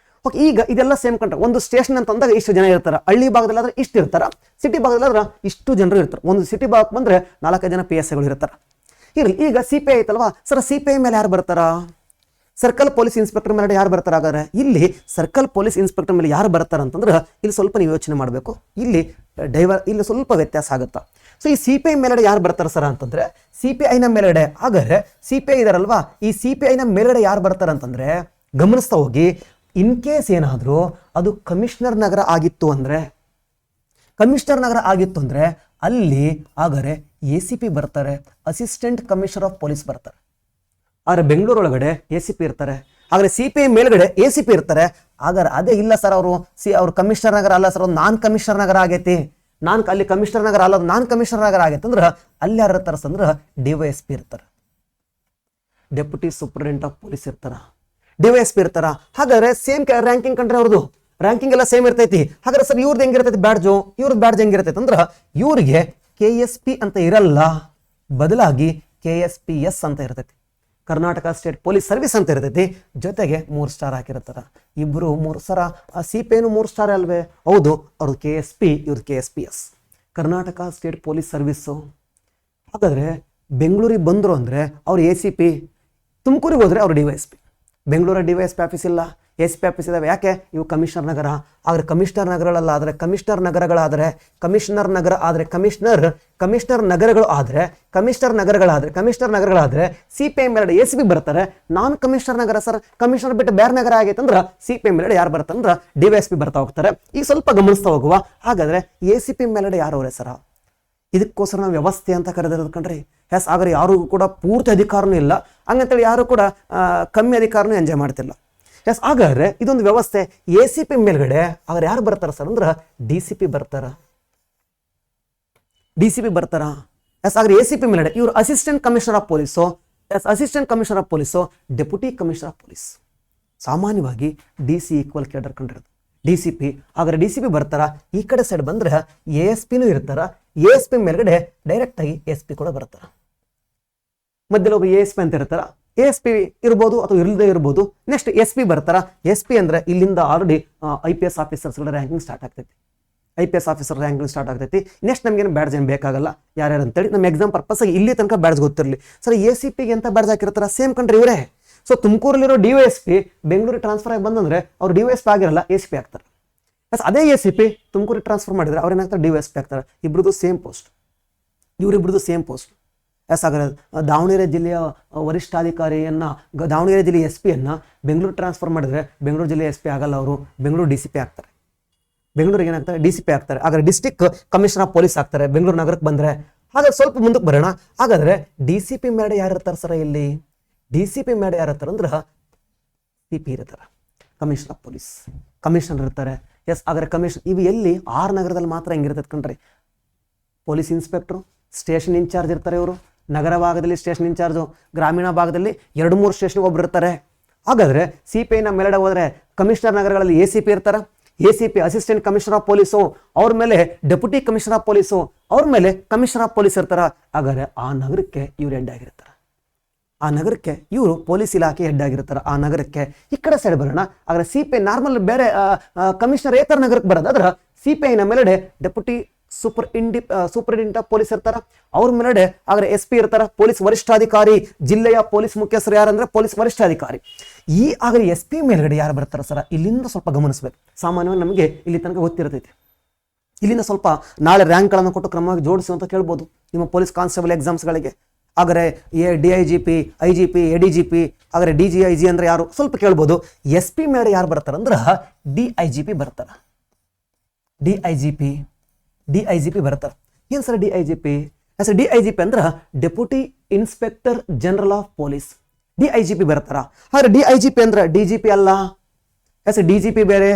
ಓಕೆ, ಈಗ ಇದೆಲ್ಲ ಸೇಮ್ ಕಂಡ್ರೆ ಒಂದು ಸ್ಟೇಷನ್ ಅಂತ ಅಂದಾಗ ಇಷ್ಟು ಜನ ಇರ್ತಾರೆ, ಹಳ್ಳಿ ಭಾಗದಲ್ಲಾದ್ರೆ ಇಷ್ಟು ಇರ್ತಾರೆ, ಸಿಟಿ ಭಾಗದಲ್ಲಾದ್ರೆ ಇಷ್ಟು ಜನರು ಇರ್ತಾರೆ. ಒಂದು ಸಿಟಿ ಭಾಗಕ್ಕೆ ಬಂದರೆ 4 ಜನ PSIಗಳು ಇರ್ತಾರೆ. ಇರಲಿ, ಈಗ CPI ಐತಲ್ವಾ ಸರ್, CPI ಮೇಲೆ ಯಾರು ಬರ್ತಾರ? ಸರ್ಕಲ್ ಪೊಲೀಸ್ ಇನ್ಸ್ಪೆಕ್ಟರ್ ಮೇಲೆ ಯಾರು ಬರ್ತಾರೆ? ಹಾಗಾದ್ರೆ ಇಲ್ಲಿ ಸರ್ಕಲ್ ಪೊಲೀಸ್ ಇನ್ಸ್ಪೆಕ್ಟರ್ ಮೇಲೆ ಯಾರು ಬರ್ತಾರೆ ಅಂತಂದ್ರೆ ಇಲ್ಲಿ ಸ್ವಲ್ಪ ನೀವು ಯೋಚನೆ ಮಾಡಬೇಕು. ಇಲ್ಲಿ ಸ್ವಲ್ಪ ವ್ಯತ್ಯಾಸ ಆಗುತ್ತಾ. ಸೊ ಈ CPI ಮೇಲ್ಗಡೆ ಯಾರು ಬರ್ತಾರೆ ಸರ್ ಅಂತಂದ್ರೆ CPI ನ ಮೇಲ್ಗಡೆ. ಹಾಗಾದ್ರೆ CPI ಇದಾರಲ್ವಾ, ಈ CPI ನ ಮೇಲ್ಗಡೆ ಯಾರು ಬರ್ತಾರೆ ಅಂತಂದ್ರೆ ಗಮನಿಸ್ತಾ ಹೋಗಿ. ಇನ್ ಕೇಸ್ ಏನಾದರೂ ಅದು ಕಮಿಷನರ್ ನಗರ ಆಗಿತ್ತು ಅಂದ್ರೆ ಅಲ್ಲಿ ಹಾಗಾದ್ರೆ ACP ಬರ್ತಾರೆ, ಅಸಿಸ್ಟೆಂಟ್ ಕಮಿಷನರ್ ಆಫ್ ಪೊಲೀಸ್ ಬರ್ತಾರೆ. ಆದರೆ ಬೆಂಗಳೂರು ಒಳಗಡೆ ACP ಇರ್ತಾರೆ. ಹಾಗಾದ್ರೆ CPI ಮೇಲ್ಗಡೆ ACP ಇರ್ತಾರೆ. ಹಾಗಾದ್ರೆ ಅದೇ ಇಲ್ಲ ಸರ್, ಅವ್ರು ಕಮಿಷನರ್ ನಗರ ಅಲ್ಲ ಸರ್, ನಾನ್ ಕಮಿಷನರ್ ನಗರ ಆಗೈತಿ, ಅಲ್ಲಿ ಕಮಿಷನರ್ ನಗರ ಅಲ್ಲ, ನಾನ್ ಕಮಿಷನರ್ ನಗರ ಆಗೈತೆ ಅಂದ್ರೆ ಅಲ್ಲಿ ಯಾರು ಇರ್ತಾರೆ ಅಂದ್ರೆ DYSP ಇರ್ತಾರೆ, ಡೆಪ್ಯೂಟಿ ಸೂಪರಿಂಟೆಂಡೆಂಟ್ ಆಫ್ ಪೊಲೀಸ್ ಇರ್ತಾರ, DYSP ಇರ್ತಾರ. ಹಾಗಾದ್ರೆ ಸೇಮ್ ರ್ಯಾಂಕಿಂಗ್ ಕಂಡ್ರೆ ಅವ್ರದ್ದು ರ್ಯಾಂಕಿಂಗ್ ಎಲ್ಲ ಸೇಮ್ ಇರ್ತೈತಿ. ಹಾಗಾದ್ರೆ ಸರ್ ಇವ್ರದ್ದು ಹೆಂಗಿರ್ತೈತಿ ಬ್ಯಾಡ್ಜು? ಇವ್ರದ್ದು ಬ್ಯಾಡ್ಜ್ ಹೆಂಗಿರ್ತೈತಿ ಅಂದ್ರೆ ಇವ್ರಿಗೆ KSP ಅಂತ ಇರಲ್ಲ, ಬದಲಾಗಿ KSPS ಅಂತ ಇರ್ತೈತಿ, ಕರ್ನಾಟಕ ಸ್ಟೇಟ್ ಪೊಲೀಸ್ ಸರ್ವಿಸ್ ಅಂತ ಇರ್ತೈತಿ. ಜೊತೆಗೆ 3 ಸ್ಟಾರ್ ಹಾಕಿರ್ತಾರ. ಇಬ್ರು 3 ಸ್ಟಾರ್. ಆ CPIನು 3 ಸ್ಟಾರ್ ಅಲ್ವೇ? ಹೌದು, ಅವ್ರದ್ದು KSP, ಇವ್ರದ್ದು KSPS, Karnataka state police service. ಹಾಗಾದ್ರೆ ಬೆಂಗಳೂರಿಗೆ ಬಂದರು ಅಂದರೆ ಅವ್ರು ACP, ತುಮಕೂರಿಗೆ ಹೋದರೆ ಅವ್ರು DYSP. ಬೆಂಗಳೂರ DYSP ಆಫೀಸ್ ಇಲ್ಲ, ACP ಆಫೀಸ್ ಇದಾವೆ. ಯಾಕೆ? ಇವು ಕಮಿಷನರ್ ನಗರ. ಆದರೆ ಕಮಿಷನರ್ ನಗರಗಳಲ್ಲ, ಆದರೆ ಕಮಿಷನರ್ ನಗರಗಳಾದರೆ ಕಮಿಷನರ್ ನಗರಗಳಾದರೆ CPI ಮೇಲ್ಗಡೆ ACP ಬರ್ತಾರೆ. ನಾನ್ ಕಮಿಷನರ್ ನಗರ ಸರ್, ಕಮಿಷನರ್ ಬಿಟ್ಟು ಬೇರೆ ನಗರ ಆಗೈತೆ ಅಂದ್ರೆ CPI ಮೇಲ್ಗಡೆ ಯಾರು ಬರ್ತಾರೆ ಅಂದ್ರೆ DYSP ಬರ್ತಾ ಹೋಗ್ತಾರೆ. ಈಗ ಸ್ವಲ್ಪ ಗಮನಿಸ್ತಾ ಹೋಗುವ. ಹಾಗಾದ್ರೆ ACP ಮೇಲ್ಗಡೆ ಯಾರು ಅವರೇ ಸರ? ಇದಕ್ಕೋಸ್ಕರ ನಾವು ವ್ಯವಸ್ಥೆ ಅಂತ ಕರೆದಿರೋದು ಕಣ್ರಿ. ಎಸ್, ಆದರೆ ಯಾರಿಗೂ ಕೂಡ ಪೂರ್ತಿ ಅಧಿಕಾರನೂ ಇಲ್ಲ, ಹಂಗಂತೇಳಿ ಯಾರು ಕೂಡ ಕಮ್ಮಿ ಅಧಿಕಾರನೂ ಎಂಜಾಯ್ ಮಾಡ್ತಿಲ್ಲ. ಎಸ್, ಹಾಗಾದ್ರೆ ಇದೊಂದು ವ್ಯವಸ್ಥೆ. ACP ಮೇಲ್ಗಡೆ ಹಾಗಾದ್ರೆ ಯಾರು ಬರ್ತಾರ ಸರ್ ಅಂದ್ರೆ DCP ಬರ್ತಾರ. ಎಸ್, ಹಾಗಾದ್ರೆ ACP ಮೇಲ್ಗಡೆ ಇವರು assistant commissioner of police. Yes, assistant commissioner of police, deputy commissioner of police. ಸಾಮಾನ್ಯವಾಗಿ DC ಈಕ್ವಲ್ ಕೇಡರ್ ಕಂಡಿರೋದು DCP. ಹಾಗಾದ್ರೆ DCP ಬರ್ತಾರ. ಈ ಕಡೆ ಸೈಡ್ ಬಂದ್ರೆ ASPನೂ ಇರ್ತಾರ. ASP ಮೇಲ್ಗಡೆ ಡೈರೆಕ್ಟ್ ಆಗಿ SP ಕೂಡ ಬರ್ತಾರ. ಮಧ್ಯದಲ್ಲಿ ಒಬ್ಬ ASP ಅಂತ ಇರ್ತಾರ. ASP ಇರ್ಬೋದು ಅಥವಾ ಇರದೇ ಇರ್ಬೋದು. ನೆಕ್ಸ್ಟ್ SP ಬರ್ತಾರ. SP ಅಂದ್ರೆ ಇಲ್ಲಿಂದ ಆಲ್ರೆಡಿ IPS ಆಫೀಸರ್ಸ್ಗಳ ರ್ಯಾಂಕಿಂಗ್ ಸ್ಟಾರ್ಟ್ ಆಗ್ತೈತಿ. IPS ಆಫೀಸರ್ ರ್ಯಾಂಕಿಂಗ್ ಸ್ಟಾರ್ಟ್ ಆಗ್ತೈತಿ. ನೆಕ್ಸ್ಟ್ ನಮ್ಗೇನು ಬ್ಯಾಡ್ಜ್ ಏನು ಬೇಕಾಗಲ್ಲ. ಯಾರ್ಯಾರು ಅಂತೇಳಿ ನಮ್ಮ ಎಕ್ಸಾಮ್ ಪರ್ಪಸ್ ಇಲ್ಲಿ ತನಕ ಬ್ಯಾಡ್ಜ್ ಗೊತ್ತಿರಲಿ. ಸರ್ ACPಗೆ ಅಂತ ಬ್ಯಾಡ್ಜ್ ಹಾಕಿರ್ತಾರ, ಸೇಮ್ ಕಂಡ್ರಿ ಇವರೇ. ಸೊ ತುಮಕೂರಲ್ಲಿರೋ DYSP ಬೆಂಗಳೂರಿಗೆ ಟ್ರಾನ್ಸ್ಫರ್ ಆಗಿ ಬಂದಂದ್ರೆ ಅವ್ರು DYSP ಆಗಿರಲ್ಲ, ACP ಆಗ್ತಾರೆ. ಅದೇ ACP ತುಮಕೂರಿಗೆ ಟ್ರಾನ್ಸ್ಫರ್ ಮಾಡಿದ್ರೆ ಅವ್ರು ಏನಾಗ್ತಾರೆ? DYSP ಆಗ್ತಾರೆ. ಇಬ್ರದ್ದು ಸೇಮ್ ಪೋಸ್ಟ್, ಇವರಿಬ್ರದ್ದು ಸೇಮ್ ಪೋಸ್ಟ್. ಎಸ್, ಹಾಗಾದ್ರೆ ದಾವಣಗೆರೆ ಜಿಲ್ಲೆಯ ವರಿಷ್ಠಾಧಿಕಾರಿಯನ್ನ, ದಾವಣಗೆರೆ ಜಿಲ್ಲೆಯ SP ಬೆಂಗಳೂರು ಟ್ರಾನ್ಸ್ಫರ್ ಮಾಡಿದ್ರೆ ಬೆಂಗಳೂರು ಜಿಲ್ಲೆಯ SP ಆಗಲ್ಲ, ಅವರು ಬೆಂಗಳೂರು DCP ಆಗ್ತಾರೆ. ಬೆಂಗಳೂರಿಗೆ ಏನಾಗ್ತಾರೆ? DCP ಆಗ್ತಾರೆ. ಹಾಗಾದ್ರೆ ಡಿಸ್ಟ್ರಿಕ್ಟ್ ಕಮಿಷನರ್ ಆಫ್ ಪೊಲೀಸ್ ಆಗ್ತಾರೆ ಬೆಂಗಳೂರು ನಗರಕ್ಕೆ ಬಂದ್ರೆ. ಹಾಗಾದ್ರೆ ಸ್ವಲ್ಪ ಮುಂದಕ್ಕೆ ಬರೋಣ. ಹಾಗಾದ್ರೆ DCP ಮೇಲ್ಗಡೆ ಯಾರು ಇರ್ತಾರೆ ಸರ? ಇಲ್ಲಿ DCP ಮೇಲ್ಗಡೆ ಯಾರು ಇರ್ತಾರೆ ಅಂದ್ರೆ CP ಇರ್ತಾರೆ, ಕಮಿಷನರ್ ಆಫ್ ಪೊಲೀಸ್, ಕಮಿಷನರ್ ಇರ್ತಾರೆ. ಎಸ್, ಹಾಗಾದ್ರೆ ಕಮಿಷನ್ ಇವು ಎಲ್ಲಿ? 6 ನಗರದಲ್ಲಿ ಮಾತ್ರ ಹೆಂಗಿರ್ತೈತೆ ಕಣ್ರಿ. ಪೊಲೀಸ್ ಇನ್ಸ್ಪೆಕ್ಟ್ರು, ಸ್ಟೇಷನ್ ಇನ್ಚಾರ್ಜ್ ಇರ್ತಾರೆ ಇವರು. ನಗರ ಭಾಗದಲ್ಲಿ ಸ್ಟೇಷನ್ ಇನ್ಚಾರ್ಜು, ಗ್ರಾಮೀಣ ಭಾಗದಲ್ಲಿ 2-3 ಸ್ಟೇಷನ್ಗೆ ಒಬ್ರು ಇರ್ತಾರೆ. ಹಾಗಾದ್ರೆ CPI ನ ಮೇಲ್ಗಡೆ ಹೋದ್ರೆ ಕಮಿಷನರ್ ನಗರಗಳಲ್ಲಿ ACP ಇರ್ತಾರೆ. ACP assistant commissioner of police, ಅವ್ರ ಮೇಲೆ ಡೆಪ್ಯೂಟಿ ಕಮಿಷನರ್ ಆಫ್ ಪೊಲೀಸು, ಅವ್ರ ಮೇಲೆ ಕಮಿಷನರ್ ಆಫ್ ಪೊಲೀಸ್ ಇರ್ತಾರ. ಹಾಗಾದ್ರೆ ಆ ನಗರಕ್ಕೆ ಇವ್ರು ಹೆಡ್ ಆಗಿರ್ತಾರೆ. ಆ ನಗರಕ್ಕೆ ಇವರು ಪೊಲೀಸ್ ಇಲಾಖೆ ಹೆಡ್ ಆಗಿರ್ತಾರೆ. ಆ ನಗರಕ್ಕೆ ಈ ಕಡೆ ಸೈಡ್ ಬರೋಣ. ಹಾಗಾದ್ರೆ CPI ನಾರ್ಮಲ್ ಬೇರೆ ಕಮಿಷನರ್ ಏತರ ನಗರಕ್ಕೆ ಬರೋದಾದ್ರೆ CPI ನ ಮೇಲ್ಗಡೆ ಡೆಪ್ಯೂಟಿ ಸೂಪರಿಂಟೆಂಡೆಂಟ್ ಆಫ್ ಪೊಲೀಸ್ ಇರ್ತಾರ. ಅವ್ರ ಮೇಲ್ಗಡೆ ಹಾಗಾದ್ರೆ SP ಇರ್ತಾರ, ಪೊಲೀಸ್ ವರಿಷ್ಠಾಧಿಕಾರಿ. ಜಿಲ್ಲೆಯ ಪೊಲೀಸ್ ಮುಖ್ಯಸ್ಥರು ಯಾರಂದ್ರೆ ಪೊಲೀಸ್ ವರಿಷ್ಠಾಧಿಕಾರಿ. ಈ ಹಾಗಾದ್ರೆ SP ಮೇಲ್ಗಡೆ ಯಾರು ಬರ್ತಾರ ಸರ? ಇಲ್ಲಿಂದ ಸ್ವಲ್ಪ ಗಮನಿಸ್ಬೇಕು. ಸಾಮಾನ್ಯವಾಗಿ ನಮಗೆ ಇಲ್ಲಿ ತನಕ ಗೊತ್ತಿರ್ತೈತಿ. ಇಲ್ಲಿಂದ ಸ್ವಲ್ಪ ನಾಳೆ ರ್ಯಾಂಕ್ಗಳನ್ನು ಕೊಟ್ಟು ಕ್ರಮವಾಗಿ ಜೋಡಿಸಿ ಅಂತ ಕೇಳ್ಬೋದು ನಿಮ್ಮ ಪೊಲೀಸ್ ಕಾನ್ಸ್ಟೇಬಲ್ ಎಕ್ಸಾಮ್ಸ್ಗಳಿಗೆ. ಹಾಗಾದ್ರೆ DIGP, IGP, ADGP, ಹಾಗಾದ್ರೆ DGIG ಅಂದ್ರೆ ಯಾರು ಸ್ವಲ್ಪ ಕೇಳ್ಬೋದು. SP ಮೇಲ್ಗಡೆ ಯಾರು ಬರ್ತಾರ ಅಂದ್ರೆ DIGP ಬರ್ತಾರ. DIGP ಬರ್ತಾರೆ. ಏನು ಸರ್ DIGP? DIGP ಅಂದ್ರೆ deputy inspector general of police. DIGP ಬರ್ತಾರ. ಹಾಗಾದ್ರೆ DIGP ಅಂದ್ರೆ DGP ಅಲ್ಲ. DGP ಬೇರೆ,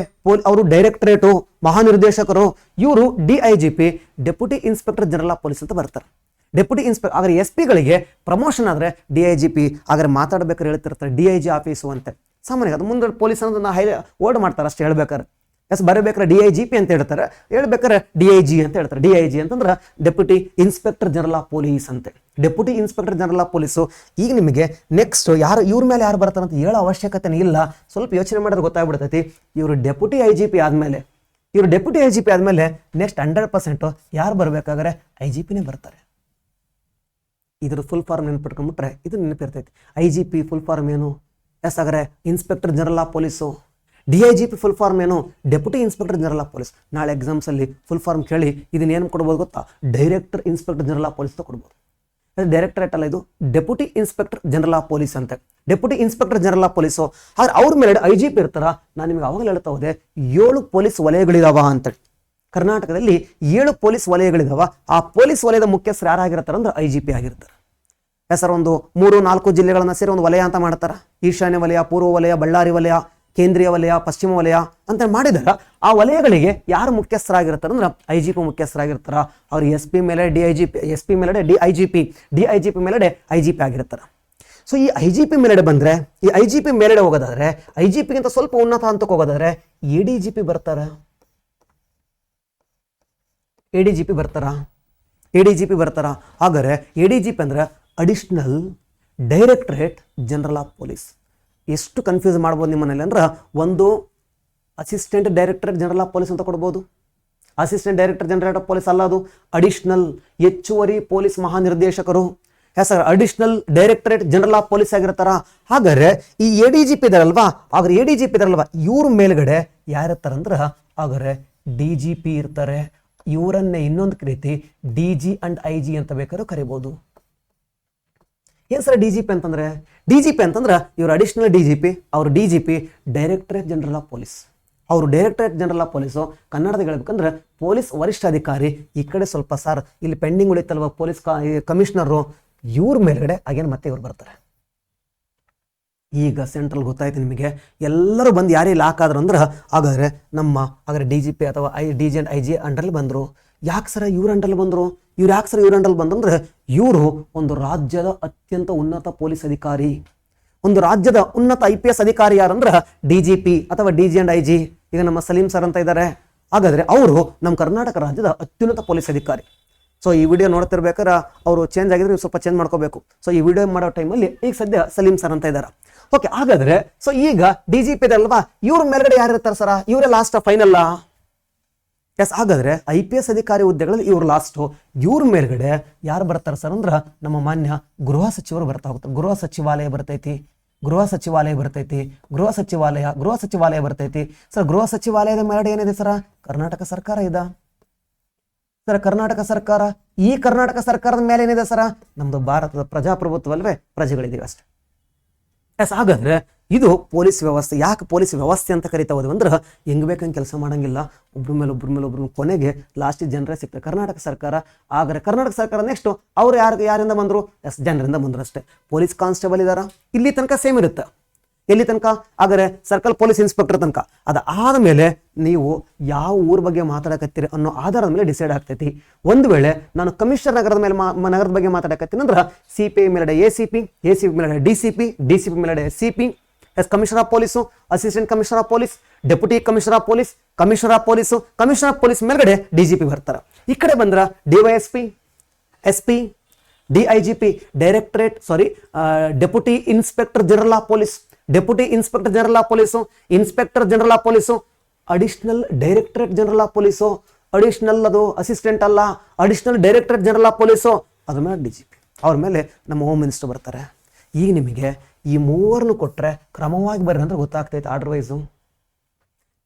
ಅವರು ಡೈರೆಕ್ಟರೇಟು, ಮಹಾನಿರ್ದೇಶಕರು. ಇವರು DIGP deputy inspector general of police ಅಂತ ಬರ್ತಾರೆ. Deputy inspector. ಆದರೆ SP ಪ್ರಮೋಷನ್ ಆದರೆ DIGP. ಹಾಗಾದ್ರೆ ಮಾತಾಡ್ಬೇಕಾದ್ರೆ ಹೇಳ್ತಿರ್ತಾರೆ DIG ಆಫೀಸು ಅಂತ. ಸಾಮಾನ್ಯ ಅದು ಮುಂದೆ ಪೊಲೀಸ್ ಅನ್ನೋದನ್ನ ವರ್ಡ್ ಮಾಡ್ತಾರೆ ಅಷ್ಟೇ ಹೇಳ್ಬೇಕಾದ್ರೆ. ಬರಬೇಕಾದ್ರೆ DIGP ಅಂತ ಹೇಳ್ತಾರೆ, ಹೇಳ್ಬೇಕಾದ್ರೆ DIG ಅಂತ ಹೇಳ್ತಾರೆ. DIG ಅಂತಂದ್ರೆ deputy inspector general of police ಅಂತೆ, deputy inspector general of police. ಈಗ ನಿಮಗೆ ನೆಕ್ಸ್ಟ್ ಇವ್ರ ಮೇಲೆ ಯಾರು ಬರ್ತಾರೆ ಅಂತ ಹೇಳೋ ಅವಶ್ಯಕತೆ ಇಲ್ಲ, ಸ್ವಲ್ಪ ಯೋಚನೆ ಮಾಡಿದ್ರೆ ಗೊತ್ತಾಗ್ಬಿಡ್ತೈತಿ. ಇವರು ಡೆಪ್ಯೂಟಿ IGP ಆದಮೇಲೆ ನೆಕ್ಸ್ಟ್ 100% ಯಾರು ಬರಬೇಕಾದ್ರೆ IGPನೇ ಬರ್ತಾರೆ. ಇದ್ರ ಫುಲ್ ಫಾರ್ಮ್ ನೆನ್ಪಿಟ್ಕೊಂಡ್ಬಿಟ್ರೆ ಇದು ನೆನಪಿರ್ತೈತಿ. IGP ಫುಲ್ ಫಾರ್ಮ್ ಏನು? ಹಾಗಾದ್ರೆ inspector general of police. DIGP full form ಏನು? Deputy inspector general of police. ನಾಳೆ ಎಕ್ಸಾಮ್ಸಲ್ಲಿ ಫುಲ್ ಫಾರ್ಮ್ ಕೇಳಿ ಇದನ್ನ ಏನು ಕೊಡ್ಬೋದು ಗೊತ್ತಾ? Director inspector general of police ಕೊಡ್ಬೋದು. ಡೈರೆಕ್ಟರೇಟ್ ಅಲ್ಲ, ಇದು deputy inspector general of police ಅಂತ. Deputy inspector general of police. ಆದ್ರೆ ಅವ್ರ ಮೇಲೆ IGP ಇರ್ತಾರ. ನಾನು ನಿಮಗೆ ಅವಾಗಲೇ ಹೇಳ್ತಾ ಹೋದೆ 7 ಪೊಲೀಸ್ ವಲಯಗಳಿದಾವ ಅಂತ. ಕರ್ನಾಟಕದಲ್ಲಿ 7 ಪೊಲೀಸ್ ವಲಯಗಳಿದಾವ. ಆ ಪೊಲೀಸ್ ವಲಯದ ಮುಖ್ಯಸ್ಥರು ಯಾರಾಗಿರ್ತಾರೆ ಅಂದ್ರೆ IGP ಆಗಿರ್ತಾರೆ. ಒಂದು 3-4 ಜಿಲ್ಲೆಗಳನ್ನ ಸೇರಿ ಒಂದು ವಲಯ ಅಂತ ಮಾಡ್ತಾರ. ಈಶಾನ್ಯ ವಲಯ, ಪೂರ್ವ ವಲಯ, ಬಳ್ಳಾರಿ ವಲಯ, ಕೇಂದ್ರೀಯ ವಲಯ, ಪಶ್ಚಿಮ ವಲಯ ಅಂತ ಮಾಡಿದಾರ. ಆ ವಲಯಗಳಿಗೆ ಯಾರು ಮುಖ್ಯಸ್ಥರಾಗಿರ್ತಾರ ಅಂದ್ರೆ IGP ಮುಖ್ಯಸ್ಥರಾಗಿರ್ತಾರ. ಅವ್ರು SP ಮೇಲೆ DIGP, SP ಮೇಲೆ DIGP ಮೇಲೆ IGP ಆಗಿರ್ತಾರ. ಸೊ ಈ IGP ಮೇಲೆಡೆ ಬಂದ್ರೆ, ಈ IGP ಮೇಲೆಡೆ ಹೋಗೋದಾದ್ರೆ, IGPಗಿಂತ ಸ್ವಲ್ಪ ಉನ್ನತ ಹಂತಕ್ಕೆ ಹೋಗೋದಾದ್ರೆ ADGP ಬರ್ತಾರ. ADGP ಬರ್ತಾರ. ಹಾಗಾದ್ರೆ ADGP ಅಂದ್ರೆ additional directorate general of police. ಎಷ್ಟು ಕನ್ಫ್ಯೂಸ್ ಮಾಡ್ಬೋದು ನಿಮ್ಮನೇಲಿ ಅಂದ್ರೆ, ಒಂದು assistant directorate general of police ಅಂತ ಕೊಡ್ಬೋದು. Assistant director general of police ಅಲ್ಲ, ಅದು ಅಡಿಷನಲ್ ಹೆಚ್ಚುವರಿ ಪೊಲೀಸ್ ಮಹಾನಿರ್ದೇಶಕರು. Additional directorate general of police ಆಗಿರ್ತಾರ. ಹಾಗಾದ್ರೆ ಈ ADGP ಇದಾರಲ್ವಾ, ಇವ್ರ ಮೇಲ್ಗಡೆ ಯಾರಿರ್ತಾರಂದ್ರ ಹಾಗಾದ್ರೆ DGP ಇರ್ತಾರೆ. ಇವರನ್ನೇ ಇನ್ನೊಂದು ರೀತಿ DG ಅಂಡ್ IG ಅಂತ ಬೇಕಾದ್ರೂ ಕರಿಬಹುದು. ಏನ್ ಸರ್ DGP ಅಂತಂದ್ರೆ? DGP ಅಂತಂದ್ರೆ ಇವರು ಅಡಿಷನಲ್ DGP, ಅವರು DGP directorate general of police. ಅವರು ಡೈರೆಕ್ಟರೇಟ್ ಜನರಲ್ ಆಫ್ ಪೊಲೀಸು ಕನ್ನಡದಾಗ ಹೇಳ್ಬೇಕಂದ್ರೆ ಪೊಲೀಸ್ ವರಿಷ್ಠಾಧಿಕಾರಿ. ಈ ಕಡೆ ಸ್ವಲ್ಪ ಸರ್ ಇಲ್ಲಿ ಪೆಂಡಿಂಗ್ ಉಳಿತಲ್ವ ಪೊಲೀಸ್ ಕಮಿಷನರು, ಇವ್ರ ಮೇಲ್ಗಡೆ ಆಗೇನು ಮತ್ತೆ ಇವ್ರು ಬರ್ತಾರೆ. ಈಗ ಸೆಂಟ್ರಲ್ ಗೊತ್ತಾಯ್ತು ನಿಮಗೆ. ಎಲ್ಲರೂ ಬಂದು ಯಾರೇ ಲಾಕ್ ಆದ್ರು ಅಂದ್ರೆ ಹಾಗಾದ್ರೆ DGP ಅಥವಾ DG ಅಂಡ್ IG ಅಂಡರ್ಲಿ ಬಂದರು. ಯಾಕೆ ಸರ ಇವ್ರ ಅಂಡರ್ಲಿ ಬಂದರು? ಇವ್ರ ಅಂಡರ್ಲಿ ಬಂದಂದ್ರೆ ಇವರು ಒಂದು ರಾಜ್ಯದ ಅತ್ಯಂತ ಉನ್ನತ ಪೊಲೀಸ್ ಅಧಿಕಾರಿ, ಒಂದು ರಾಜ್ಯದ ಉನ್ನತ IPS ಅಧಿಕಾರಿ ಯಾರಂದ್ರೆ DGP ಅಥವಾ DG ಅಂಡ್ IG. ಈಗ ನಮ್ಮ ಸಲೀಂ ಸರ್ ಅಂತ ಇದ್ದಾರೆ. ಹಾಗಾದ್ರೆ ಅವರು ನಮ್ಮ ಕರ್ನಾಟಕ ರಾಜ್ಯದ ಅತ್ಯುನ್ನತ ಪೊಲೀಸ್ ಅಧಿಕಾರಿ. ಸೊ ಈ ವಿಡಿಯೋ ನೋಡ್ತಿರ್ಬೇಕಾದ್ರೆ ಅವರು ಚೇಂಜ್ ಆಗಿದ್ರೆ ಸ್ವಲ್ಪ ಚೇಂಜ್ ಮಾಡ್ಕೋಬೇಕು. ಸೊ ಈ ವಿಡಿಯೋ ಮಾಡೋ ಟೈಮಲ್ಲಿ ಈಗ ಸದ್ಯ ಸಲೀಂ ಸರ್ ಅಂತ ಇದ್ದಾರೆ. ಓಕೆ, ಹಾಗಾದ್ರೆ ಸೊ ಈಗ DGP ಇದಲ್ವಾ, ಇವ್ರ ಮೇಲ್ಗಡೆ ಯಾರು ಇರ್ತಾರೆ ಸರ? ಇವರೇ ಲಾಸ್ಟ್ ಫೈನಲ್. ಹಾಗಾದ್ರೆ IPS ಅಧಿಕಾರಿ ಹುದ್ದೆಗಳಲ್ಲಿ ಇವ್ರು ಲಾಸ್ಟ್. ಇವ್ರ ಮೇಲ್ಗಡೆ ಯಾರು ಬರ್ತಾರೆ ಸರ್ ಅಂದ್ರೆ ನಮ್ಮ ಮಾನ್ಯ ಗೃಹ ಸಚಿವರು ಬರ್ತಾ ಹೋಗ್ತಾರೆ. ಗೃಹ ಸಚಿವಾಲಯ ಬರ್ತೈತಿ. ಸರ್ ಗೃಹ ಸಚಿವಾಲಯದ ಮೇಲ್ಗಡೆ ಏನಿದೆ ಸರ? ಕರ್ನಾಟಕ ಸರ್ಕಾರ ಇದೆ ಸರ್. ಕರ್ನಾಟಕ ಸರ್ಕಾರದ ಮೇಲೆ ಏನಿದೆ ಸರ? ನಮ್ದು ಭಾರತದ ಪ್ರಜಾಪ್ರಭುತ್ವಲ್ವೇ, ಪ್ರಜೆಗಳಿದೀವಿ ಅಷ್ಟೇ. ಹಾಗಾದ್ರೆ ಇದು ಪೊಲೀಸ್ ವ್ಯವಸ್ಥೆ. ಯಾಕೆ ಪೊಲೀಸ್ ವ್ಯವಸ್ಥೆ ಅಂತ ಕರಿತಾ ಹೋದ್ವಿ ಅಂದ್ರೆ ಹೆಂಗ್ ಬೇಕಂಗೆ ಕೆಲಸ ಮಾಡಂಗಿಲ್ಲ, ಒಬ್ರ ಮೇಲೆ ಕೊನೆಗೆ ಲಾಸ್ಟ್ ಜನರೇ ಸಿಗ್ತಾರೆ. ಕರ್ನಾಟಕ ಸರ್ಕಾರ. ಆದರೆ ಕರ್ನಾಟಕ ಸರ್ಕಾರ ನೆಕ್ಸ್ಟ್ ಅವ್ರು ಯಾರಿಂದ ಬಂದ್ರು? ಜನರಿಂದ ಬಂದ್ರು ಅಷ್ಟೇ. ಪೊಲೀಸ್ ಕಾನ್ಸ್ಟೇಬಲ್ ಇದಾರ, ಇಲ್ಲಿ ತನಕ ಸೇಮ್ ಇರುತ್ತೆ. ಎಲ್ಲಿ ತನಕ? ಹಾಗಾದ್ರೆ ಸರ್ಕಲ್ ಪೊಲೀಸ್ ಇನ್ಸ್ಪೆಕ್ಟರ್ ತನಕ. ಅದಾದ ಮೇಲೆ ನೀವು ಯಾವ ಊರ ಬಗ್ಗೆ ಮಾತಾಡಕತ್ತೀರಿ ಅನ್ನೋ ಆಧಾರದ ಮೇಲೆ ಡಿಸೈಡ್ ಆಗ್ತೈತಿ. ಒಂದು ವೇಳೆ ನಾನು ಕಮಿಷನರ್ ನಗರದ ಬಗ್ಗೆ ಮಾತಾಡಕತ್ತೀನಿ ಅಂದ್ರೆ CPI ಮೇಲ್ಗಡೆ ACP ಮೇಲ್ಗಡೆ DCP ಮೇಲ್ಗಡೆ CP, commissioner of police, assistant commissioner of police, deputy commissioner of police, commissioner of police ಮೇಲ್ಗಡೆ DGP ಬರ್ತಾರೆ. ಈ ಕಡೆ ಬಂದ್ರ DYSP, SP, DIGP deputy inspector general of police, inspector general of police, additional directorate general of police, additional ಅದು assistant ಅಲ್ಲ, additional directorate general of police, ಅದ್ರ ಮೇಲೆ DGP. ಅವ್ರ ಮೇಲೆ ನಮ್ಮ ಹೋಮ್ ಮಿನಿಸ್ಟರ್ ಬರ್ತಾರೆ. ಈಗ ನಿಮಗೆ ಈ ಮೂವರನ್ನು ಕೊಟ್ಟರೆ ಕ್ರಮವಾಗಿ ಬರ್ರಿ ಅಂದ್ರೆ ಗೊತ್ತಾಗ್ತೈತೆ ಆರ್ಡರ್ ವೈಸು.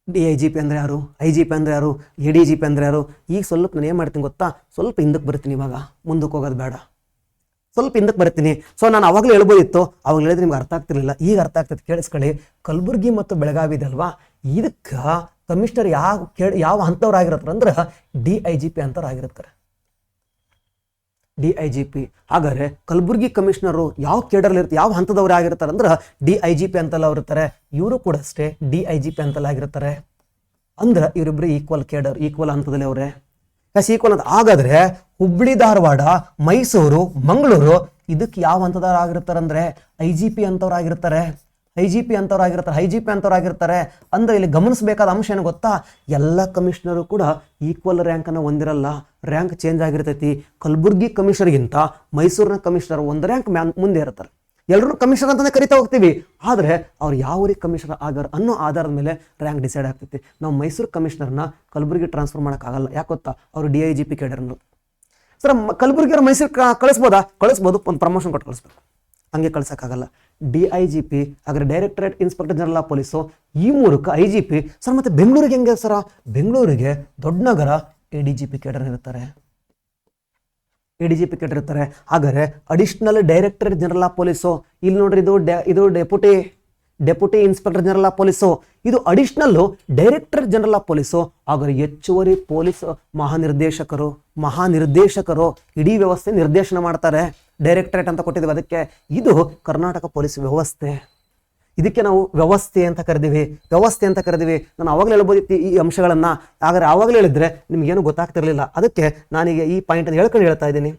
DIGP ಅಂದ್ರೆ ಯಾರು, IGP ಅಂದ್ರೆ ಯಾರು, ADGP ಅಂದ್ರೆ ಯಾರು. ಈಗ ಸ್ವಲ್ಪ ನಾನು ಏನು ಮಾಡ್ತೀನಿ ಗೊತ್ತಾ, ಸ್ವಲ್ಪ ಹಿಂದಕ್ಕೆ ಬರ್ತೀನಿ. ಇವಾಗ ಮುಂದಕ್ಕೆ ಹೋಗೋದು ಬೇಡ, ಸ್ವಲ್ಪ ಹಿಂದಕ್ಕೆ ಬರ್ತೀನಿ. ಸೊ ನಾನು ಅವಾಗಲೇ ಹೇಳ್ಬೋದಿತ್ತು, ಅವಾಗ ಹೇಳಿದ್ರೆ ನಿಮ್ಗೆ ಅರ್ಥ ಆಗ್ತಿರ್ಲಿಲ್ಲ. ಈಗ ಅರ್ಥ ಆಗ್ತೈತೆ, ಕೇಳಿಸ್ಕೊಳ್ಳಿ. ಕಲಬುರ್ಗಿ ಮತ್ತು ಬೆಳಗಾವಿ ಇದಲ್ವಾ, ಇದಕ್ಕೆ ಕಮಿಷನರ್ ಯಾವ ಹಂತವ್ರಾಗಿರ್ತಾರೆ ಅಂದ್ರೆ DIGP ಅಂತವ್ರಾಗಿರ್ತಾರೆ. DIGP. ಹಾಗಾದ್ರೆ ಕಲಬುರ್ಗಿ ಕಮಿಷನರು ಯಾವ ಕೇಡರ್ಲಿ ಇರ್ತಾರೆ, ಯಾವ ಹಂತದವ್ರು ಆಗಿರ್ತಾರೆ ಅಂದ್ರೆ DIGP ಅಂತಲ್ಲ ಅವ್ರು ಇರ್ತಾರೆ. ಇವರು ಕೂಡ ಅಷ್ಟೇ DIGP ಅಂತಲ್ಲ ಆಗಿರ್ತಾರೆ. ಅಂದ್ರೆ ಇವರಿಬ್ರು ಈಕ್ವಲ್ ಹಂತದಲ್ಲಿ ಅವರೇ. ಈಕ್ವಲ್ ಅಂತ. ಹಾಗಾದ್ರೆ ಹುಬ್ಳಿ, ಧಾರವಾಡ, ಮೈಸೂರು, ಮಂಗಳೂರು ಇದಕ್ಕೆ ಯಾವ ಹಂತದವ್ರು ಆಗಿರ್ತಾರೆ ಅಂದ್ರೆ IGP ಅಂತವ್ರು ಆಗಿರ್ತಾರೆ. IGP ಅಂತವ್ರಾಗಿರ್ತಾರೆ. ಅಂದ್ರೆ ಇಲ್ಲಿ ಗಮನಿಸಬೇಕಾದ ಅಂಶ ಏನು ಗೊತ್ತಾ, ಎಲ್ಲ ಕಮಿಷನರು ಕೂಡ ಈಕ್ವಲ್ ರ್ಯಾಂಕನ್ನು ಹೊಂದಿರಲ್ಲ, ರ್ಯಾಂಕ್ ಚೇಂಜ್ ಆಗಿರ್ತೈತಿ. ಕಲಬುರ್ಗಿ ಕಮಿಷನರ್ಗಿಂತ ಮೈಸೂರಿನ ಕಮಿಷನರ್ ಒಂದು ರ್ಯಾಂಕ್ ಮುಂದೆ ಇರ್ತಾರೆ. ಎಲ್ಲರೂ ಕಮಿಷನರ್ ಅಂತಾನೆ ಕರಿತಾ ಹೋಗ್ತೀವಿ, ಆದರೆ ಅವ್ರು ಯಾವ ಊರಿಗೆ ಕಮಿಷನರ್ ಆಗಾರ ಅನ್ನೋ ಆಧಾರದ ಮೇಲೆ ರ್ಯಾಂಕ್ ಡಿಸೈಡ್ ಆಗ್ತೈತಿ. ನಾವು ಮೈಸೂರು ಕಮಿಷನರ್ನ ಕಲಬುರ್ಗಿ ಟ್ರಾನ್ಸ್ಫರ್ ಮಾಡೋಕ್ಕಾಗಲ್ಲ. ಯಾಕೆ ಗೊತ್ತಾ, ಅವರು DIGP ಕೇಡರ್ ಅನ್ನೋದು. ಸರ್ ಕಲಬುರ್ಗಿಯವ್ರು ಮೈಸೂರು ಕಳಿಸ್ಬೋದು, ಒಂದು ಪ್ರಮೋಷನ್ ಕೊಟ್ಟು ಕಳಿಸ್ಬೇಕು, ಹಂಗೆ ಕಳ್ಸೋಕ್ಕಾಗಲ್ಲ. DIGP ಹಾಗಾದ್ರೆ directorate inspector general of police, ಈ ಮೂಲಕ IGP. ಸರ್ ಮತ್ತೆ ಬೆಂಗಳೂರಿಗೆ ಹೆಂಗೆ ಸರ, ಬೆಂಗಳೂರಿಗೆ ದೊಡ್ಡ ನಗರ ADGP ಕೇಡರ್ ಇರ್ತಾರೆ. ಹಾಗಾದ್ರೆ additional directorate general of police, ಇಲ್ಲಿ ನೋಡ್ರಿ ಇದು deputy inspector general of police, ಇದು additional director general of police. ಹಾಗಾದ್ರೆ ಹೆಚ್ಚುವರಿ ಪೊಲೀಸ್ ಮಹಾನಿರ್ದೇಶಕರು ಇಡೀ ವ್ಯವಸ್ಥೆ ನಿರ್ದೇಶನ ಮಾಡ್ತಾರೆ. ಡೈರೆಕ್ಟರೇಟ್ ಅಂತ ಕೊಟ್ಟಿದ್ದೀವಿ, ಅದಕ್ಕೆ ಇದು ಕರ್ನಾಟಕ ಪೊಲೀಸ್ ವ್ಯವಸ್ಥೆ. ಇದಕ್ಕೆ ನಾವು ವ್ಯವಸ್ಥೆ ಅಂತ ಕರೆದಿವಿ. ನಾನು ಆವಾಗಲೇ ಹೇಳ್ಬೋದಿತ್ತು ಈ ಅಂಶಗಳನ್ನು, ಆದರೆ ಆವಾಗಲೇ ಹೇಳಿದ್ರೆ ನಿಮ್ಗೇನು ಗೊತ್ತಾಗ್ತಿರ್ಲಿಲ್ಲ. ಅದಕ್ಕೆ ನಾನೀಗ ಈ ಪಾಯಿಂಟನ್ನು ಹೇಳ್ತಾ ಇದ್ದೀನಿ.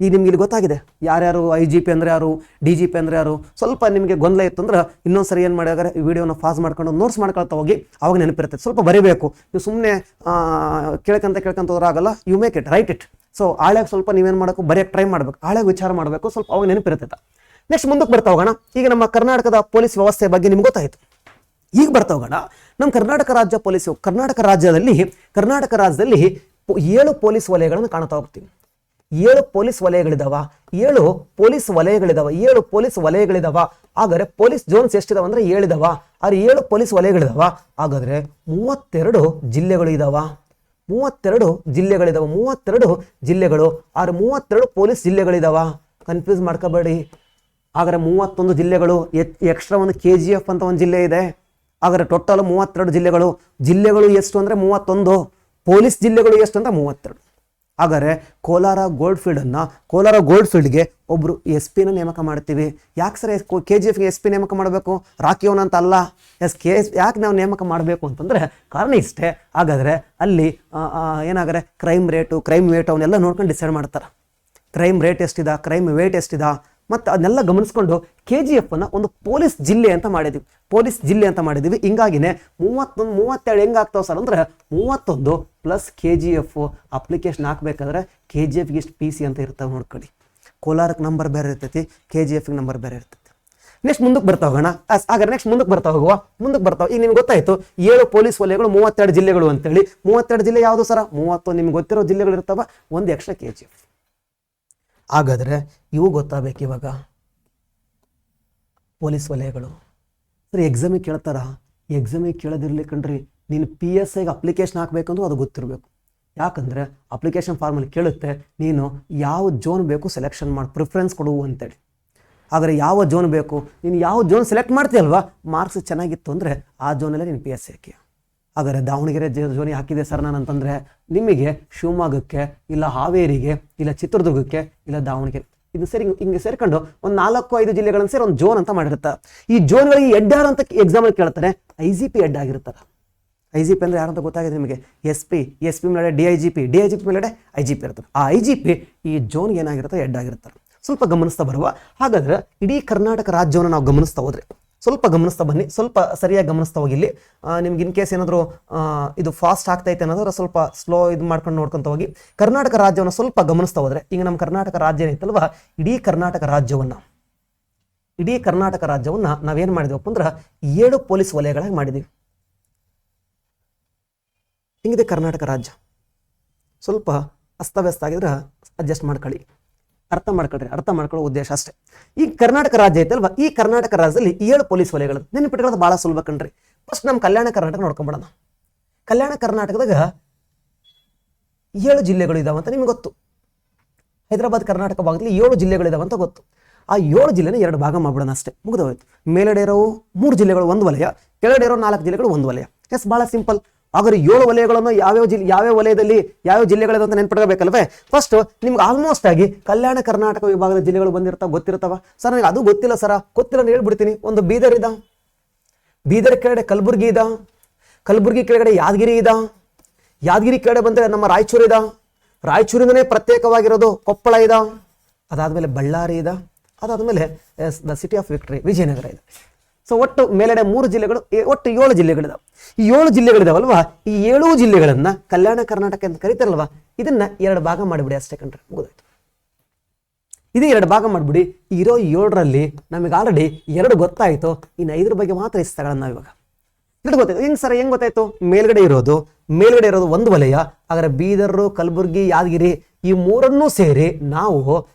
ಈಗ ನಿಮ್ಗೆ ಇಲ್ಲಿ ಗೊತ್ತಾಗಿದೆ ಯಾರ್ಯಾರು IGP ಅಂದರೆ ಯಾರು, DGP ಅಂದರೆ ಯಾರು. ಸ್ವಲ್ಪ ನಿಮಗೆ ಗೊಂದಲ ಇತ್ತು ಅಂದ್ರೆ ಇನ್ನೊಂದ್ಸರಿ ಏನು ಮಾಡಿದಾರೆ, ಈ ವಿಡಿಯೋನ ಫಾಸ್ ಮಾಡ್ಕೊಂಡು ನೋಟ್ಸ್ ಮಾಡ್ಕೊಳ್ತಾ ಹೋಗಿ, ಅವಾಗ ನೆನಪಿರುತ್ತೆ. ಸ್ವಲ್ಪ ಬರೀಬೇಕು, ನೀವು ಸುಮ್ಮನೆ ಕೇಳ್ಕೊಂತ ಹೋದ್ರಾಗಲ್ಲ. You make it, write it. So ಆಳ್ಯಾಗ ಸ್ವಲ್ಪ ನೀವೇನು ಮಾಡಬೇಕು, ಬರೆಯೋಕ್ಕೆ ಟ್ರೈ ಮಾಡಬೇಕು, ಆಳ್ಯಾಗ ವಿಚಾರ ಮಾಡಬೇಕು, ಸ್ವಲ್ಪ ಅವಾಗ ನೆನಪಿರುತ್ತೆ. ನೆಕ್ಸ್ಟ್ ಮುಂದಕ್ಕೆ ಬರ್ತಾ ಹೋಗೋಣ. ಈಗ ನಮ್ಮ ಕರ್ನಾಟಕದ ಪೊಲೀಸ್ ವ್ಯವಸ್ಥೆ ಬಗ್ಗೆ ನಿಮ್ಗೆ ಗೊತ್ತಾಯಿತು. ಈಗ ಬರ್ತಾ ಹೋಗೋಣ ನಮ್ಮ ಕರ್ನಾಟಕ ರಾಜ್ಯ ಪೊಲೀಸ್. ಕರ್ನಾಟಕ ರಾಜ್ಯದಲ್ಲಿ 7 ಪೊಲೀಸ್ ವಲಯಗಳನ್ನು ಕಾಣ್ತಾ ಹೋಗ್ತೀವಿ. 7 ಪೊಲೀಸ್ ವಲಯಗಳಿದಾವ. ಹಾಗಾದ್ರೆ ಪೊಲೀಸ್ ಜೋನ್ಸ್ ಎಷ್ಟಿದಾವ ಅಂದ್ರೆ 7 ಇದಾವ. ಆದ್ರೆ 7 ಪೊಲೀಸ್ ವಲಯಗಳಿದಾವ. ಹಾಗಾದ್ರೆ 32 ಜಿಲ್ಲೆಗಳು ಇದಾವ. 32 ಜಿಲ್ಲೆಗಳು. ಆದ್ರೆ 32 ಪೊಲೀಸ್ ಜಿಲ್ಲೆಗಳಿದಾವ. ಕನ್ಫ್ಯೂಸ್ ಮಾಡ್ಕೋಬೇಡಿ. ಹಾಗಾದ್ರೆ 31 ಜಿಲ್ಲೆಗಳು, ಎಕ್ಸ್ಟ್ರಾ ಒಂದು KGF ಅಂತ ಒಂದು ಜಿಲ್ಲೆ ಇದೆ. ಹಾಗಾದ್ರೆ ಟೋಟಲ್ 32 ಜಿಲ್ಲೆಗಳು ಎಷ್ಟು ಅಂದ್ರೆ 31. ಪೊಲೀಸ್ ಜಿಲ್ಲೆಗಳು ಎಷ್ಟು ಅಂದ್ರೆ 32. ಹಾಗಾದ್ರೆ ಕೋಲಾರ ಗೋಲ್ಡ್ಫೀಲ್ಡ್ಗೆ ಒಬ್ರು SP ನೇಮಕ ಮಾಡ್ತೀವಿ. ಯಾಕೆ ಸರ್ KGFಗೆ SP ನೇಮಕ ಮಾಡಬೇಕು, ರಾಕಿಯವನ ಅಂತ ಅಲ್ಲ. ಯಾಕೆ ನಾವು ನೇಮಕ ಮಾಡಬೇಕು ಅಂತಂದ್ರೆ ಕಾರಣ ಇಷ್ಟೇ. ಹಾಗಾದ್ರೆ ಅಲ್ಲಿ ಏನಾದರೆ ಕ್ರೈಮ್ ವೇಟ್ ಅವನ್ನೆಲ್ಲ ನೋಡ್ಕೊಂಡು ಡಿಸೈಡ್ ಮಾಡ್ತಾರೆ. ಕ್ರೈಮ್ ರೇಟ್ ಎಷ್ಟಿದೆ, ಕ್ರೈಮ್ ವೇಟ್ ಎಷ್ಟಿದೆ, ಮತ್ತು ಅದನ್ನೆಲ್ಲ ಗಮನಿಸ್ಕೊಂಡು KGF ಅನ್ನ ಒಂದು ಪೊಲೀಸ್ ಜಿಲ್ಲೆ ಅಂತ ಮಾಡಿದ್ವಿ. ಹಿಂಗಾಗಿನೇ 32 ಹೆಂಗಾಗ್ತಾವ ಸರ್ ಅಂದ್ರೆ 31 ಪ್ಲಸ್ KGF ಅಪ್ಲಿಕೇಶನ್ ಹಾಕ್ಬೇಕಾದ್ರೆ KGFಗೆ ಇಷ್ಟು PC ಅಂತ ಇರ್ತಾವೆ ನೋಡ್ಕೊಳ್ಳಿ. ಕೋಲಾರಕ್ಕೆ ನಂಬರ್ ಬೇರೆ ಇರ್ತೈತಿ, KGFಗೆ ನಂಬರ್ ಬೇರೆ ಇರ್ತೈತಿ. ನೆಕ್ಸ್ಟ್ ಮುಂದಕ್ಕೆ ಬರ್ತಾ ಹೋಗೋಣ. ಈಗ ನಿಮ್ಗೆ ಗೊತ್ತಾಯ್ತು 7 ಪೊಲೀಸ್ ವಲಯಗಳು, 32 ಜಿಲ್ಲೆಗಳು ಅಂತೇಳಿ. 32 ಜಿಲ್ಲೆ ಯಾವುದು ಸರ? 30 ನಿಮ್ಗೆ ಗೊತ್ತಿರೋ ಜಿಲ್ಲೆಗಳು ಇರ್ತಾವ, ಒಂದು ಎಕ್ಸ್ಟ್ರಾ KGF. ಹಾಗಾದ್ರೆ ಇವು ಗೊತ್ತಾಗಬೇಕು. ಇವಾಗ ಪೊಲೀಸ್ ವಲಯಗಳು ಸರಿ ಎಕ್ಸಾಮಿಗೆ ಕೇಳ್ತಾರ, ಎಕ್ಸಾಮಿಗೆ ಕೇಳೋದಿರ್ಲಿ ಕಣ್ರಿ. ನೀನು PSIಗೆ ಅಪ್ಲಿಕೇಶನ್ ಹಾಕ್ಬೇಕಂದ್ರೂ ಅದು ಗೊತ್ತಿರಬೇಕು. ಯಾಕಂದರೆ ಅಪ್ಲಿಕೇಶನ್ ಫಾರ್ಮಲ್ಲಿ ಕೇಳುತ್ತೆ ನೀನು ಯಾವ ಜೋನ್ ಬೇಕು ಸೆಲೆಕ್ಷನ್ ಮಾಡಿ, ಪ್ರಿಫರೆನ್ಸ್ ಕೊಡು ಅಂತೇಳಿ. ಆದರೆ ಯಾವ ಜೋನ್ ಬೇಕು, ನೀನು ಯಾವ ಜೋನ್ ಸೆಲೆಕ್ಟ್ ಮಾಡ್ತೀಯಲ್ವಾ, ಮಾರ್ಕ್ಸ್ ಚೆನ್ನಾಗಿತ್ತು ಅಂದರೆ ಆ ಜೋನಲ್ಲೇ ನೀನು PSI ಹಾಕಿ. ಹಾಗಾದರೆ ದಾವಣಗೆರೆ ಜೋನಿಗೆ ಹಾಕಿದೆ ಸರ್ ನಾನು ಅಂತಂದರೆ ನಿಮಗೆ ಶಿವಮೊಗ್ಗಕ್ಕೆ, ಇಲ್ಲ ಹಾವೇರಿಗೆ, ಇಲ್ಲ ಚಿತ್ರದುರ್ಗಕ್ಕೆ, ಇಲ್ಲ ದಾವಣಗೆರೆ, ಇದು ಹಿಂಗೆ ಸೇರ್ಕೊಂಡು ಒಂದು 4-5 ಜಿಲ್ಲೆಗಳನ್ನು ಸೇರಿ ಒಂದು ಜೋನ್ ಅಂತ ಮಾಡಿರ್ತಾರೆ. ಈ ಜೋನ್ಗಳಿಗೆ ಹೆಡ್ ಯಾರು ಅಂತ ಎಕ್ಸಾಮಲ್ಲಿ ಕೇಳ್ತಾರೆ. IGP ಹೆಡ್ ಆಗಿರ್ತಾರೆ. IGP ಅಂದರೆ ಯಾರಂತ ಗೊತ್ತಾಗಿದೆ ನಿಮಗೆ? SP ಮೇಲೆ DIGP ಮೇಲೆ IGP ಇರ್ತಾರೆ. ಆ IGP ಈ ಜೋನ್ಗೆ ಏನಾಗಿರುತ್ತೆ, ಹೆಡ್ ಆಗಿರ್ತಾರೆ. ಸ್ವಲ್ಪ ಗಮನಿಸ್ತಾ ಬರುವ. ಹಾಗಾದ್ರೆ ಇಡೀ ಕರ್ನಾಟಕ ರಾಜ್ಯವನ್ನು ನಾವು ಗಮನಿಸ್ತಾ ಹೋದ್ರೆ, ಸ್ವಲ್ಪ ಗಮನಿಸ್ತಾ ಬನ್ನಿ, ಸ್ವಲ್ಪ ಸರಿಯಾಗಿ ಗಮನಿಸ್ತಾ ಹೋಗಿಲ್ಲಿ. ನಿಮ್ಗೆ ಇನ್ ಕೇಸ್ ಏನಾದರೂ ಇದು ಫಾಸ್ಟ್ ಆಗ್ತೈತೆ ಅನ್ನೋದ್ರೆ ಸ್ವಲ್ಪ ಸ್ಲೋ ಇದು ಮಾಡ್ಕೊಂಡು ನೋಡ್ಕೊತ ಹೋಗಿ. ಕರ್ನಾಟಕ ರಾಜ್ಯವನ್ನು ಸ್ವಲ್ಪ ಗಮನಿಸ್ತಾ ಹೋದ್ರೆ, ಈಗ ನಮ್ಮ ಕರ್ನಾಟಕ ರಾಜ್ಯ ಏನೈತಲ್ವಾ, ಇಡೀ ಕರ್ನಾಟಕ ರಾಜ್ಯವನ್ನ ನಾವೇನು ಮಾಡಿದೆವಪ್ಪ ಅಂದ್ರೆ 7 ಪೊಲೀಸ್ ವಲಯಗಳಾಗಿ ಮಾಡಿದ್ದೀವಿ. ಹಿಂಗಿದೆ ಕರ್ನಾಟಕ ರಾಜ್ಯ. ಸ್ವಲ್ಪ ಅಸ್ತವ್ಯಸ್ತ ಆಗಿದ್ರೆ ಅಡ್ಜಸ್ಟ್ ಮಾಡ್ಕೊಳ್ಳಿ, ಅರ್ಥ ಮಾಡ್ಕೊಳ್ಳೋ ಉದ್ದೇಶ ಅಷ್ಟೇ. ಈ ಕರ್ನಾಟಕ ರಾಜ್ಯ ಐತಲ್ವಾ, ಈ ಕರ್ನಾಟಕ ರಾಜ್ಯದಲ್ಲಿ 7 ಪೊಲೀಸ್ ವಲಯಗಳು ನೆನಪಿಟ್ಕೊಳ್ಳೋದು ಭಾಳ ಸುಲಭ ಕಣ್ರಿ. ಫಸ್ಟ್ ನಮ್ಮ ಕಲ್ಯಾಣ ಕರ್ನಾಟಕ ನೋಡ್ಕೊಂಬಿಡೋಣ. ಕಲ್ಯಾಣ ಕರ್ನಾಟಕದಾಗ 7 ಜಿಲ್ಲೆಗಳು ಇದಾವೆ ಅಂತ ನಿಮ್ಗೆ ಗೊತ್ತು. ಹೈದರಾಬಾದ್ ಕರ್ನಾಟಕ ಭಾಗದಲ್ಲಿ 7 ಜಿಲ್ಲೆಗಳು ಇದಾವೆ ಅಂತ ಗೊತ್ತು. ಆ 7 ಜಿಲ್ಲೆನ 2 ಭಾಗ ಮಾಡ್ಬಿಡೋಣ ಅಷ್ಟೇ, ಮುಗಿದೋಯ್ತು. ಮೇಲೆಡೆ ಇರೋ 3 ಜಿಲ್ಲೆಗಳು 1 ವಲಯ, ಕೆಳಗಡೆ ಇರೋ 4 ಜಿಲ್ಲೆಗಳು 1 ವಲಯ. ಎಸ್, ಭಾಳ ಸಿಂಪಲ್. ಹಾಗಾದ್ರೆ 7 ವಲಯಗಳನ್ನು ಯಾವ ವಲಯದಲ್ಲಿ ಯಾವ ಜಿಲ್ಲೆಗಳಿದೆ ಅಂತ ನೆನ್ಪಿಟ್ಕೋಬೇಕಲ್ವೇ? ಫಸ್ಟ್ ನಿಮ್ಗೆ ಆಲ್ಮೋಸ್ಟ್ ಆಗಿ ಕಲ್ಯಾಣ ಕರ್ನಾಟಕ ವಿಭಾಗದ ಜಿಲ್ಲೆಗಳು ಗೊತ್ತಿರ್ತಾವ. ಸರ್ ನನಗೆ ಅದು ಗೊತ್ತಿಲ್ಲ ಸರ, ಗೊತ್ತಿಲ್ಲ ಅಂತ ಹೇಳ್ಬಿಡ್ತೀನಿ. ಒಂದು ಬೀದರ್ ಇದ, ಬೀದರ್ ಕೆಳಗಡೆ ಕಲಬುರ್ಗಿ ಇದ, ಕಲಬುರ್ಗಿ ಕೆಳಗಡೆ ಯಾದಗಿರಿ ಇದ, ಯಾದಗಿರಿ ಕೆಳಗಡೆ ಬಂದರೆ ನಮ್ಮ ರಾಯಚೂರು ಇದ, ರಾಯಚೂರಿಂದನೇ ಪ್ರತ್ಯೇಕವಾಗಿರೋದು ಕೊಪ್ಪಳ ಇದ, ಅದಾದ್ಮೇಲೆ ಬಳ್ಳಾರಿ ಇದ, ಅದಾದಮೇಲೆ the city of victory Vijayanagara ಇದೆ. ಸೊ ಒಟ್ಟು ಮೇಲೆಡೆ 3 ಜಿಲ್ಲೆಗಳು, ಒಟ್ಟು 7 ಜಿಲ್ಲೆಗಳಿದಾವೆ. ಈ 7 ಜಿಲ್ಲೆಗಳಿದಾವಲ್ವಾ, ಈ 7 ಜಿಲ್ಲೆಗಳನ್ನ ಕಲ್ಯಾಣ ಕರ್ನಾಟಕ ಅಂತ ಕರೀತಾರಲ್ವಾ, ಇದನ್ನ 2 ಭಾಗ ಮಾಡಿಬಿಡಿ ಅಷ್ಟೇ ಕಣ್ರಿ, ಮುಗಿದೋಯ್ತು. ಇದು 2 ಭಾಗ ಮಾಡಿಬಿಡಿ. ಇರೋ 7ರಲ್ಲಿ ನಮಗೆ ಆಲ್ರೆಡಿ 2 ಗೊತ್ತಾಯಿತು, ಇನ್ನು 5 ಬಗ್ಗೆ ಮಾತ್ರ ಇಷ್ಟಗಳನ್ನ ನಾವು ಇವಾಗ 2 ಗೊತ್ತಾಯ್ತು. ಹೆಂಗ್ ಸರ್, ಹೆಂಗ್ ಗೊತ್ತಾಯ್ತು? ಮೇಲ್ಗಡೆ ಇರೋದು ಒಂದು ವಲಯ, ಹಾಗಾದ್ರೆ ಬೀದರ್, ಕಲಬುರ್ಗಿ, ಯಾದಗಿರಿ ಈ 3 ಸೇರಿ ನಾವು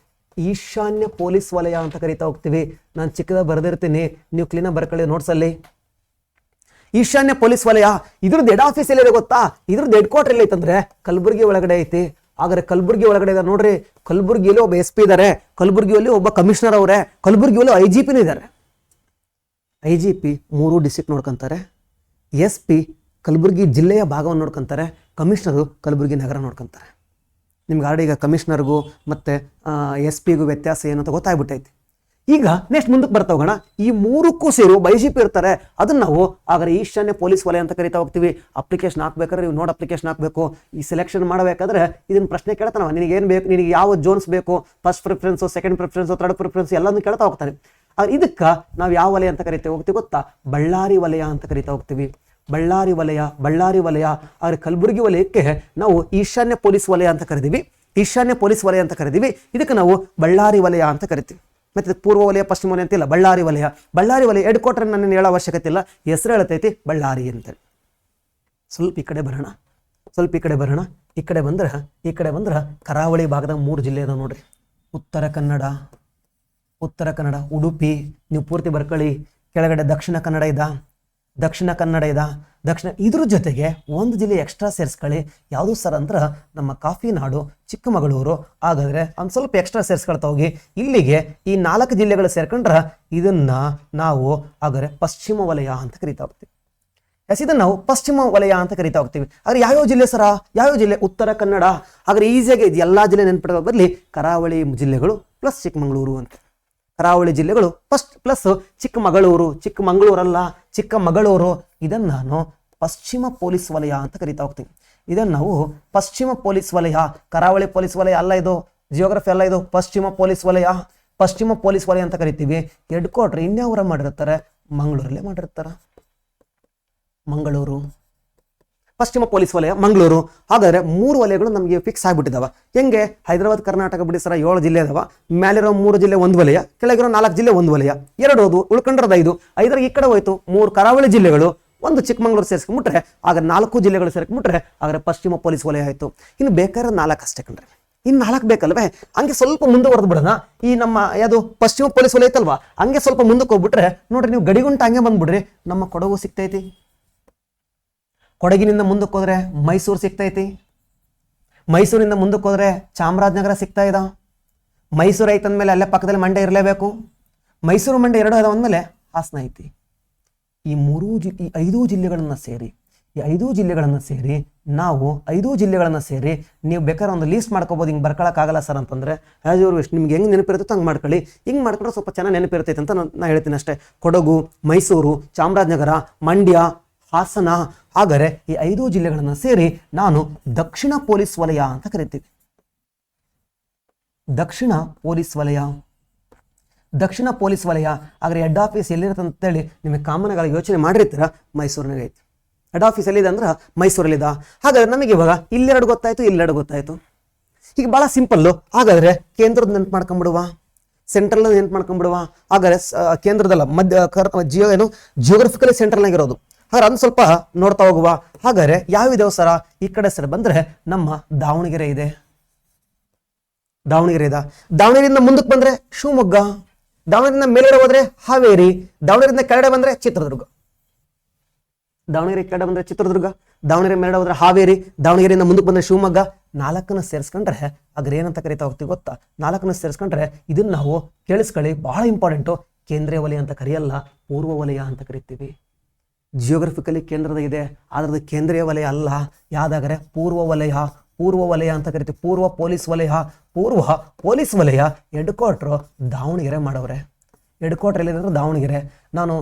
ಈಶಾನ್ಯ ಪೊಲೀಸ್ ವಲಯ ಅಂತ ಕರಿತಾ ಹೋಗ್ತೀವಿ. ನಾನು ಚಿಕ್ಕದಾಗ ಬರೆದಿರ್ತೀನಿ, ನೀವು ಕ್ಲೀನಾಗಿ ಬರ್ಕೊಳ್ಳಿ ನೋಟ್ಸಲ್ಲಿ. ಈಶಾನ್ಯ ಪೊಲೀಸ್ ವಲಯ, ಇದ್ರದ್ದು ಹೆಡ್ ಆಫೀಸ್ ಎಲ್ಲಿದೆ ಗೊತ್ತಾ? ಇದ್ರದ್ದು ಹೆಡ್ ಕ್ವಾರ್ಟರ್ ಎಲ್ಲ ಐತಂದ್ರೆ ಕಲಬುರ್ಗಿ ಒಳಗಡೆ ಐತಿ. ಹಾಗಾದ್ರೆ ಕಲಬುರ್ಗಿ ಒಳಗಡೆ ಇದೆ ನೋಡ್ರಿ, ಕಲಬುರ್ಗಿಯಲ್ಲಿ ಒಬ್ಬ SP ಇದ್ದಾರೆ, ಕಲಬುರ್ಗಿಯಲ್ಲಿ ಒಬ್ಬ ಕಮಿಷನರ್ ಅವರೇ, ಕಲಬುರ್ಗಿಯಲ್ಲಿ IGPನೂ ಇದ್ದಾರೆ. IGP 3 ಡಿಸ್ಟ್ರಿಕ್ಟ್ ನೋಡ್ಕೊಂತಾರೆ, SP ಕಲಬುರ್ಗಿ ಜಿಲ್ಲೆಯ ಭಾಗವನ್ನು ನೋಡ್ಕೊಂತಾರೆ, ಕಮಿಷನರು ಕಲಬುರ್ಗಿ ನಗರ ನೋಡ್ಕೊಂತಾರೆ. ನಿಮ್ಗೆ ಆಲ್ರೆಡಿ ಈಗ ಕಮಿಷನರ್ಗೂ ಮತ್ತು SP ವ್ಯತ್ಯಾಸ ಏನು ಅಂತ ಗೊತ್ತಾಗ್ಬಿಟ್ಟೈತಿ. ಈಗ ನೆಕ್ಸ್ಟ್ ಮುಂದಕ್ಕೆ ಬರ್ತಾ ಹೋಗೋಣ. ಈ 3ಕ್ಕೂ ಸೇರಿ ಒಬ್ಬ IGP ಇರ್ತಾರೆ, ಅದನ್ನ ನಾವು ಹಾಗಾದ್ರೆ ಈಶಾನ್ಯ ಪೊಲೀಸ್ ವಲಯ ಅಂತ ಕರಿತಾ ಹೋಗ್ತೀವಿ. ಅಪ್ಲಿಕೇಶನ್ ಹಾಕ್ಬೇಕಾದ್ರೆ ನೀವು ನೋಡ್ ಅಪ್ಲಿಕೇಶನ್ ಹಾಕಬೇಕು. ಈ ಸೆಲೆಕ್ಷನ್ ಮಾಡಬೇಕಾದ್ರೆ ಇದನ್ನ ಪ್ರಶ್ನೆ ಕೇಳ್ತಾನವ, ನಿನಗೆ ಏನು ಬೇಕು, ನಿನಗೆ ಯಾವ ಜೋನ್ಸ್ ಬೇಕು, first preference, second preference, third preference ಎಲ್ಲನೂ ಕೇಳ್ತಾ ಹೋಗ್ತಾನೆ. ಇದಕ್ಕೆ ನಾವು ಯಾವ ವಲಯ ಅಂತ ಕರಿತಾ ಹೋಗ್ತೀವಿ ಗೊತ್ತಾ? ಬಳ್ಳಾರಿ ವಲಯ ಅಂತ ಕರಿತಾ ಹೋಗ್ತೀವಿ. ಬಳ್ಳಾರಿ ವಲಯ ಆದರೆ ಕಲಬುರಗಿ ವಲಯಕ್ಕೆ ನಾವು ಈಶಾನ್ಯ ಪೊಲೀಸ್ ವಲಯ ಅಂತ ಕರಿತೀವಿ. ಇದಕ್ಕೆ ನಾವು ಬಳ್ಳಾರಿ ವಲಯ ಅಂತ ಕರಿತೀವಿ. ಮತ್ತೆ ಪೂರ್ವ ವಲಯ, ಪಶ್ಚಿಮ ವಲಯ ಅಂತಿಲ್ಲ, ಬಳ್ಳಾರಿ ವಲಯ ಹೆಡ್ ಕ್ವಾರ್ಟರ್ ನನ್ನ ಹೇಳೋ ಅವಶ್ಯಕತೆ ಇಲ್ಲ, ಹೆಸರು ಹೇಳ್ತೈತಿ ಬಳ್ಳಾರಿ ಅಂತೇಳಿ. ಸ್ವಲ್ಪ ಈ ಕಡೆ ಬರೋಣ. ಈ ಕಡೆ ಬಂದ್ರೆ ಕರಾವಳಿ ಭಾಗದ 3 ಜಿಲ್ಲೆ ಅದಾವ ನೋಡ್ರಿ. ಉತ್ತರ ಕನ್ನಡ, ಉಡುಪಿ, ನೀವು ಪೂರ್ತಿ ಬರ್ಕೊಳ್ಳಿ. ಕೆಳಗಡೆ ದಕ್ಷಿಣ ಕನ್ನಡ ಇದ್ರ ಜೊತೆಗೆ 1 ಜಿಲ್ಲೆ ಎಕ್ಸ್ಟ್ರಾ ಸೇರಿಸ್ಕೊಳ್ಳಿ. ಯಾವುದು ಸರ್ ಅಂದ್ರೆ ನಮ್ಮ ಕಾಫಿ ನಾಡು ಚಿಕ್ಕಮಗಳೂರು. ಹಾಗಾದ್ರೆ ಒಂದು ಸ್ವಲ್ಪ ಎಕ್ಸ್ಟ್ರಾ ಸೇರಿಸ್ಕೊಳ್ತಾ ಹೋಗಿ. ಇಲ್ಲಿಗೆ ಈ 4 ಜಿಲ್ಲೆಗಳು ಸೇರ್ಕೊಂಡ್ರೆ ಇದನ್ನ ನಾವು ಹಾಗಾದ್ರೆ ಪಶ್ಚಿಮ ವಲಯ ಅಂತ ಕರಿತಾ ಹೋಗ್ತೀವಿ. ಇದನ್ನ ನಾವು ಪಶ್ಚಿಮ ವಲಯ ಅಂತ ಕರಿತಾ ಹೋಗ್ತೀವಿ. ಆದ್ರೆ ಯಾವ್ಯಾವ ಜಿಲ್ಲೆ ಸರ? ಉತ್ತರ ಕನ್ನಡ. ಹಾಗಾದ್ರೆ ಈಸಿಯಾಗಿ ಇದು ಎಲ್ಲಾ ಜಿಲ್ಲೆ ನೆನ್ಪಿಡೋ ಬದಲಿ ಕರಾವಳಿ ಜಿಲ್ಲೆಗಳು ಪ್ಲಸ್ ಚಿಕ್ಕಮಗಳೂರು ಅಂತ. ಕರಾವಳಿ ಜಿಲ್ಲೆಗಳು ಪ್ಲಸ್ ಚಿಕ್ಕಮಗಳೂರು. ಇದನ್ನ ನಾನು ಪಶ್ಚಿಮ ಪೊಲೀಸ್ ವಲಯ ಅಂತ ಕರಿತಾ ಹೋಗ್ತೀವಿ. ಇದನ್ನ ನಾವು ಪಶ್ಚಿಮ ಪೊಲೀಸ್ ವಲಯ, ಕರಾವಳಿ ಪೊಲೀಸ್ ವಲಯ ಅಲ್ಲ, ಇದು ಜಿಯೋಗ್ರಫಿ ಅಲ್ಲ, ಇದು ಪಶ್ಚಿಮ ಪೊಲೀಸ್ ವಲಯ ಅಂತ ಕರಿತೀವಿ. ಹೆಡ್ ಕ್ವಾರ್ಟರ್ ಇನ್ಯಾವರ ಮಾಡಿರ್ತಾರೆ? ಮಂಗಳೂರಲ್ಲೇ ಮಾಡಿರ್ತಾರ. ಪಶ್ಚಿಮ ಪೊಲೀಸ್ ವಲಯ ಮಂಗಳೂರು. ಹಾಗಾದ್ರೆ 3 ವಲಯಗಳು ನಮಗೆ ಫಿಕ್ಸ್ ಆಗಿಬಿಟ್ಟಿದಾವ. ಹೆಂಗೆ? ಹೈದರಾಬಾದ್ ಕರ್ನಾಟಕ ಬಿಡಿ ಸರ 7 ಜಿಲ್ಲೆ ಅದಾವ. ಮೇಲಿರೋ 3 ಜಿಲ್ಲೆ 1 ವಲಯ, ಕೆಳಗಿರೋ 4 ಜಿಲ್ಲೆ 1 ವಲಯ, 2 ಹೋದು, ಉಳ್ಕೊಂಡ್ರದ 5. 5ರ ಈ ಕಡೆ ಹೋಯ್ತು 3 ಕರಾವಳಿ ಜಿಲ್ಲೆಗಳು, 1 ಚಿಕ್ಕಮಗಳೂರು ಸೇರಿಸ್ಕೊಂಡ್ಬಿಟ್ರೆ ಆಗ 4 ಜಿಲ್ಲೆಗಳು ಸೇರ್ಕೊಂಡ್ಬಿಟ್ರೆ ಆಗ ಪಶ್ಚಿಮ ಪೊಲೀಸ್ ವಲಯ ಆಯ್ತು. ಇನ್ನು ಬೇಕಾದ್ರೆ 4 ಅಷ್ಟೇ ಕಣ್ರೆ, ಇನ್ನು 4 ಬೇಕಲ್ವೇ? ಹಂಗೆ ಸ್ವಲ್ಪ ಮುಂದುವರೆದು ಬಿಡೋಣ. ಈ ನಮ್ಮ ಯಾವುದು ಪಶ್ಚಿಮ ಪೊಲೀಸ್ ವಲಯ ಐತಲ್ವಾ, ಹಂಗೆ ಸ್ವಲ್ಪ ಮುಂದಕ್ಕೆ ಹೋಗ್ಬಿಟ್ರೆ ನೋಡ್ರಿ, ನೀವು ಗಡಿಗುಂಟ ಹಂಗೆ ಬಂದ್ಬಿಡ್ರಿ, ನಮ್ಮ ಕೊಡಗು ಸಿಗ್ತೈತಿ. ಕೊಡಗಿನಿಂದ ಮುಂದಕ್ಕೆ ಹೋದ್ರೆ ಮೈಸೂರು ಸಿಗ್ತೈತಿ. ಮೈಸೂರಿಂದ ಮುಂದಕ್ಕೆ ಹೋದ್ರೆ ಚಾಮರಾಜನಗರ ಸಿಗ್ತಾ ಇದ. ಮೈಸೂರು ಐತಂದ್ಮೇಲೆ ಅಲ್ಲೇ ಪಕ್ಕದಲ್ಲಿ ಮಂಡ್ಯ ಇರಲೇಬೇಕು. ಮೈಸೂರು ಮಂಡ್ಯ 2 ಅದಾವ ಅಂದಮೇಲೆ ಹಾಸನ ಐತಿ. ಈ 5 ಜಿಲ್ಲೆಗಳನ್ನ ಸೇರಿ ನಾವು 5 ಜಿಲ್ಲೆಗಳನ್ನ ಸೇರಿ ನೀವು ಬೇಕಾದ್ರೆ ಒಂದು ಲೀಸ್ಟ್ ಮಾಡ್ಕೋಬೋದು. ಹಿಂಗೆ ಬರ್ಕೊಳಕ್ಕಾಗಲ್ಲ ಸರ್ ಅಂತಂದ್ರೆ ಆಸ್ ಯುವರ್ ವಿಶ್, ನಿಮ್ಗೆ ಹೆಂಗೆ ನೆನಪಿರುತ್ತೆ ಹಂಗೆ ಮಾಡ್ಕೊಳ್ಳಿ. ಹಿಂಗೆ ಮಾಡ್ಕೊಂಡ್ರೆ ಸ್ವಲ್ಪ ಚೆನ್ನಾಗಿ ನೆನಪಿರ್ತೈತೆ ಅಂತ ನಾನು ಹೇಳ್ತೀನಿ ಅಷ್ಟೇ. ಕೊಡಗು, ಮೈಸೂರು, ಚಾಮರಾಜನಗರ, ಮಂಡ್ಯ, ಹಾಸನ. ಹಾಗಾದರೆ ಈ 5 ಜಿಲ್ಲೆಗಳನ್ನು ಸೇರಿ ನಾನು ದಕ್ಷಿಣ ಪೊಲೀಸ್ ವಲಯ ಅಂತ ಕರಿತೀವಿ. ದಕ್ಷಿಣ ಪೊಲೀಸ್ ವಲಯ ಆದರೆ ಹೆಡ್ ಆಫೀಸ್ ಎಲ್ಲಿರುತ್ತೆ ಅಂತೇಳಿ ನಿಮಗೆ ಕಾಮನ್ಗಳ ಯೋಚನೆ ಮಾಡಿರ್ತೀರ. ಮೈಸೂರಿನಾಗ ಐತಿ. ಹೆಡ್ ಆಫೀಸ್ ಎಲ್ಲಿದೆ ಅಂದ್ರೆ ಮೈಸೂರಲ್ಲಿದೆ. ಹಾಗಾದ್ರೆ ನಮಗೆ ಇವಾಗ ಇಲ್ಲೆರಡು ಗೊತ್ತಾಯ್ತು. ಈಗ ಭಾಳ ಸಿಂಪಲ್ಲು. ಹಾಗಾದ್ರೆ ಕೇಂದ್ರದ ನೆನ್ಪು ಮಾಡ್ಕೊಂಡ್ಬಿಡುವ, ಸೆಂಟ್ರಲ್ ನೆನ್ಪು ಮಾಡ್ಕೊಂಡ್ಬಿಡುವ. ಹಾಗಾದ್ರೆ ಕೇಂದ್ರದಲ್ಲ, ಜಿಯೋಗ್ರಫಿಕಲಿ ಸೆಂಟ್ರಲ್ನಾಗಿರೋದು. ಹಾಗಾದ್ರೆ ಅದನ್ನ ಸ್ವಲ್ಪ ನೋಡ್ತಾ ಹೋಗುವ. ಹಾಗಾದ್ರೆ ಯಾವಿದಾವ ಸರ? ಈ ಕಡೆ ಸರ ಬಂದ್ರೆ ನಮ್ಮ ದಾವಣಗೆರೆ ಇದೆ. ದಾವಣಗೆರೆಯಿಂದ ಮುಂದಕ್ಕೆ ಬಂದ್ರೆ ಶಿವಮೊಗ್ಗ. ದಾವಣಗೆರೆಯಿಂದ ಮೇಲ್ಗಡೆ ಹೋದ್ರೆ ಹಾವೇರಿ. ದಾವಣಗೆರೆಯಿಂದ ಕೆಳಗಡೆ ಬಂದ್ರೆ ಚಿತ್ರದುರ್ಗ. ದಾವಣಗೆರೆ ಮೇಲ್ಗಡೆ ಹೋದ್ರೆ ಹಾವೇರಿ. ದಾವಣಗೆರೆಯಿಂದ ಮುಂದಕ್ಕೆ ಬಂದ್ರೆ ಶಿವಮೊಗ್ಗ. 4 ಸೇರಿಸ್ಕೊಂಡ್ರೆ ಅದ್ರ ಏನಂತ ಕರಿತಾ ಹೋಗ್ತೀವಿ ಗೊತ್ತಾ? 4 ಸೇರಿಸ್ಕೊಂಡ್ರೆ ಇದನ್ನ ನಾವು ಕೇಳಿಸ್ಕೊಳ್ಳಿ, ಬಹಳ ಇಂಪಾರ್ಟೆಂಟು. ಕೇಂದ್ರೀಯ ವಲಯ ಅಂತ ಕರೆಯಲ್ಲ, ಪೂರ್ವ ವಲಯ ಅಂತ ಕರಿತೀವಿ. ಜಿಯೋಗ್ರಫಿಕಲಿ ಕೇಂದ್ರದ ಇದೆ, ಆದ್ರದ್ದು ಕೇಂದ್ರೀಯ ವಲಯ ಅಲ್ಲ. ಯಾವ್ದಾಗರೆ ಪೂರ್ವ ವಲಯ ಅಂತ ಕರಿತೀವಿ. ಪೂರ್ವ ಪೊಲೀಸ್ ವಲಯ ಹೆಡ್ ಕ್ವಾರ್ಟರ್ ದಾವಣಗೆರೆ ಮಾಡವ್ರೆ. ಹೆಡ್ ಕ್ವಾರ್ಟರ್ ಎಲ್ಲಿದ್ರೆ ದಾವಣಗೆರೆ. ನಾನು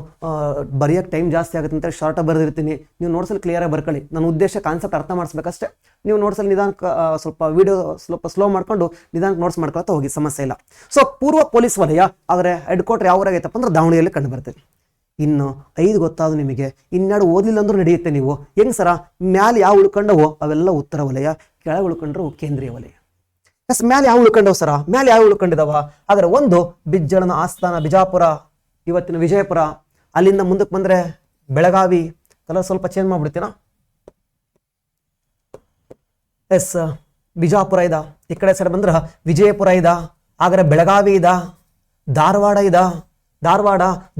ಬರೆಯೋಕ್ಕೆ ಟೈಮ್ ಜಾಸ್ತಿ ಆಗುತ್ತೆ ಅಂತೇಳಿ ಶಾರ್ಟಾಗಿ ಬರೆದಿರ್ತೀನಿ. ನೀವು ನೋಟ್ಸಲ್ಲಿ ಕ್ಲಿಯರಾಗಿ ಬರ್ಕೊಳ್ಳಿ. ನನ್ನ ಉದ್ದೇಶ ಕಾನ್ಸೆಪ್ಟ್ ಅರ್ಥ ಮಾಡಿಸ್ಬೇಕಷ್ಟೇ. ನೀವು ನೋಟ್ಸಲ್ಲಿ ನಿಧಾನಕ್ಕೆ ಸ್ವಲ್ಪ ವಿಡಿಯೋ ಸ್ವಲ್ಪ ಸ್ಲೋ ಮಾಡ್ಕೊಂಡು ನಿಧಾನಕ್ಕೆ ನೋಟ್ಸ್ ಮಾಡ್ಕೊಳ್ತಾ ಹೋಗಿ, ಸಮಸ್ಯೆ ಇಲ್ಲ. ಸೊ ಪೂರ್ವ ಪೊಲೀಸ್ ವಲಯ ಆದರೆ ಹೆಡ್ ಕ್ವಾರ್ಟರ್ ಯಾವ ಊರಾಗೈತಪ್ಪ ಅಂದ್ರೆ ದಾವಣಗೆರೆಯಲ್ಲಿ ಕಂಡು ಬರ್ತದೆ. ಇನ್ನು 5 ಗೊತ್ತಾದ ನಿಮಗೆ, ಇನ್ನೆರಡು ಓದಲಿಲ್ಲ ಅಂದ್ರೂ ನಡೆಯುತ್ತೆ. ನೀವು ಹೆಂಗೆ ಸರ, ಮ್ಯಾಲೆ ಯಾವ ಉಳ್ಕೊಂಡವೋ ಅವೆಲ್ಲ ಉತ್ತರ ವಲಯ, ಕೆಳಗೆ ಉಳ್ಕೊಂಡ್ರು ಕೇಂದ್ರೀಯ ವಲಯ. ಎಸ್, ಮ್ಯಾಲೆ ಯಾವ ಉಳ್ಕೊಂಡವು ಸರ, ಮ್ಯಾಲೆ ಯಾವ ಉಳ್ಕೊಂಡಿದಾವ ಆದರೆ ಒಂದು ಬಿಜ್ಜಳನ ಆಸ್ಥಾನ ಬಿಜಾಪುರ, ಇವತ್ತಿನ ವಿಜಯಪುರ. ಅಲ್ಲಿಂದ ಮುಂದಕ್ಕೆ ಬಂದರೆ ಬೆಳಗಾವಿ. ಕಲರ್ ಸ್ವಲ್ಪ ಚೇಂಜ್ ಮಾಡ್ಬಿಡ್ತೀನಾ. ಎಸ್, ಬಿಜಾಪುರ ಇದ. ಈ ಕಡೆ ಸೈಡ್ ಬಂದ್ರೆ ವಿಜಯಪುರ ಇದ. ಆದರೆ ಬೆಳಗಾವಿ ಇದ, ಧಾರವಾಡ ಇದ.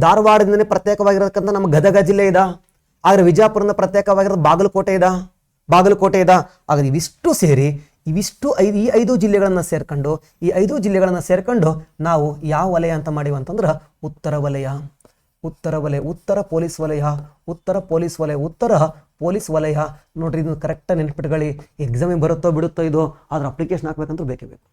ಧಾರವಾಡದಿಂದನೇ ಪ್ರತ್ಯೇಕವಾಗಿರತಕ್ಕಂಥ ನಮ್ಮ ಗದಗ ಜಿಲ್ಲೆ ಇದ. ಆದರೆ ವಿಜಯಪುರದಿಂದ ಪ್ರತ್ಯೇಕವಾಗಿರೋದು ಬಾಗಲಕೋಟೆ ಇದ. ಆದರೆ ಇವಿಷ್ಟು ಸೇರಿ ಈ 5 ಜಿಲ್ಲೆಗಳನ್ನು ಸೇರ್ಕೊಂಡು ನಾವು ಯಾವ ವಲಯ ಅಂತ ಮಾಡಿವಿ ಅಂತಂದ್ರೆ ಉತ್ತರ ವಲಯ. ಉತ್ತರ ಪೊಲೀಸ್ ವಲಯ. ನೋಡ್ರಿ, ಇದು ಕರೆಕ್ಟಾಗಿ ನೆನ್ಪಿಟ್ಕೊಳ್ಳಿ. ಎಕ್ಸಾಮಿಗೆ ಬರುತ್ತೋ ಬಿಡುತ್ತೋ ಇದು, ಆದ್ರೆ ಅಪ್ಲಿಕೇಶನ್ ಹಾಕ್ಬೇಕಂತ ಬೇಕೇ ಬೇಕು.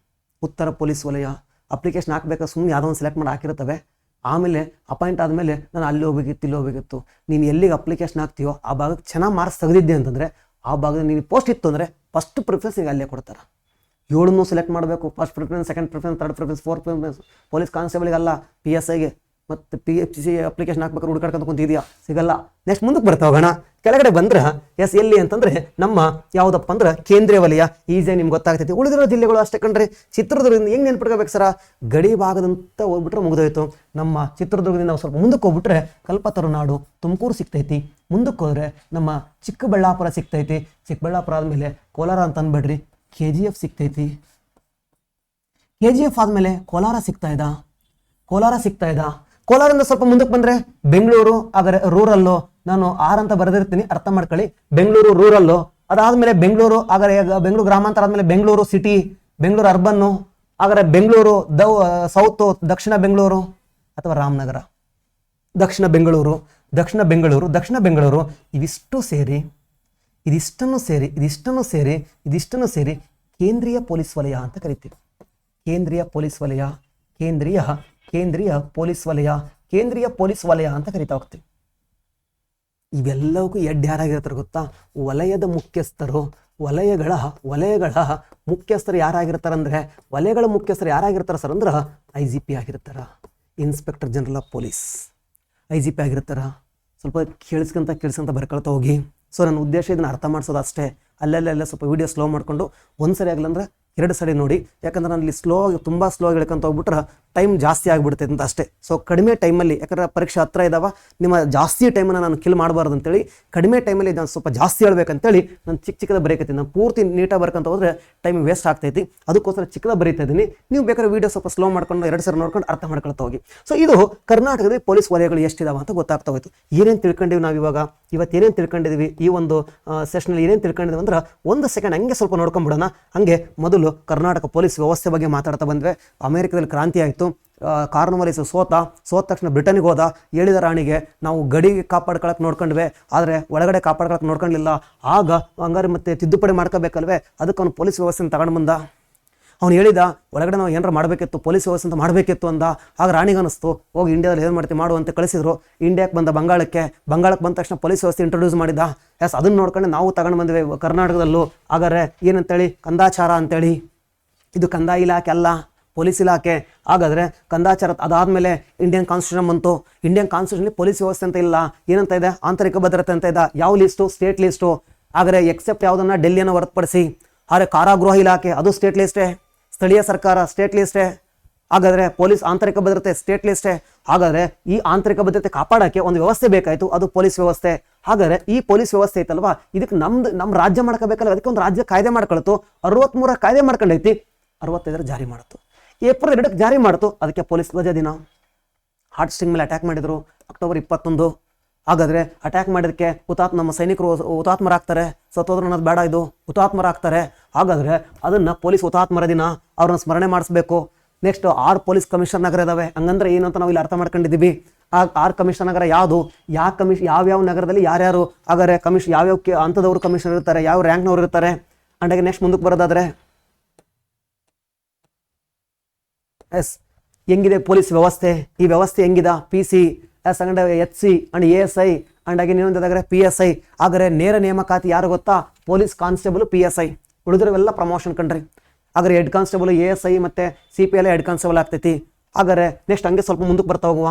ಉತ್ತರ ಪೊಲೀಸ್ ವಲಯ ಅಪ್ಲಿಕೇಶನ್ ಹಾಕ್ಬೇಕಾದ್ರೆ ಸುಮ್ಮನೆ ಯಾವುದೋ ಒಂದು ಸೆಲೆಕ್ಟ್ ಮಾಡಿ ಹಾಕಿರ್ತವೆ. ಆಮೇಲೆ ಅಪಾಯಿಂಟ್ ಆದಮೇಲೆ ನಾನು ಅಲ್ಲಿ ಹೋಗ್ಬೇಕಿತ್ತು, ಇಲ್ಲಿ ಹೋಗ್ಬೇಕಿತ್ತು. ನೀನು ಎಲ್ಲಿಗೆ ಅಪ್ಲಿಕೇಶನ್ ಹಾಕ್ತೀಯೋ ಆ ಭಾಗಕ್ಕೆ ಚೆನ್ನಾಗಿ ಮಾರ್ಕ್ಸ್ ತೆಗೆದಿದ್ದೆ ಅಂತಂದರೆ ಆ ಭಾಗದಲ್ಲಿ ನೀನು ಪೋಸ್ಟ್ ಇತ್ತು ಅಂದರೆ ಫಸ್ಟ್ ಪ್ರಿಫರೆನ್ಸ್ ಈಗ ಅಲ್ಲೇ ಕೊಡ್ತಾರೆ. 7 ಸೆಲೆಕ್ಟ್ ಮಾಡಬೇಕು. First preference, second preference, third preference, fourth preference. Police ಕಾನ್ಸ್ಟೇಬಲ್ಗಲ್ಲ, PSIಗೆ ಮತ್ತು PFC ಅಪ್ಲಿಕೇಶನ್ ಹಾಕ್ಬೇಕಾದ್ರೆ ಹುಡುಕಾಡ್ಕೊಂಡು ಕುಂತಿದೆಯಾ, ಸಿಗಲ್ಲ. ನೆಕ್ಸ್ಟ್ ಮುಂದಕ್ಕೆ ಬರ್ತಾ ಹೋಗೋಣ. ಕೆಳಗಡೆ ಬಂದ್ರೆ ಎಸ್, ಎಲ್ಲಿ ಅಂತಂದರೆ ನಮ್ಮ ಯಾವುದಪ್ಪ ಅಂದ್ರೆ ಕೇಂದ್ರೀಯ ವಲಯ. ಈಸಿಯಾಗಿ ನಿಮ್ಗೆ ಗೊತ್ತಾಗ್ತೈತಿ. ಉಳಿದಿರೋ ಜಿಲ್ಲೆಗಳು ಅಷ್ಟೇ ಕಣ್ರಿ. ಚಿತ್ರದುರ್ಗದಿಂದ ಹೆಂಗೆ ನೆನ್ಪಿಟ್ಕೋಬೇಕು ಸರ, ಗಡಿ ಭಾಗದಂತ ಹೋಗ್ಬಿಟ್ರೆ ಮುಗಿದೋಯ್ತು. ನಮ್ಮ ಚಿತ್ರದುರ್ಗದಿಂದ ನಾವು ಸ್ವಲ್ಪ ಮುಂದಕ್ಕೆ ಹೋಗ್ಬಿಟ್ರೆ ಕಲ್ಪತರುನಾಡು, ತುಮಕೂರು ಸಿಗ್ತೈತಿ. ಮುಂದಕ್ಕೆ ಹೋದರೆ ನಮ್ಮ ಚಿಕ್ಕಬಳ್ಳಾಪುರ ಸಿಗ್ತೈತಿ. ಚಿಕ್ಕಬಳ್ಳಾಪುರ ಆದಮೇಲೆ ಕೋಲಾರ ಅಂತ ಅಂದ್ಬೇಡ್ರಿ, KGF ಸಿಗ್ತೈತಿ. KGF ಆದಮೇಲೆ ಕೋಲಾರ ಸಿಗ್ತಾ ಇದ್ದ. ಕೋಲಾರಿಂದ ಸ್ವಲ್ಪ ಮುಂದಕ್ಕೆ ಬಂದರೆ ಬೆಂಗಳೂರು, ಆದರೆ ರೂರಲ್ಲು. ನಾನು 6 ಅಂತ ಬರೆದಿರ್ತೀನಿ, ಅರ್ಥ ಮಾಡ್ಕೊಳ್ಳಿ. ಬೆಂಗಳೂರು ರೂರಲ್ಲು. ಅದಾದಮೇಲೆ ಬೆಂಗಳೂರು, ಆದರೆ ಬೆಂಗಳೂರು ಗ್ರಾಮಾಂತರ ಆದಮೇಲೆ ಬೆಂಗಳೂರು ಸಿಟಿ, ಬೆಂಗಳೂರು ಅರ್ಬನ್ನು. ಆದರೆ ಬೆಂಗಳೂರು ಸೌತು, ದಕ್ಷಿಣ ಬೆಂಗಳೂರು ಅಥವಾ ರಾಮನಗರ, ದಕ್ಷಿಣ ಬೆಂಗಳೂರು. ಇದಿಷ್ಟನ್ನು ಸೇರಿ ಕೇಂದ್ರೀಯ ಪೊಲೀಸ್ ವಲಯ ಅಂತ ಕರಿತೀವಿ. ಕೇಂದ್ರೀಯ ಪೊಲೀಸ್ ವಲಯ ಅಂತ ಕರಿತಾ ಹೋಗ್ತೀವಿ. ಇವೆಲ್ಲವಕ್ಕೂ ಯಾರಾಗಿರ್ತಾರೆ ಗೊತ್ತಾ? ವಲಯದ ಮುಖ್ಯಸ್ಥರು. ವಲಯಗಳ ಮುಖ್ಯಸ್ಥರು ಯಾರಾಗಿರ್ತಾರಂದ್ರೆ, ವಲಯಗಳ ಮುಖ್ಯಸ್ಥರು ಯಾರಾಗಿರ್ತಾರೆ ಸರ್ ಅಂದ್ರೆ IGP ಆಗಿರ್ತಾರ, inspector general of police. IGP ಆಗಿರ್ತಾರ. ಸ್ವಲ್ಪ ಕೇಳಿಸ್ಕೊಂತ ಬರ್ಕೊಳ್ತಾ ಹೋಗಿ. ಸೊ ನನ್ನ ಉದ್ದೇಶ ಇದನ್ನು ಅರ್ಥ ಮಾಡಿಸೋದು ಅಷ್ಟೇ. ಅಲ್ಲೆಲ್ಲ ಸ್ವಲ್ಪ ವೀಡಿಯೋ ಸ್ಲೋ ಮಾಡಿಕೊಂಡು ಒಂದ್ಸರಿ ಆಗಲ್ಲ ಅಂದ್ರೆ 2 ಸರಿ ನೋಡಿ. ಯಾಕಂದ್ರೆ ನಾನು ಇಲ್ಲಿ ತುಂಬ ಸ್ಲೋ ಹೇಳ್ಕೊಂತ ಹೋಗ್ಬಿಟ್ರೆ ಟೈಮ್ ಜಾಸ್ತಿ ಆಗಿಬಿಡ್ತೈತೆ ಅಂತ ಅಷ್ಟೇ. ಸೊ ಕಡಿಮೆ ಟೈಮಲ್ಲಿ, ಯಾಕಂದ್ರೆ ಪರೀಕ್ಷೆ ಹತ್ರ ಇದ್ದಾವೆ, ನಿಮ್ಮ ಜಾಸ್ತಿ ಟೈಮನ್ನು ನಾನು ಕಿಲ್ ಮಾಡಬಾರ್ದು ಅಂತೇಳಿ ಕಡಿಮೆ ಟೈಮಲ್ಲಿ ನಾನು ಸ್ವಲ್ಪ ಜಾಸ್ತಿ ಹೇಳ್ಬೇಕಂತೇಳಿ ನಾನು ಚಿಕ್ಕದ ಬರೀಕತ್ತೀನಿ. ನಾನು ಪೂರ್ತಿ ನೀಟಾಗಿ ಬರ್ಕೊಂತ ಹೋದರೆ ಟೈಮ್ ವೇಸ್ಟ್ ಆಗ್ತೈತಿ. ಅದಕ್ಕೋಸ್ಕರ ಚಿಕ್ಕದ ಬರೀತಾ ಇದ್ದೀನಿ. ನೀವು ಬೇಕಾದ್ರೆ ವೀಡಿಯೋ ಸ್ವಲ್ಪ ಸ್ಲೋ ಮಾಡ್ಕೊಂಡು 2 ಸರಿ ನೋಡ್ಕೊಂಡು ಅರ್ಥ ಮಾಡ್ಕೊಳ್ತಾ ಹೋಗಿ. ಸೊ ಇದು ಕರ್ನಾಟಕದ ಪೊಲೀಸ್ ವಲಯಗಳು ಎಷ್ಟಿದಾವೆ ಅಂತ ಗೊತ್ತಾಗ್ತಾ ಹೋಯ್ತು. ಏನೇನು ತಿಳ್ಕೊಂಡಿವಿ ನಾವು ಇವತ್ತು ಏನೇನು ತಿಳ್ಕೊಂಡಿದ್ದೀವಿ, ಈ ಒಂದು ಸೆಷನಲ್ಲಿ ಏನೇನು ತಿಳ್ಕೊಂಡಿದ್ದೀವಿ ಅಂದ್ರೆ 1 ಸೆಕೆಂಡ್ ಹಂಗೆ ಸ್ವಲ್ಪ ನೋಡ್ಕೊಂಡ್ಬಿಡೋಣ. ಹಂಗೆ ಮೊದಲು ಕರ್ನಾಟಕ ಪೊಲೀಸ್ ವ್ಯವಸ್ಥೆ ಬಗ್ಗೆ ಮಾತಾಡ್ತಾ ಬಂದ್ವಿ. ಅಮೆರಿಕದಲ್ಲಿ ಕ್ರಾಂತಿ ಆಯಿತು. ಕಾರ್ನ್ವಾಲಿಸ್ ಸೋತ ತಕ್ಷಣ ಬ್ರಿಟನ್ಗೆ ಹೋದ. ಹೇಳಿದ ರಾಣಿಗೆ ನಾವು ಗಡಿ ಕಾಪಾಡ್ಕೊಳಕ್ಕೆ ನೋಡ್ಕೊಂಡ್ವಿ, ಆದರೆ ಒಳಗಡೆ ಕಾಪಾಡ್ಕೊಳಕ್ಕೆ ನೋಡ್ಕೊಂಡಿಲ್ಲ. ಆಗ ಹಂಗಾರೆ ಮತ್ತೆ ತಿದ್ದುಪಡಿ ಮಾಡ್ಕೋಬೇಕಲ್ವೇ, ಅದಕ್ಕೆ ಅವನು ಪೊಲೀಸ್ ವ್ಯವಸ್ಥೆನ ತಗೊಂಡು ಬಂದ. ಅವ್ನು ಹೇಳಿದ ಒಳಗಡೆ ನಾವು ಏನಾರು ಮಾಡಬೇಕಿತ್ತು, ಪೊಲೀಸ್ ವ್ಯವಸ್ಥೆ ಅಂತ ಮಾಡಬೇಕಿತ್ತು ಅಂದ. ಆಗ ರಾಣಿಗೆ ಅನ್ನಿಸ್ತು, ಹೋಗಿ ಇಂಡಿಯಾದಲ್ಲಿ ಏನು ಮಾಡ್ತೀವಿ ಮಾಡು ಅಂತ ಕಳಿಸಿದ್ರು. ಇಂಡಿಯಾಕ್ಕೆ ಬಂದ ಬಂಗಾಳಕ್ಕೆ ಬಂದ ತಕ್ಷಣ ಪೊಲೀಸ್ ವ್ಯವಸ್ಥೆ ಇಂಟ್ರೊಡ್ಯೂಸ್ ಮಾಡಿದ್ದ. ಎಸ್, ಅದನ್ನು ನೋಡ್ಕೊಂಡು ನಾವು ತಗೊಂಡು ಬಂದ್ವಿ ಕರ್ನಾಟಕದಲ್ಲೂ. ಹಾಗಾದ್ರೆ ಏನಂತೇಳಿ, ಕಂದಾಚಾರ ಅಂತೇಳಿ. ಇದು ಕಂದಾಯ ಇಲಾಖೆ ಅಲ್ಲ, ಪೊಲೀಸ್ ಇಲಾಖೆ. ಹಾಗಾದರೆ ಕಂದಾಚಾರ ಅದಾದಮೇಲೆ ಇಂಡಿಯನ್ ಕಾನ್ಸ್ಟಿಟ್ಯೂಷನ್ ಬಂತು. ಇಂಡಿಯನ್ ಕಾನ್ಸ್ಟಿಟ್ಯೂಷನಲ್ಲಿ ಪೊಲೀಸ್ ವ್ಯವಸ್ಥೆ ಅಂತ ಇಲ್ಲ, ಏನಂತ ಇದೆ, ಆಂತರಿಕ ಭದ್ರತೆ ಅಂತ ಇದೆ. ಯಾವ ಲಿಸ್ಟು? State list. ಆದರೆ ಎಕ್ಸೆಪ್ಟ್ ಯಾವುದನ್ನು ಡೆಲ್ಲಿಯನ್ನು ಹೊರತುಪಡಿಸಿ. ಆದರೆ ಕಾರಾಗೃಹ ಇಲಾಖೆ ಅದು ಸ್ಟೇಟ್ ಲಿಸ್ಟೇ, ಸ್ಥಳೀಯ ಸರ್ಕಾರ ಸ್ಟೇಟ್ ಲಿಸ್ಟೇ. ಹಾಗಾದರೆ ಪೊಲೀಸ್ ಆಂತರಿಕ ಭದ್ರತೆ ಸ್ಟೇಟ್ ಲಿಸ್ಟೇ. ಹಾಗಾದರೆ ಈ ಆಂತರಿಕ ಭದ್ರತೆ ಕಾಪಾಡೋಕ್ಕೆ ಒಂದು ವ್ಯವಸ್ಥೆ ಬೇಕಾಯಿತು, ಅದು ಪೊಲೀಸ್ ವ್ಯವಸ್ಥೆ. ಹಾಗಾದರೆ ಈ ಪೊಲೀಸ್ ವ್ಯವಸ್ಥೆ ಐತಲ್ವಾ, ಇದಕ್ಕೆ ನಮ್ಮ ರಾಜ್ಯ ಮಾಡ್ಕೋಬೇಕಲ್ಲ, ಅದಕ್ಕೆ ಒಂದು ರಾಜ್ಯ ಕಾಯ್ದೆ ಮಾಡ್ಕೊಳ್ತು. 63 ಕಾಯ್ದೆ ಮಾಡ್ಕೊಂಡೈತಿ, 65 ಜಾರಿ ಮಾಡಿತು. ಏಪ್ರಿಲ್ 2 ಜಾರಿ ಮಾಡಿತು. ಅದಕ್ಕೆ ಪೊಲೀಸ್ ಧ್ವಜ ದಿನ. ಹಾರ್ಟ್ ಸ್ಟ್ರಿಂಗ್ ಮೇಲೆ ಅಟ್ಯಾಕ್ ಮಾಡಿದರು ಅಕ್ಟೋಬರ್ 21. ಹಾಗಾದರೆ ಅಟ್ಯಾಕ್ ಮಾಡಿದಕ್ಕೆ ನಮ್ಮ ಸೈನಿಕರು ಹುತಾತ್ಮರಾಗ್ತಾರೆ. ಸತ್ತೋದ್ರು ಅನ್ನೋದು ಬೇಡ, ಇದು ಹುತಾತ್ಮರಾಗ್ತಾರೆ. ಹಾಗಾದರೆ ಅದನ್ನು ಪೊಲೀಸ್ ಹುತಾತ್ಮರ ದಿನ, ಅವ್ರನ್ನ ಸ್ಮರಣೆ ಮಾಡಿಸ್ಬೇಕು. ನೆಕ್ಸ್ಟ್ 6 ಪೊಲೀಸ್ ಕಮಿಷನರ್ ನಗರ ಇದಾವೆ. ಹಂಗಂದ್ರೆ ಏನು ಅಂತ ನಾವು ಇಲ್ಲಿ ಅರ್ಥ ಮಾಡ್ಕೊಂಡಿದ್ದೀವಿ. ಆ 6 ಕಮಿಷನರ್ ನಗರ ಯಾವುದು, ಯಾವ್ಯಾವ ನಗರದಲ್ಲಿ ಯಾರ್ಯಾರು, ಹಾಗಾದರೆ ಯಾವ್ಯಾವ ಹಂತದವರು ಕಮಿಷನರ್ ಇರ್ತಾರೆ, ಯಾವ ರ್ಯಾಂಕ್ನವ್ರು ಇರ್ತಾರೆ. ಅಂಡಾಗೆ ನೆಕ್ಸ್ಟ್ ಮುಂದಕ್ಕೆ ಬರೋದಾದರೆ ಎಸ್, ಹೆಂಗಿದೆ ಪೊಲೀಸ್ ವ್ಯವಸ್ಥೆ, ಈ ವ್ಯವಸ್ಥೆ ಹೆಂಗಿದೆ, PC and HC and ASI and ಹಾಗೆ ಇನ್ನೊಂದಾದ್ರೆ PSI. ಆದರೆ ನೇರ ನೇಮಕಾತಿ ಯಾರು ಗೊತ್ತಾ, ಪೊಲೀಸ್ ಕಾನ್ಸ್ಟೇಬಲ್ PSI, ಉಳಿದಿರೋವೆಲ್ಲ ಪ್ರಮೋಷನ್ ಕಂಡ್ರಿ. ಹಾಗಾದ್ರೆ ಹೆಡ್ ಕಾನ್ಸ್ಟೇಬಲ್ ASI ಮತ್ತು CPL ಹೆಡ್ ಕಾನ್ಸ್ಟೇಬಲ್ ಆಗ್ತೈತಿ. ಹಾಗಾದ್ರೆ ನೆಕ್ಸ್ಟ್ ಹಂಗೆ ಸ್ವಲ್ಪ ಮುಂದಕ್ಕೆ ಬರ್ತಾ ಹೋಗುವ.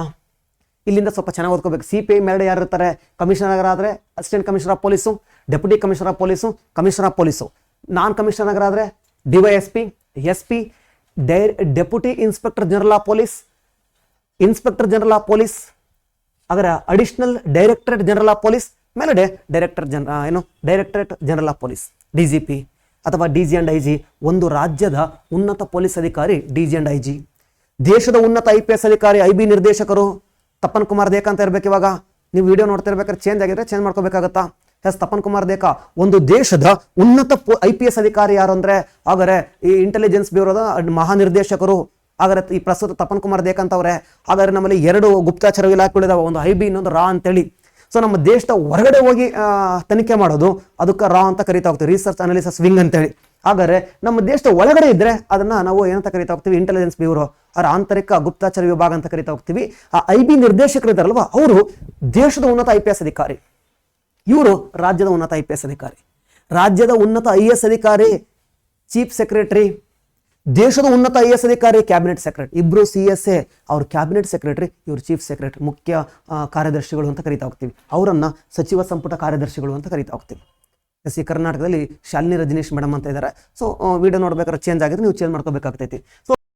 ಇಲ್ಲಿಂದ ಸ್ವಲ್ಪ ಚೆನ್ನಾಗಿ ಓದ್ಕೋಬೇಕು. CPI ಮೇಲೆ ಯಾರು ಇರ್ತಾರೆ, ಕಮಿಷನರ್ ಆದರೆ assistant commissioner of police, deputy commissioner of police, commissioner of police. Non commissioner ಆದರೆ DYSP, SP, deputy inspector general of police, inspector general of police. ಅದರ additional directorate general of police ಮೇಲೆ directorate general of police, DGP ಅಥವಾ DG and IG. ಒಂದು ರಾಜ್ಯದ ಉನ್ನತ police ಅಧಿಕಾರಿ DG and IG. ದೇಶದ ಉನ್ನತ IPS ಅಧಿಕಾರಿ IB ನಿರ್ದೇಶಕರು ತಪನ್ ಕುಮಾರ್ ದೇಕ ಅಂತ ಇರ್ಬೇಕು. ಇವಾಗ ನೀವು ವಿಡಿಯೋ ನೋಡ್ತಾ ಇರ್ಬೇಕಾದ್ರೆ ಚೇಂಜ್ ಆಗಿದ್ರೆ ಚೇಂಜ್ ಮಾಡ್ಕೋಬೇಕಾಗತ್ತಾ. ತಪನ್ ಕುಮಾರ್ ದೇಕ ಒಂದು ದೇಶದ ಉನ್ನತ IPS ಅಧಿಕಾರಿ ಯಾರು ಅಂದ್ರೆ ಹಾಗಾದ್ರೆ ಈ ಇಂಟೆಲಿಜೆನ್ಸ್ ಬ್ಯೂರೋದ ಮಹಾನಿರ್ದೇಶಕರು. ಹಾಗಾದ್ರೆ ಈ ಪ್ರಸ್ತುತ ತಪನ್ ಕುಮಾರ್ ದೇಕ ಅಂತವ್ರೆ. ಹಾಗಾದ್ರೆ ನಮ್ಮಲ್ಲಿ 2 ಗುಪ್ತಚರ ಇಲಾಖೆಗಳಿದಾವೆ, ಒಂದು IB ಇನ್ನೊಂದು ರಾ ಅಂತೇಳಿ. ಸೊ ನಮ್ಮ ದೇಶದ ಹೊರಗಡೆ ಹೋಗಿ ತನಿಖೆ ಮಾಡೋದು ಅದಕ್ಕೆ ರಾ ಅಂತ ಕರಿತಾ ಹೋಗ್ತೀವಿ, ರಿಸರ್ಚ್ ಅನಾಲಿಸಿಸ್ ವಿಂಗ್ ಅಂತೇಳಿ. ಹಾಗಾದ್ರೆ ನಮ್ಮ ದೇಶದ ಒಳಗಡೆ ಇದ್ರೆ ಅದನ್ನ ನಾವು ಏನಂತ ಕರಿತಾ ಹೋಗ್ತೀವಿ, ಇಂಟೆಲಿಜೆನ್ಸ್ ಬ್ಯೂರೋ, ಅವರ ಆಂತರಿಕ ಗುಪ್ತಚರ ವಿಭಾಗ ಅಂತ ಕರಿತಾ ಹೋಗ್ತೀವಿ. ಆ IB ನಿರ್ದೇಶಕರು ಇದ್ದಾರಲ್ವಾ, ಅವರು ದೇಶದ ಉನ್ನತ IPS ಅಧಿಕಾರಿ, ಇವರು ರಾಜ್ಯದ ಉನ್ನತ IPS ಅಧಿಕಾರಿ. ರಾಜ್ಯದ ಉನ್ನತ IS ಅಧಿಕಾರಿ ಚೀಫ್ ಸೆಕ್ರೆಟರಿ, ದೇಶದ ಉನ್ನತ IS ಅಧಿಕಾರಿ ಕ್ಯಾಬಿನೆಟ್ ಸೆಕ್ರೆಟರಿ. ಇಬ್ರು CSA, ಅವ್ರ ಕ್ಯಾಬಿನೆಟ್ ಸೆಕ್ರೆಟರಿ, ಇವರು ಚೀಫ್ ಸೆಕ್ರೆಟರಿ, ಮುಖ್ಯ ಕಾರ್ಯದರ್ಶಿಗಳು ಅಂತ ಕರಿತಾ ಹೋಗ್ತೀವಿ. ಅವರನ್ನ ಸಚಿವ ಸಂಪುಟ ಕಾರ್ಯದರ್ಶಿಗಳು ಅಂತ ಕರಿತಾ ಹೋಗ್ತೀವಿ. ಈ ಕರ್ನಾಟಕದಲ್ಲಿ ಶಾಲಿನಿ ರಜನೀಶ್ ಮೇಡಮ್ ಅಂತ ಇದ್ದಾರೆ. ಸೊ ವಿಡಿಯೋ ನೋಡ್ಬೇಕಾದ್ರೆ ಚೇಂಜ್ ಆಗಿದ್ರೆ ನೀವು ಚೇಂಜ್ ಮಾಡ್ಕೋಬೇಕಾಗ್ತೈತಿ. ಸೊ